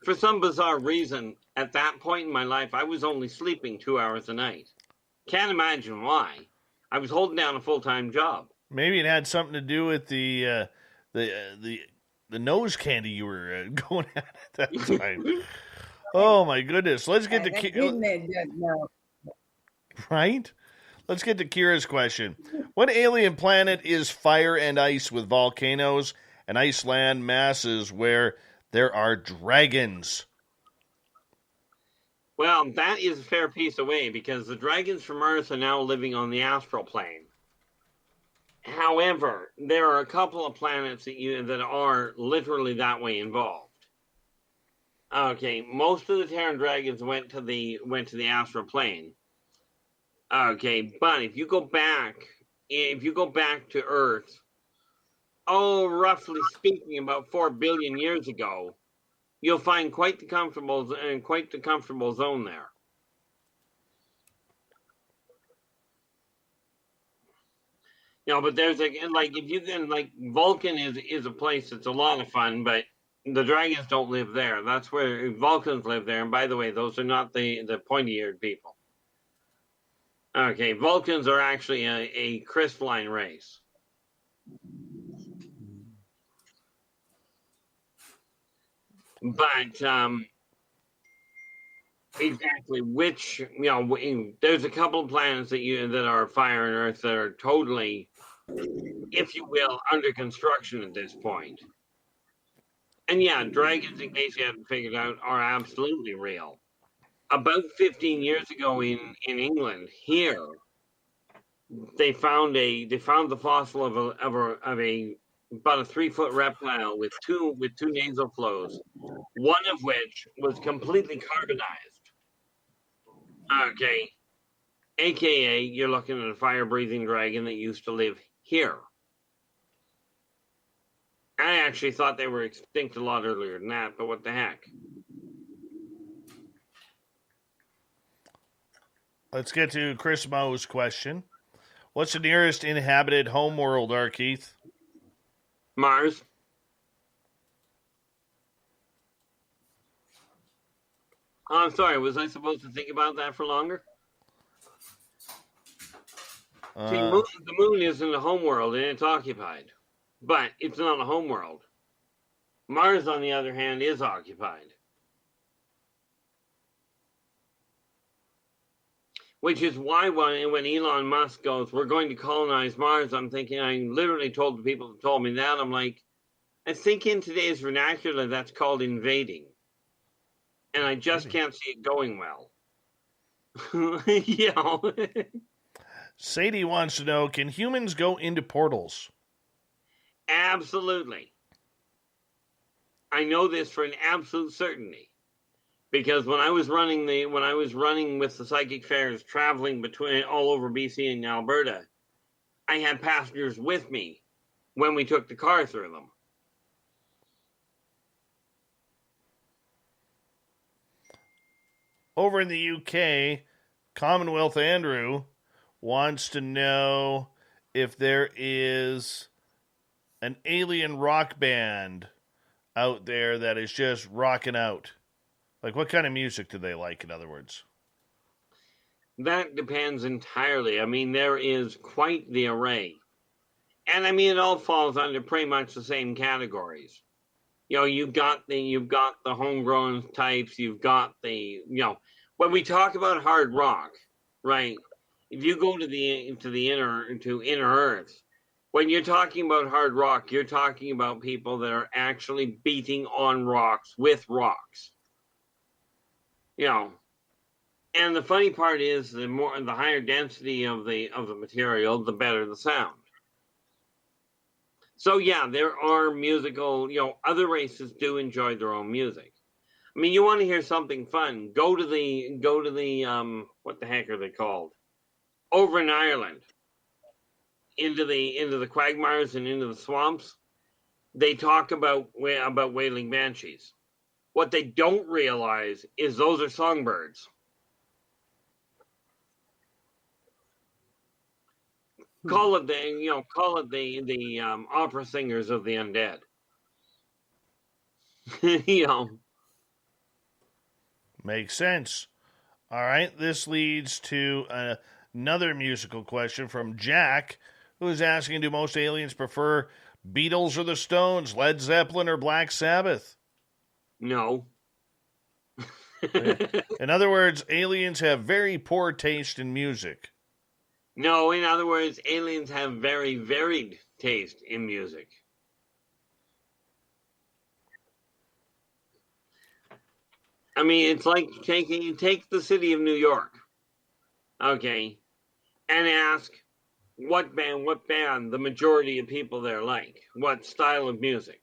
For some bizarre reason, at that point in my life, I was only sleeping 2 hours a night. Can't imagine why. I was holding down a full-time job. Maybe it had something to do with the nose candy you were going at that time. Oh my goodness! Let's get to right. Let's get to Kira's question. What alien planet is fire and ice with volcanoes and ice land masses where there are dragons? Well, that is a fair piece away because the dragons from Earth are now living on the astral plane. However, there are a couple of planets that are literally that way involved. Okay, most of the Terran dragons went to the astral plane. Okay, but if you go back to Earth, roughly speaking, about 4 billion years ago, you'll find quite the comfortable zone there. But there's Vulcan is a place that's a lot of fun, but the dragons don't live there. That's where Vulcans live there. And by the way, those are not the pointy-eared people. Okay, Vulcans are actually a crystalline race. But exactly which, there's a couple of planets that are fire and earth that are totally, if you will, under construction at this point. And yeah, dragons, in case you hadn't figured out, are absolutely real. About 15 years ago in England, here, they found the fossil of a about a 3-foot reptile with two nasal flows, one of which was completely carbonized. Okay, AKA you're looking at a fire-breathing dragon that used to live here. I actually thought they were extinct a lot earlier than that, but what the heck? Let's get to Chris Moe's question. What's the nearest inhabited homeworld, R Keith? Mars. Oh, I'm sorry. Was I supposed to think about that for longer? See, the moon isn't a homeworld and it's occupied, but it's not a homeworld. Mars, on the other hand, is occupied. Which is why when Elon Musk goes, we're going to colonize Mars, I'm thinking, I literally told the people who told me that, I'm like, I think in today's vernacular, that's called invading. And I just can't see it going well. Sadie wants to know, can humans go into portals? Absolutely. I know this for an absolute certainty. Because when I was running with the psychic fairs, traveling between all over BC and Alberta, I had passengers with me when we took the car through them. Over in the UK, Commonwealth Andrew wants to know if there is an alien rock band out there that is just rocking out. Like, what kind of music do they like, in other words? That depends entirely. I mean, there is quite the array. And I mean, it all falls under pretty much the same categories. You've got the homegrown types, you've got when we talk about hard rock, right? If you go to inner earth, when you're talking about hard rock, you're talking about people that are actually beating on rocks with rocks. And the funny part is the higher density of the material, the better the sound. So yeah, there are musical, other races do enjoy their own music. I mean, you want to hear something fun, go to the what the heck are they called? Over in Ireland, into the quagmires and into the swamps. They talk about wailing banshees. What they don't realize is those are songbirds. Call it the opera singers of the undead. Makes sense. All right, this leads to another musical question from Jack, who is asking, do most aliens prefer Beatles or the Stones, Led Zeppelin or Black Sabbath? No. In other words, aliens have very poor taste in music. No, in other words, aliens have very varied taste in music. I mean, it's like take the city of New York, okay, and ask what band the majority of people there like, what style of music,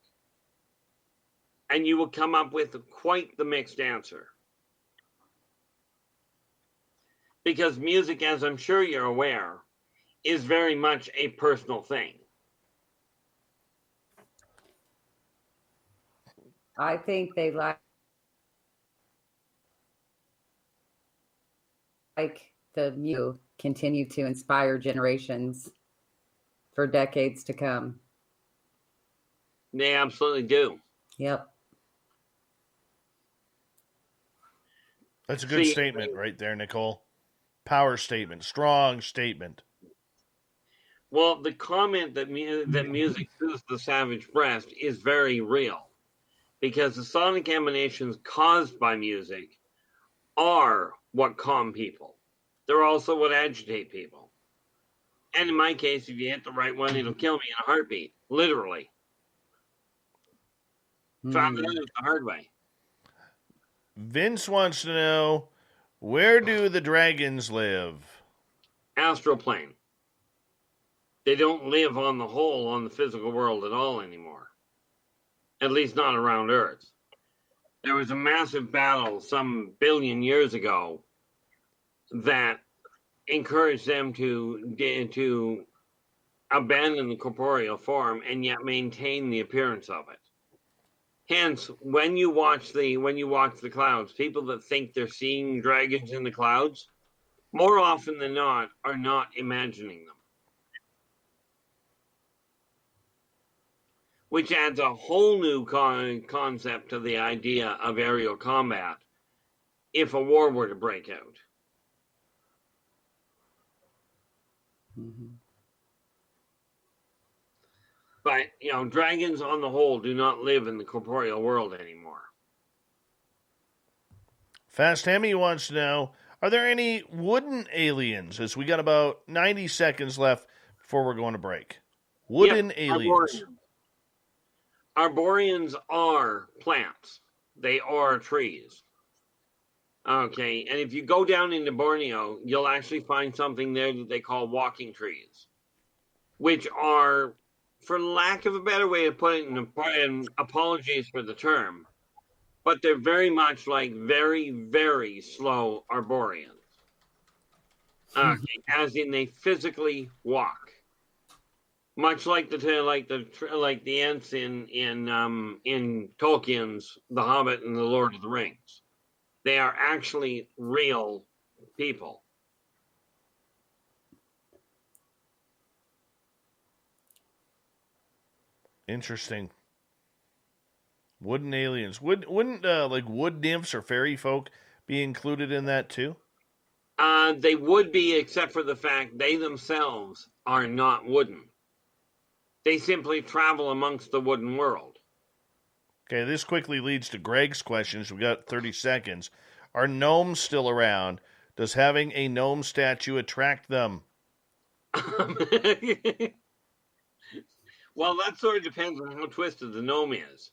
and you will come up with quite the mixed answer. Because music, as I'm sure you're aware, is very much a personal thing. I think they like the music continue to inspire generations for decades to come. They absolutely do. Yep. That's a good statement right there, Nicole. Power statement, strong statement. Well, the comment that music soothes the savage breast is very real, because the sonic emanations caused by music are what calm people. They're also what agitate people. And in my case, if you hit the right one, it'll kill me in a heartbeat, literally. Found that out the hard way. Vince wants to know, where do the dragons live? Astral plane. They don't live on the whole on the physical world at all anymore. At least not around Earth. There was a massive battle some billion years ago that encouraged them to abandon the corporeal form and yet maintain the appearance of it. Hence, when you watch the clouds, people that think they're seeing dragons in the clouds, more often than not, are not imagining them. Which adds a whole new concept to the idea of aerial combat if a war were to break out. Mm-hmm. But, dragons on the whole do not live in the corporeal world anymore. Fast Hemi wants to know, are there any wooden aliens? As we got about 90 seconds left before we're going to break. Wooden aliens. Arborians are plants. They are trees. Okay, and if you go down into Borneo, you'll actually find something there that they call walking trees, which are, for lack of a better way to put it, and apologies for the term, but they're very much like very, very slow Arborians. As in they physically walk. Much like the ants in Tolkien's The Hobbit and The Lord of the Rings. They are actually real people. Interesting. Wooden aliens. Wouldn't like wood nymphs or fairy folk be included in that too? They would be, except for the fact they themselves are not wooden. They simply travel amongst the wooden world. Okay, this quickly leads to Greg's questions. We got 30 seconds. Are gnomes still around? Does having a gnome statue attract them? Well, that sort of depends on how twisted the gnome is.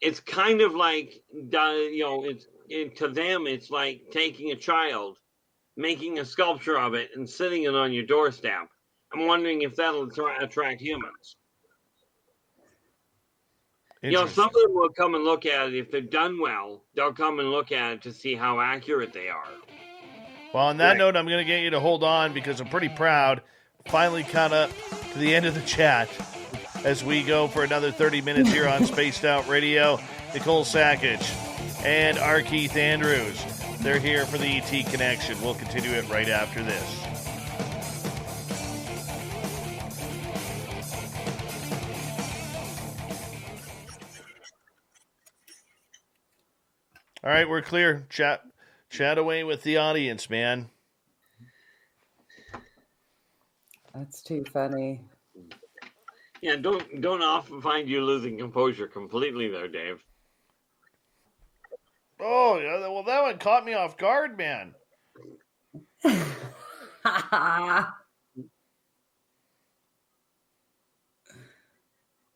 It's kind of like, to them, it's like taking a child, making a sculpture of it, and sitting it on your doorstep. I'm wondering if that'll attract humans. Some of them will come and look at it. If they're done well, they'll come and look at it to see how accurate they are. Well, on that note, I'm going to get you to hold on because I'm pretty proud. Finally caught up to the end of the chat as we go for another 30 minutes here on Spaced Out Radio. Nicole Sakach and R Keith Andrews. They're here for the ET Connection. We'll continue it right after this. All right, we're clear. Chat away with the audience, man. That's too funny. Yeah, don't often find you losing composure completely there, Dave. Oh, yeah, well, that one caught me off guard, man.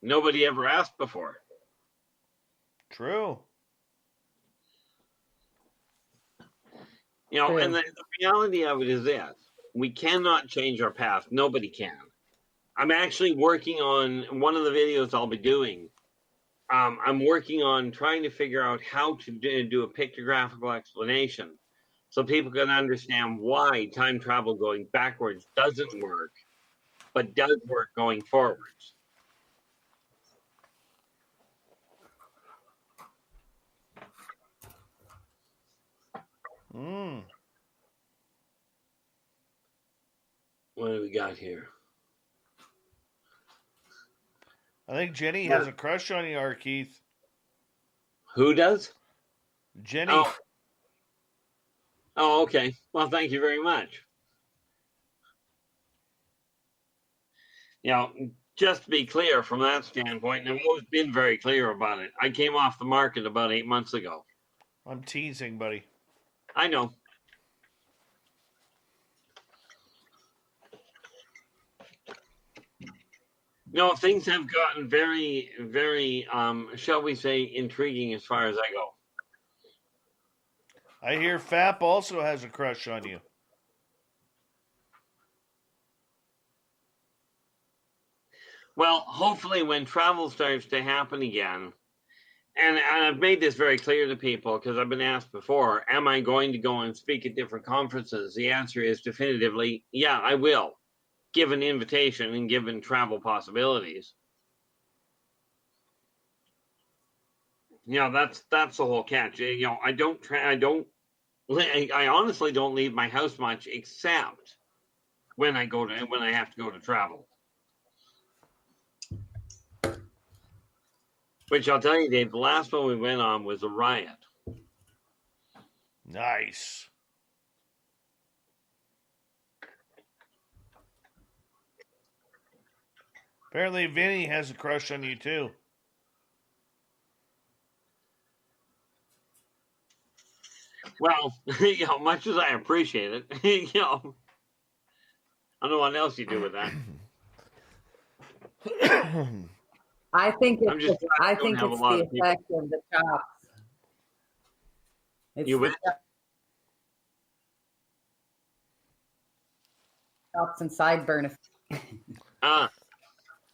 Nobody ever asked before. True. And the reality of it is this. We cannot change our past. Nobody can. I'm actually working on one of the videos I'll be doing. I'm working on trying to figure out how to do a pictographical explanation so people can understand why time travel going backwards doesn't work, but does work going forwards. What do we got here? I think Jenny has a crush on you, R. Keith. Who does? Jenny. Oh, okay. Well, thank you very much. Just to be clear from that standpoint, and I've always been very clear about it. I came off the market about 8 months ago. I'm teasing, buddy. I know. Things have gotten very, very, shall we say, intriguing as far as I go. I hear Fap also has a crush on you. Well, hopefully when travel starts to happen again, and I've made this very clear to people because I've been asked before, am I going to go and speak at different conferences? The answer is definitively, yeah, I will, given invitation and given travel possibilities. That's the whole catch. I honestly don't leave my house much except when I have to go to travel. Which I'll tell you, Dave, the last one we went on was a riot. Nice. Apparently, Vinny has a crush on you, too. Well, much as I appreciate it, I don't know what else you do with that. I think it's the of effect of the chops. You win? Chops and sideburn effect.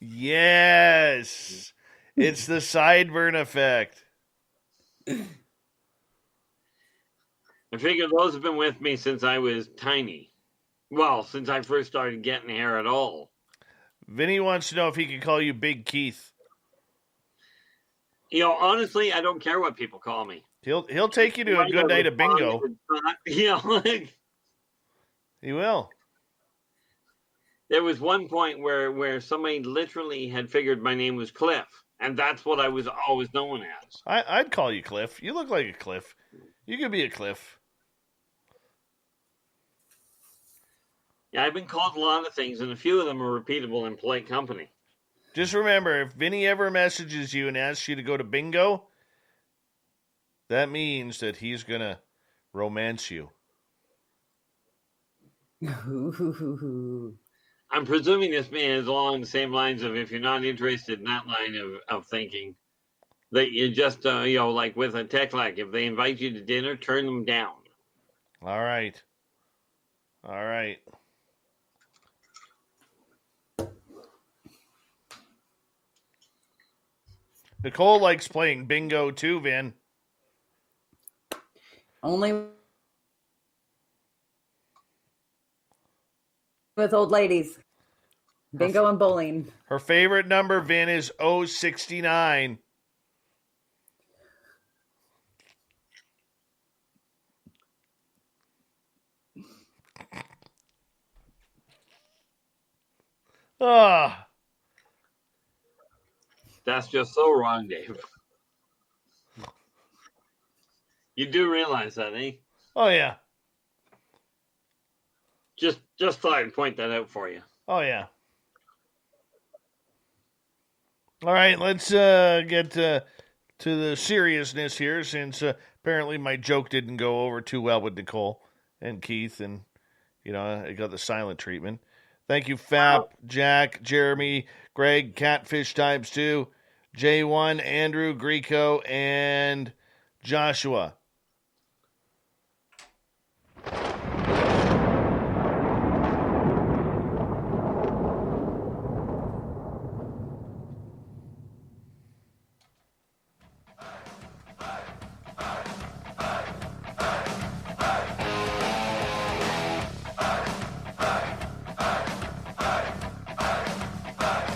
Yes. It's the sideburn effect. I figure those have been with me since I was tiny. Well, since I first started getting hair at all. Vinny wants to know if he can call you Big Keith. Honestly, I don't care what people call me. He'll take you to a good night of bingo. He will. There was one point where somebody literally had figured my name was Cliff, and that's what I was always known as. I'd call you Cliff. You look like a Cliff. You could be a Cliff. Yeah, I've been called a lot of things, and a few of them are repeatable in polite company. Just remember, if Vinny ever messages you and asks you to go to bingo, that means that he's going to romance you. I'm presuming this man is along the same lines of if you're not interested in that line of thinking, that you just, like with a tech lag, if they invite you to dinner, turn them down. All right. Nicole likes playing bingo too, Vin. Only with old ladies. Bingo and bowling. Her favorite number, Vin, is 069. Ah. That's just so wrong, Dave. You do realize that, eh? Oh, yeah. Just thought I'd point that out for you. Oh, yeah. All right, let's get to the seriousness here, since apparently my joke didn't go over too well with Nicole and Keith, and, I got the silent treatment. Thank you, Fap, Jack, Jeremy, Greg, Catfish Times 2, J1, Andrew, Greco, and Joshua.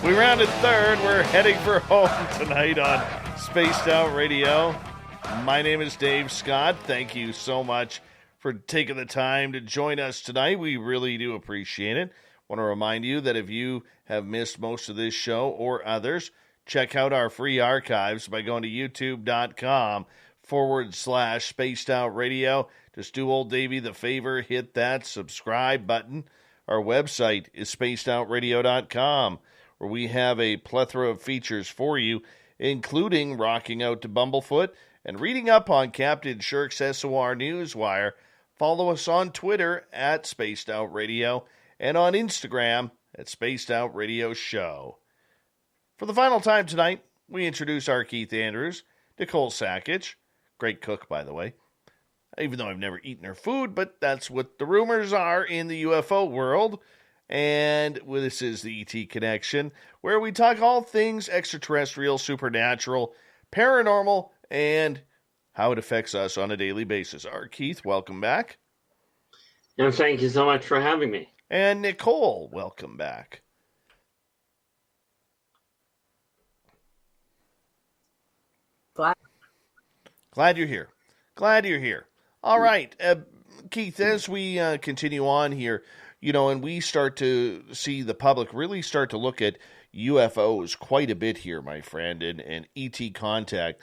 We rounded third. We're heading for home tonight on Spaced Out Radio. My name is Dave Scott. Thank you so much for taking the time to join us tonight. We really do appreciate it. Want to remind you that if you have missed most of this show or others, check out our free archives by going to youtube.com/Spaced Out Radio. Just do old Davey the favor, hit that subscribe button. Our website is spacedoutradio.com, where we have a plethora of features for you, including rocking out to Bumblefoot and reading up on Captain Shirk's SOR Newswire. Follow us on Twitter at Spaced Out Radio and on Instagram at Spaced Out Radio Show. For the final time tonight, we introduce R Keith Andrews, Nicole Sakach, great cook, by the way, even though I've never eaten her food, but that's what the rumors are in the UFO world. And this is the ET Connection, where we talk all things extraterrestrial, supernatural, paranormal, and how it affects us on a daily basis. R. Keith, welcome back. And thank you so much for having me. And Nicole, welcome back. Glad you're here. Glad you're here. All right, Keith, as we continue on here, and we start to see the public really start to look at UFOs quite a bit here, my friend, and ET Contact.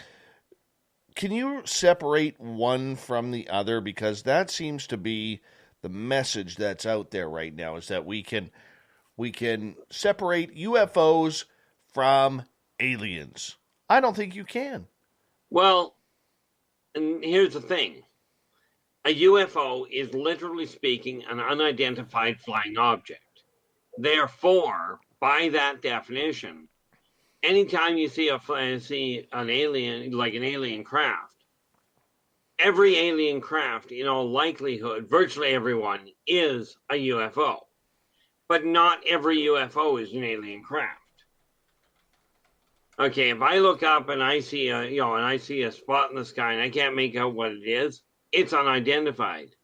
Can you separate one from the other? Because that seems to be the message that's out there right now, is that we can separate UFOs from aliens. I don't think you can. Well, and here's the thing. A UFO is, literally speaking, an unidentified flying object. Therefore, by that definition, anytime you see an alien, like an alien craft, every alien craft, in all likelihood, virtually everyone, is a UFO. But not every UFO is an alien craft. Okay, if I look up and I see a spot in the sky and I can't make out what it is, it's unidentified.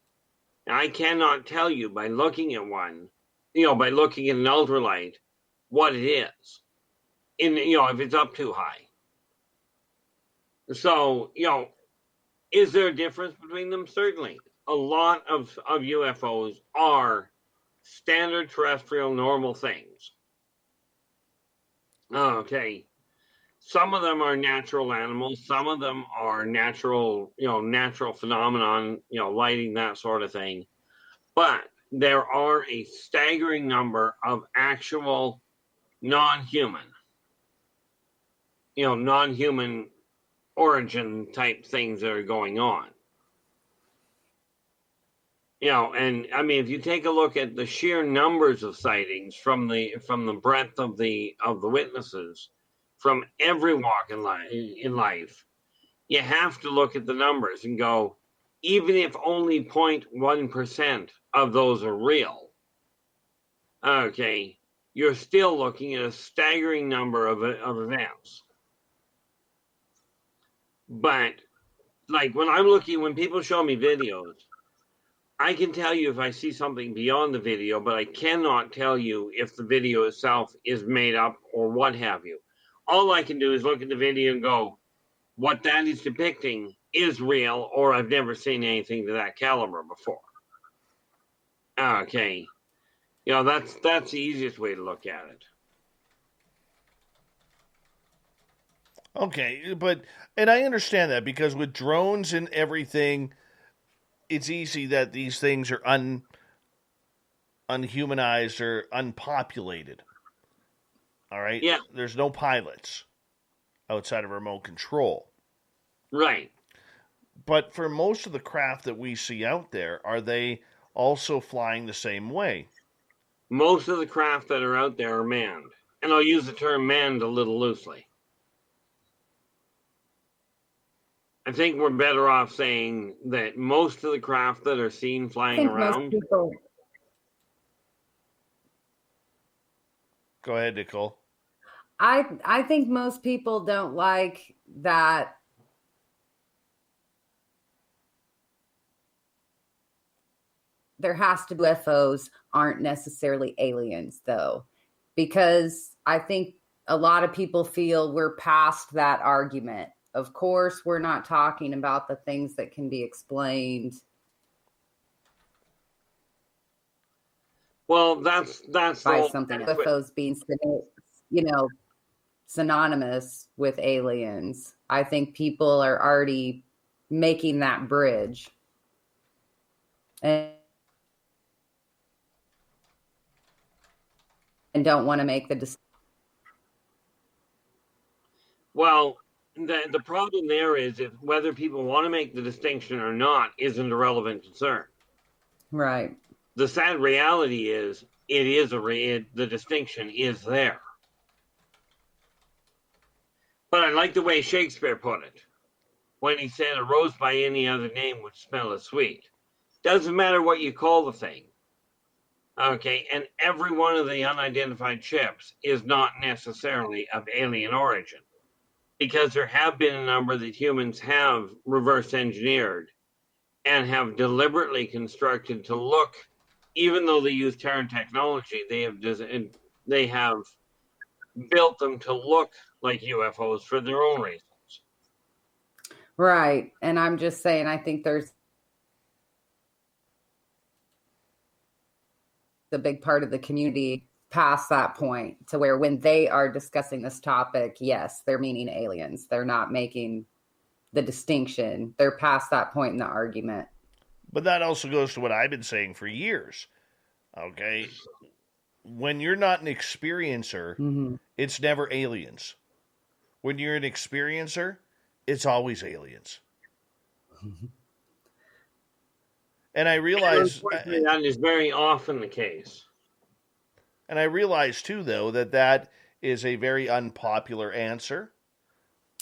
Now, I cannot tell you by looking at one, by looking at an ultralight, what it is. If it's up too high. So, is there a difference between them? Certainly. A lot of UFOs are standard terrestrial normal things. Okay. Some of them are natural animals. Some of them are natural phenomenon, lighting, that sort of thing. But there are a staggering number of actual non-human origin type things that are going on. And I mean, if you take a look at the sheer numbers of sightings from the breadth of the witnesses, from every walk in life, you have to look at the numbers and go, even if only 0.1% of those are real, okay, you're still looking at a staggering number of events. But like when people show me videos, I can tell you if I see something beyond the video, but I cannot tell you if the video itself is made up or what have you. All I can do is look at the video and go, what that is depicting is real, or I've never seen anything to that caliber before. Okay. That's the easiest way to look at it. Okay, and I understand that because with drones and everything, it's easy that these things are unhumanized or unpopulated. All right? Yeah. There's no pilots outside of remote control. Right. But for most of the craft that we see out there, are they also flying the same way? Most of the craft that are out there are manned. And I'll use the term manned a little loosely. I think we're better off saying that most of the craft that are seen flying around. Go ahead, Nicole. I think most people don't like that there has to be UFOs aren't necessarily aliens, though, because I think a lot of people feel we're past that argument. Of course, we're not talking about the things that can be explained. Well, that's by something. UFOs being, synonymous with aliens. I think people are already making that bridge. And don't want to make the decision. Well, the problem there is if whether people want to make the distinction or not isn't a relevant concern. Right. The sad reality is the distinction is there. But I like the way Shakespeare put it when he said a rose by any other name would smell as sweet. Doesn't matter what you call the thing. Okay, and every one of the unidentified ships is not necessarily of alien origin, because there have been a number that humans have reverse engineered and have deliberately constructed to look, even though they use Terran technology, they have built them to look like UFOs for their own reasons. Right, and I'm just saying, I think there's a big part of the community past that point to where when they are discussing this topic, yes, they're meaning aliens. They're not making the distinction. They're past that point in the argument. But that also goes to what I've been saying for years. Okay? When you're not an experiencer, it's never aliens. When you're an experiencer, it's always aliens. And I realize that is very often the case. And I realize too, though, that is a very unpopular answer.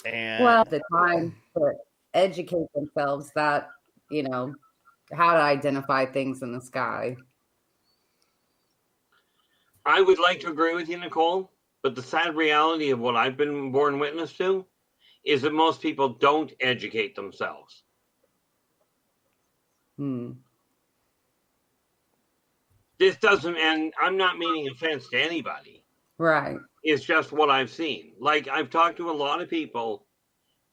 And well, the time to educate themselves that how to identify things in the sky. I would like to agree with you, Nicole, but the sad reality of what I've been born witness to is that most people don't educate themselves. This doesn't, and I'm not meaning offense to anybody. Right. It's just what I've seen. Like, I've talked to a lot of people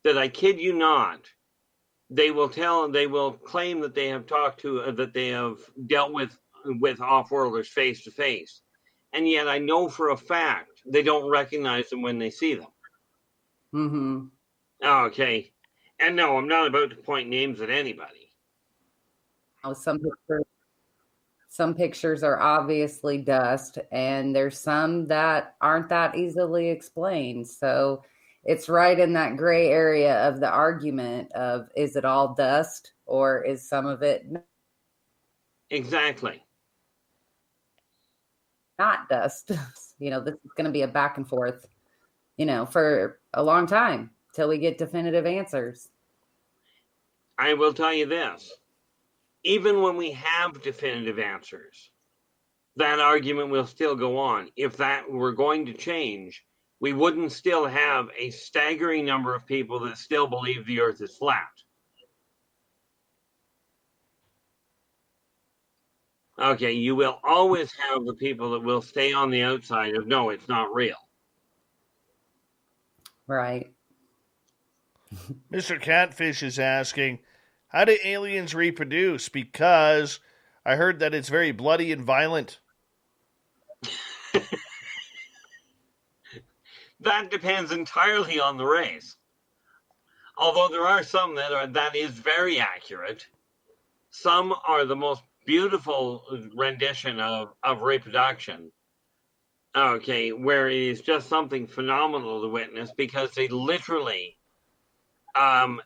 that I kid you not, they will claim that they have talked to, that they have dealt with off-worlders face to face. And yet I know for a fact they don't recognize them when they see them. Okay. And no, I'm not about to point names at anybody. Some pictures are obviously dust, and there's some that aren't that easily explained. So it's right in that gray area of the argument of, is it all dust or is some of it exactly not dust? This is going to be a back and forth, for a long time till we get definitive answers. I will tell you this. Even when we have definitive answers, that argument will still go on. If that were going to change, we wouldn't still have a staggering number of people that still believe the Earth is flat. Okay, you will always have the people that will stay on the outside of, no, it's not real. Right. Mr. Catfish is asking, how do aliens reproduce? Because I heard that it's very bloody and violent. That depends entirely on the race. Although there are some that is very accurate. Some are the most beautiful rendition of reproduction. Okay, where it is just something phenomenal to witness, because they literally, and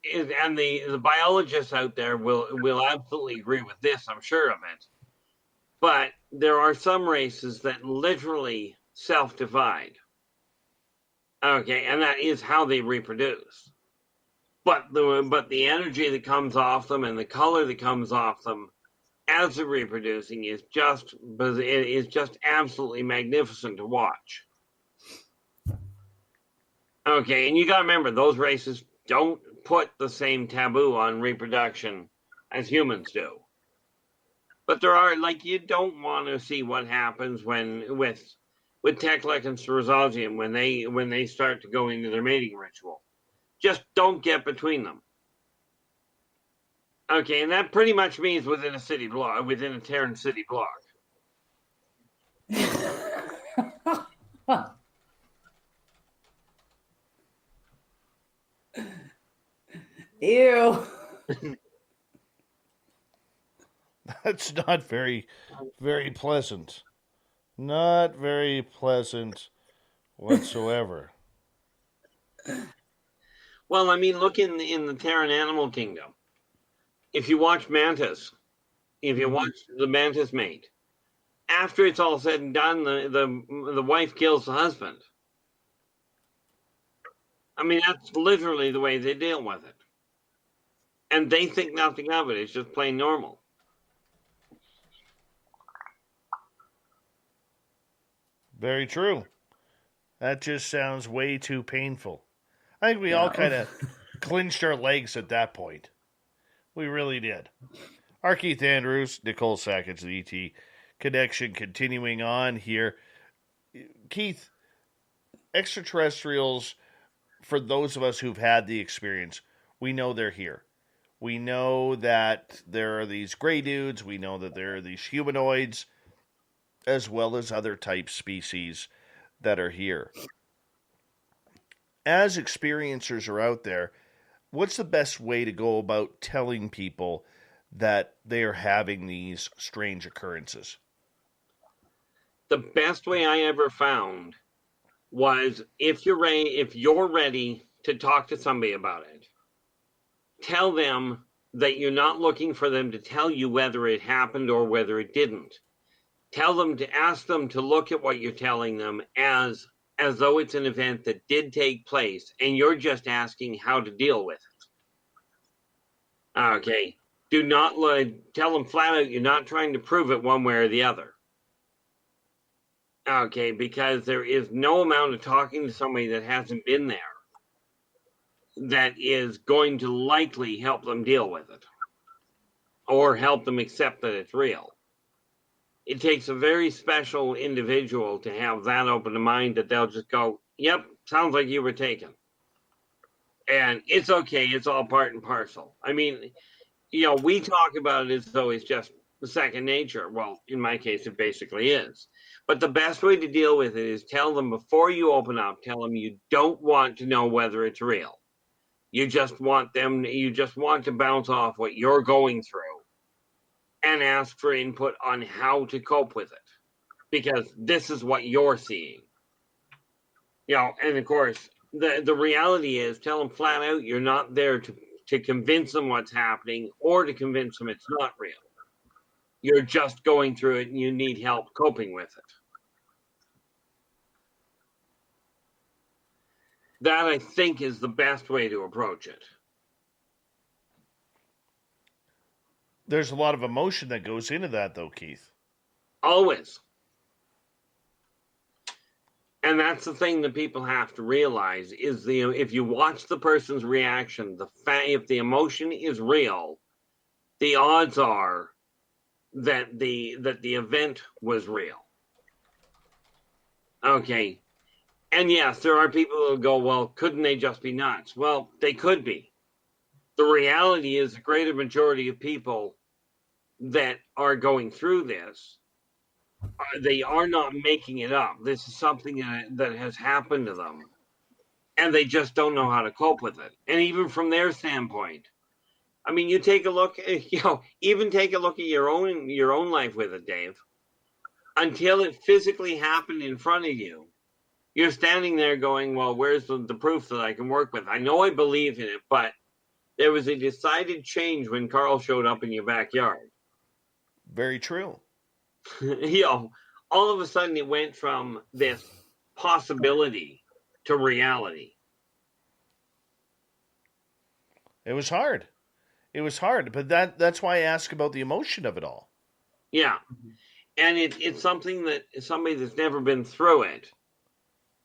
the biologists out there will absolutely agree with this, I'm sure of it. But there are some races that literally self-divide. Okay, and that is how they reproduce. But the energy that comes off them and the color that comes off them as they're reproducing is just absolutely magnificent to watch. Okay, and you got to remember, those races don't put the same taboo on reproduction as humans do. But there are, like, you don't want to see what happens when with Tekla and Cerezogium when they start to go into their mating ritual. Just don't get between them. Okay, and that pretty much means within a city block, within a Terran city block. Ew. That's not very, very pleasant. Not very pleasant whatsoever. Well, I mean, look in the Terran animal kingdom. If you watch mantis, if you watch the mantis mate, after it's all said and done, the wife kills the husband. I mean, that's literally the way they deal with it. And they think nothing of it. It's just plain normal. Very true. That just sounds way too painful. I think we all kind of clinched our legs at that point. We really did. R Keith Andrews, Nicole Sakach, the ET connection continuing on here. Keith, extraterrestrials, for those of us who've had the experience, we know they're here. We know that there are these gray dudes. We know that there are these humanoids, as well as other type species that are here. As experiencers are out there, what's the best way to go about telling people that they are having these strange occurrences? The best way I ever found was, if you're ready to talk to somebody about it, tell them that you're not looking for them to tell you whether it happened or whether it didn't. Tell them to ask them to look at what you're telling them as though it's an event that did take place, and you're just asking how to deal with it. Okay. Do not tell them flat out you're not trying to prove it one way or the other. Okay, because there is no amount of talking to somebody that hasn't been there that is going to likely help them deal with it or help them accept that it's real. It takes a very special individual to have that open a mind that they'll just go, yep, sounds like you were taken. And it's okay. It's all part and parcel. I mean, we talk about it as though it's just second nature. Well, in my case, it basically is. But the best way to deal with it is tell them before you open up, tell them you don't want to know whether it's real. You just want to bounce off what you're going through and ask for input on how to cope with it, because this is what you're seeing. And of course, the reality is, tell them flat out you're not there to convince them what's happening or to convince them it's not real. You're just going through it and you need help coping with it. That, I think, is the best way to approach it. There's a lot of emotion that goes into that, though, Keith. Always. And that's the thing that people have to realize is if you watch the person's reaction, if the emotion is real, the odds are that the event was real. Okay. And yes, there are people who go, well, couldn't they just be nuts? Well, they could be. The reality is the greater majority of people that are going through this, they are not making it up. This is something that has happened to them, and they just don't know how to cope with it. And even from their standpoint, I mean, you take a look, even take a look at your own life with it, Dave. Until it physically happened in front of you, you're standing there going, well, where's the proof that I can work with? I know I believe in it, but there was a decided change when Carl showed up in your backyard. Very true. All of a sudden it went from this possibility to reality. It was hard. But that's why I ask about the emotion of it all. Yeah. And it's something that somebody that's never been through it,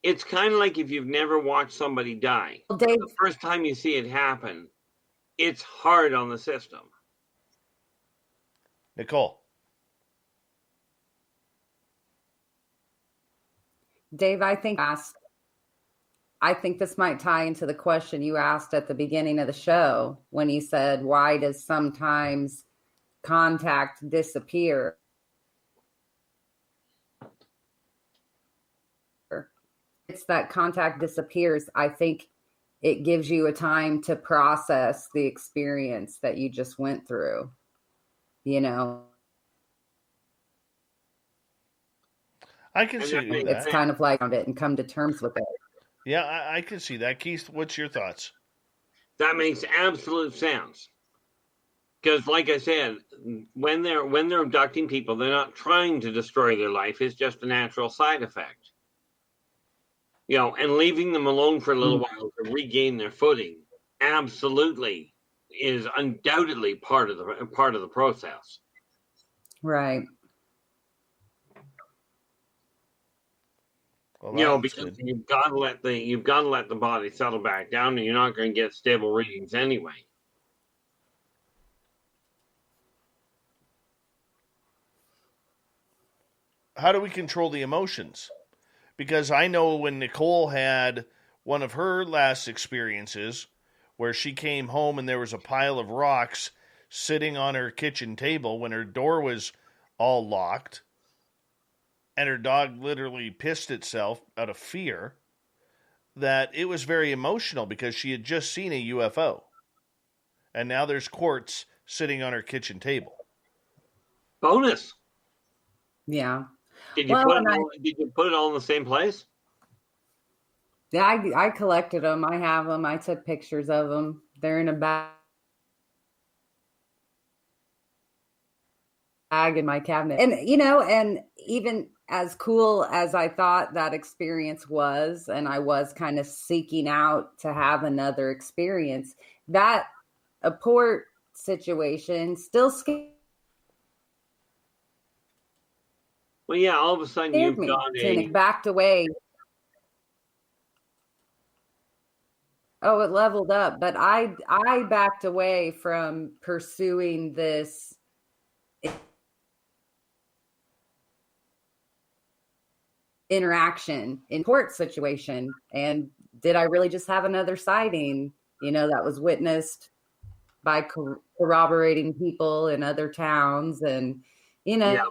it's kind of like if you've never watched somebody die. Well, Dave, the first time you see it happen, it's hard on the system. Nicole. Dave, I think this might tie into the question you asked at the beginning of the show when you said, why does sometimes contact disappear? It's that contact disappears. I think it gives you a time to process the experience that you just went through, I can see that. It's kind of like it and come to terms with it. Yeah, I can see that. Keith, what's your thoughts? That makes absolute sense. Because, like I said, when they're abducting people, they're not trying to destroy their life. It's just a natural side effect. And leaving them alone for a little while to regain their footing absolutely is undoubtedly part of the process. Right. Well, because you've got to let the body settle back down, and you're not going to get stable readings anyway. How do we control the emotions? Because I know when Nicole had one of her last experiences where she came home and there was a pile of rocks sitting on her kitchen table when her door was all locked, and her dog literally pissed itself out of fear, that it was very emotional because she had just seen a UFO. And now there's quartz sitting on her kitchen table. Bonus. Yeah. Did you put it all in the same place? Yeah, I collected them. I have them. I took pictures of them. They're in a bag in my cabinet. And, and even as cool as I thought that experience was, and I was kind of seeking out to have another experience, that a port situation still scared Well, yeah, all of a sudden you've me. got It backed away. Oh, it leveled up, but I backed away from pursuing this interaction in port situation. And did I really just have another sighting, that was witnessed by corroborating people in other towns? And, Yeah.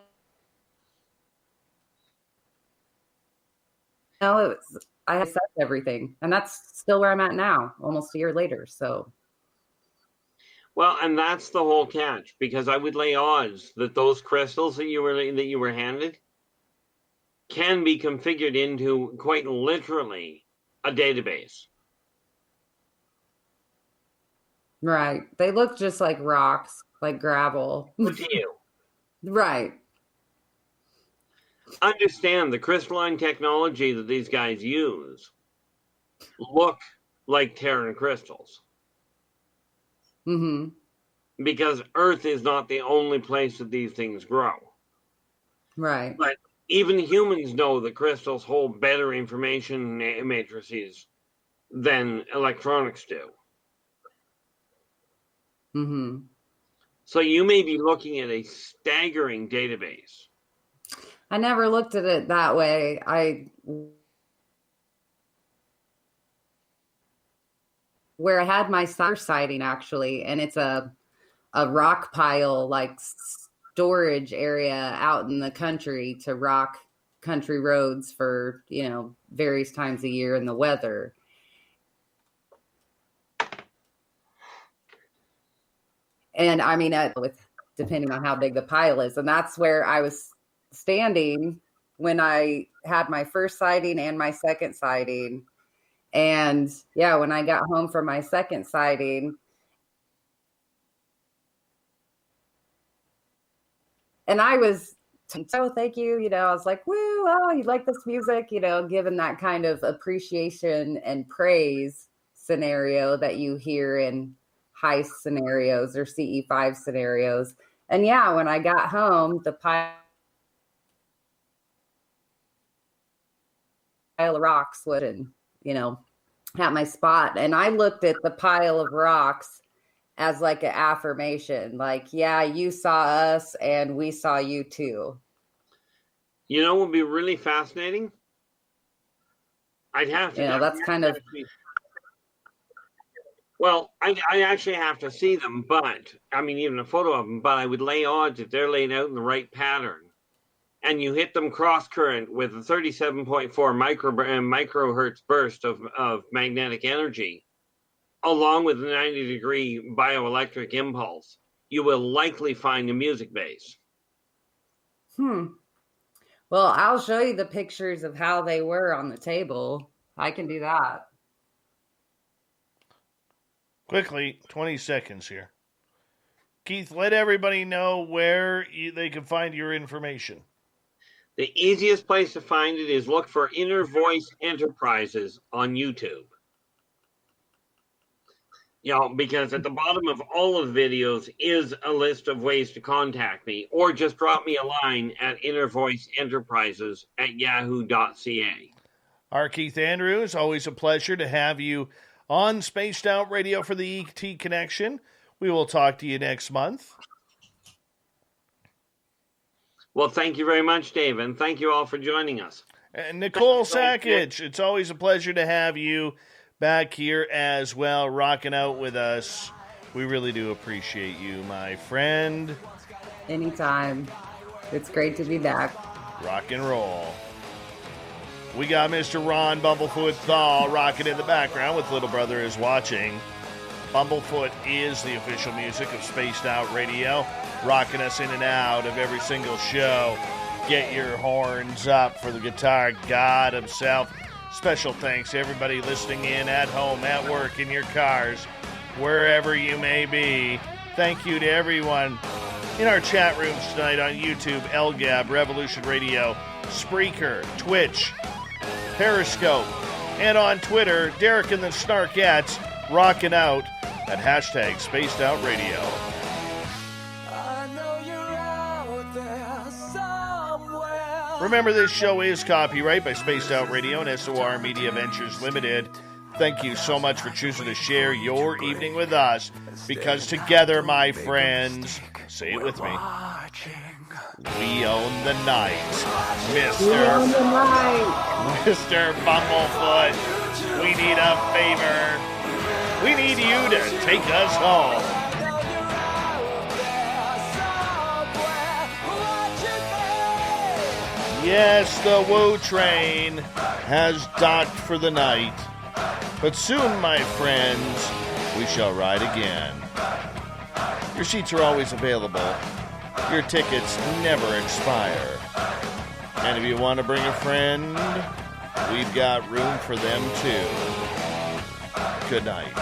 I assessed everything, and that's still where I'm at now, almost a year later. So, well, and that's the whole catch, because I would lay odds that those crystals that you were handed can be configured into quite literally a database. Right, they look just like rocks, like gravel. To you, right? Understand the crystalline technology that these guys use look like Terran crystals. Mm-hmm. Because Earth is not the only place that these things grow. Right. But even humans know that crystals hold better information matrices than electronics do. Mm-hmm. So you may be looking at a staggering database. I never looked at it that way. Where I had my first sighting, actually, and it's a rock pile, like storage area out in the country to rock country roads for, various times a year in the weather. And I mean, with depending on how big the pile is, and that's where I was standing when I had my first sighting and my second sighting. And yeah, when I got home from my second sighting, and I was so thank you, I was like, woo, oh, you like this music, given that kind of appreciation and praise scenario that you hear in heist scenarios or CE5 scenarios. And yeah, when I got home, the pile of rocks wouldn't, at my spot. And I looked at the pile of rocks as like an affirmation, like, yeah, you saw us and we saw you too. What would be really fascinating? I'd have to. That's kind of. Well, I actually have to see them, but I mean, even a photo of them, but I would lay odds if they're laid out in the right pattern. And you hit them cross current with a 37.4 microhertz burst of magnetic energy, along with a 90-degree bioelectric impulse, you will likely find a music base. Well, I'll show you the pictures of how they were on the table. I can do that. Quickly, 20 seconds here. Keith, let everybody know where they can find your information. The easiest place to find it is look for Inner Voice Enterprises on YouTube. Because at the bottom of all of the videos is a list of ways to contact me, or just drop me a line at innervoiceenterprises@yahoo.ca. R Keith Andrews, always a pleasure to have you on Spaced Out Radio for the ET Connection. We will talk to you next month. Well, thank you very much, Dave, and thank you all for joining us. And Nicole Sakach, it's always a pleasure to have you back here as well, rocking out with us. We really do appreciate you, my friend. Anytime. It's great to be back. Rock and roll. We got Mr. Ron Bumblefoot Thaw rocking in the background with Little Brother Is Watching. Bumblefoot is the official music of Spaced Out Radio, rocking us in and out of every single show. Get your horns up for the guitar god himself. Special thanks to everybody listening in at home, at work, in your cars, wherever you may be. Thank you to everyone in our chat rooms tonight on YouTube, LGAB, Revolution Radio, Spreaker, Twitch, Periscope, and on Twitter, Derek and the Snarkettes rocking out at hashtag Spaced Out Radio. Remember, this show is copyright by Spaced Out Radio and SOR Media Ventures Limited. Thank you so much for choosing to share your evening with us, because together, my friends, say it with me, we own the night. Mr. Bumblefoot, we need a favor. We need you to take us home. Yes, the Woo train has docked for the night. But soon, my friends, we shall ride again. Your seats are always available. Your tickets never expire. And if you want to bring a friend, we've got room for them too. Good night.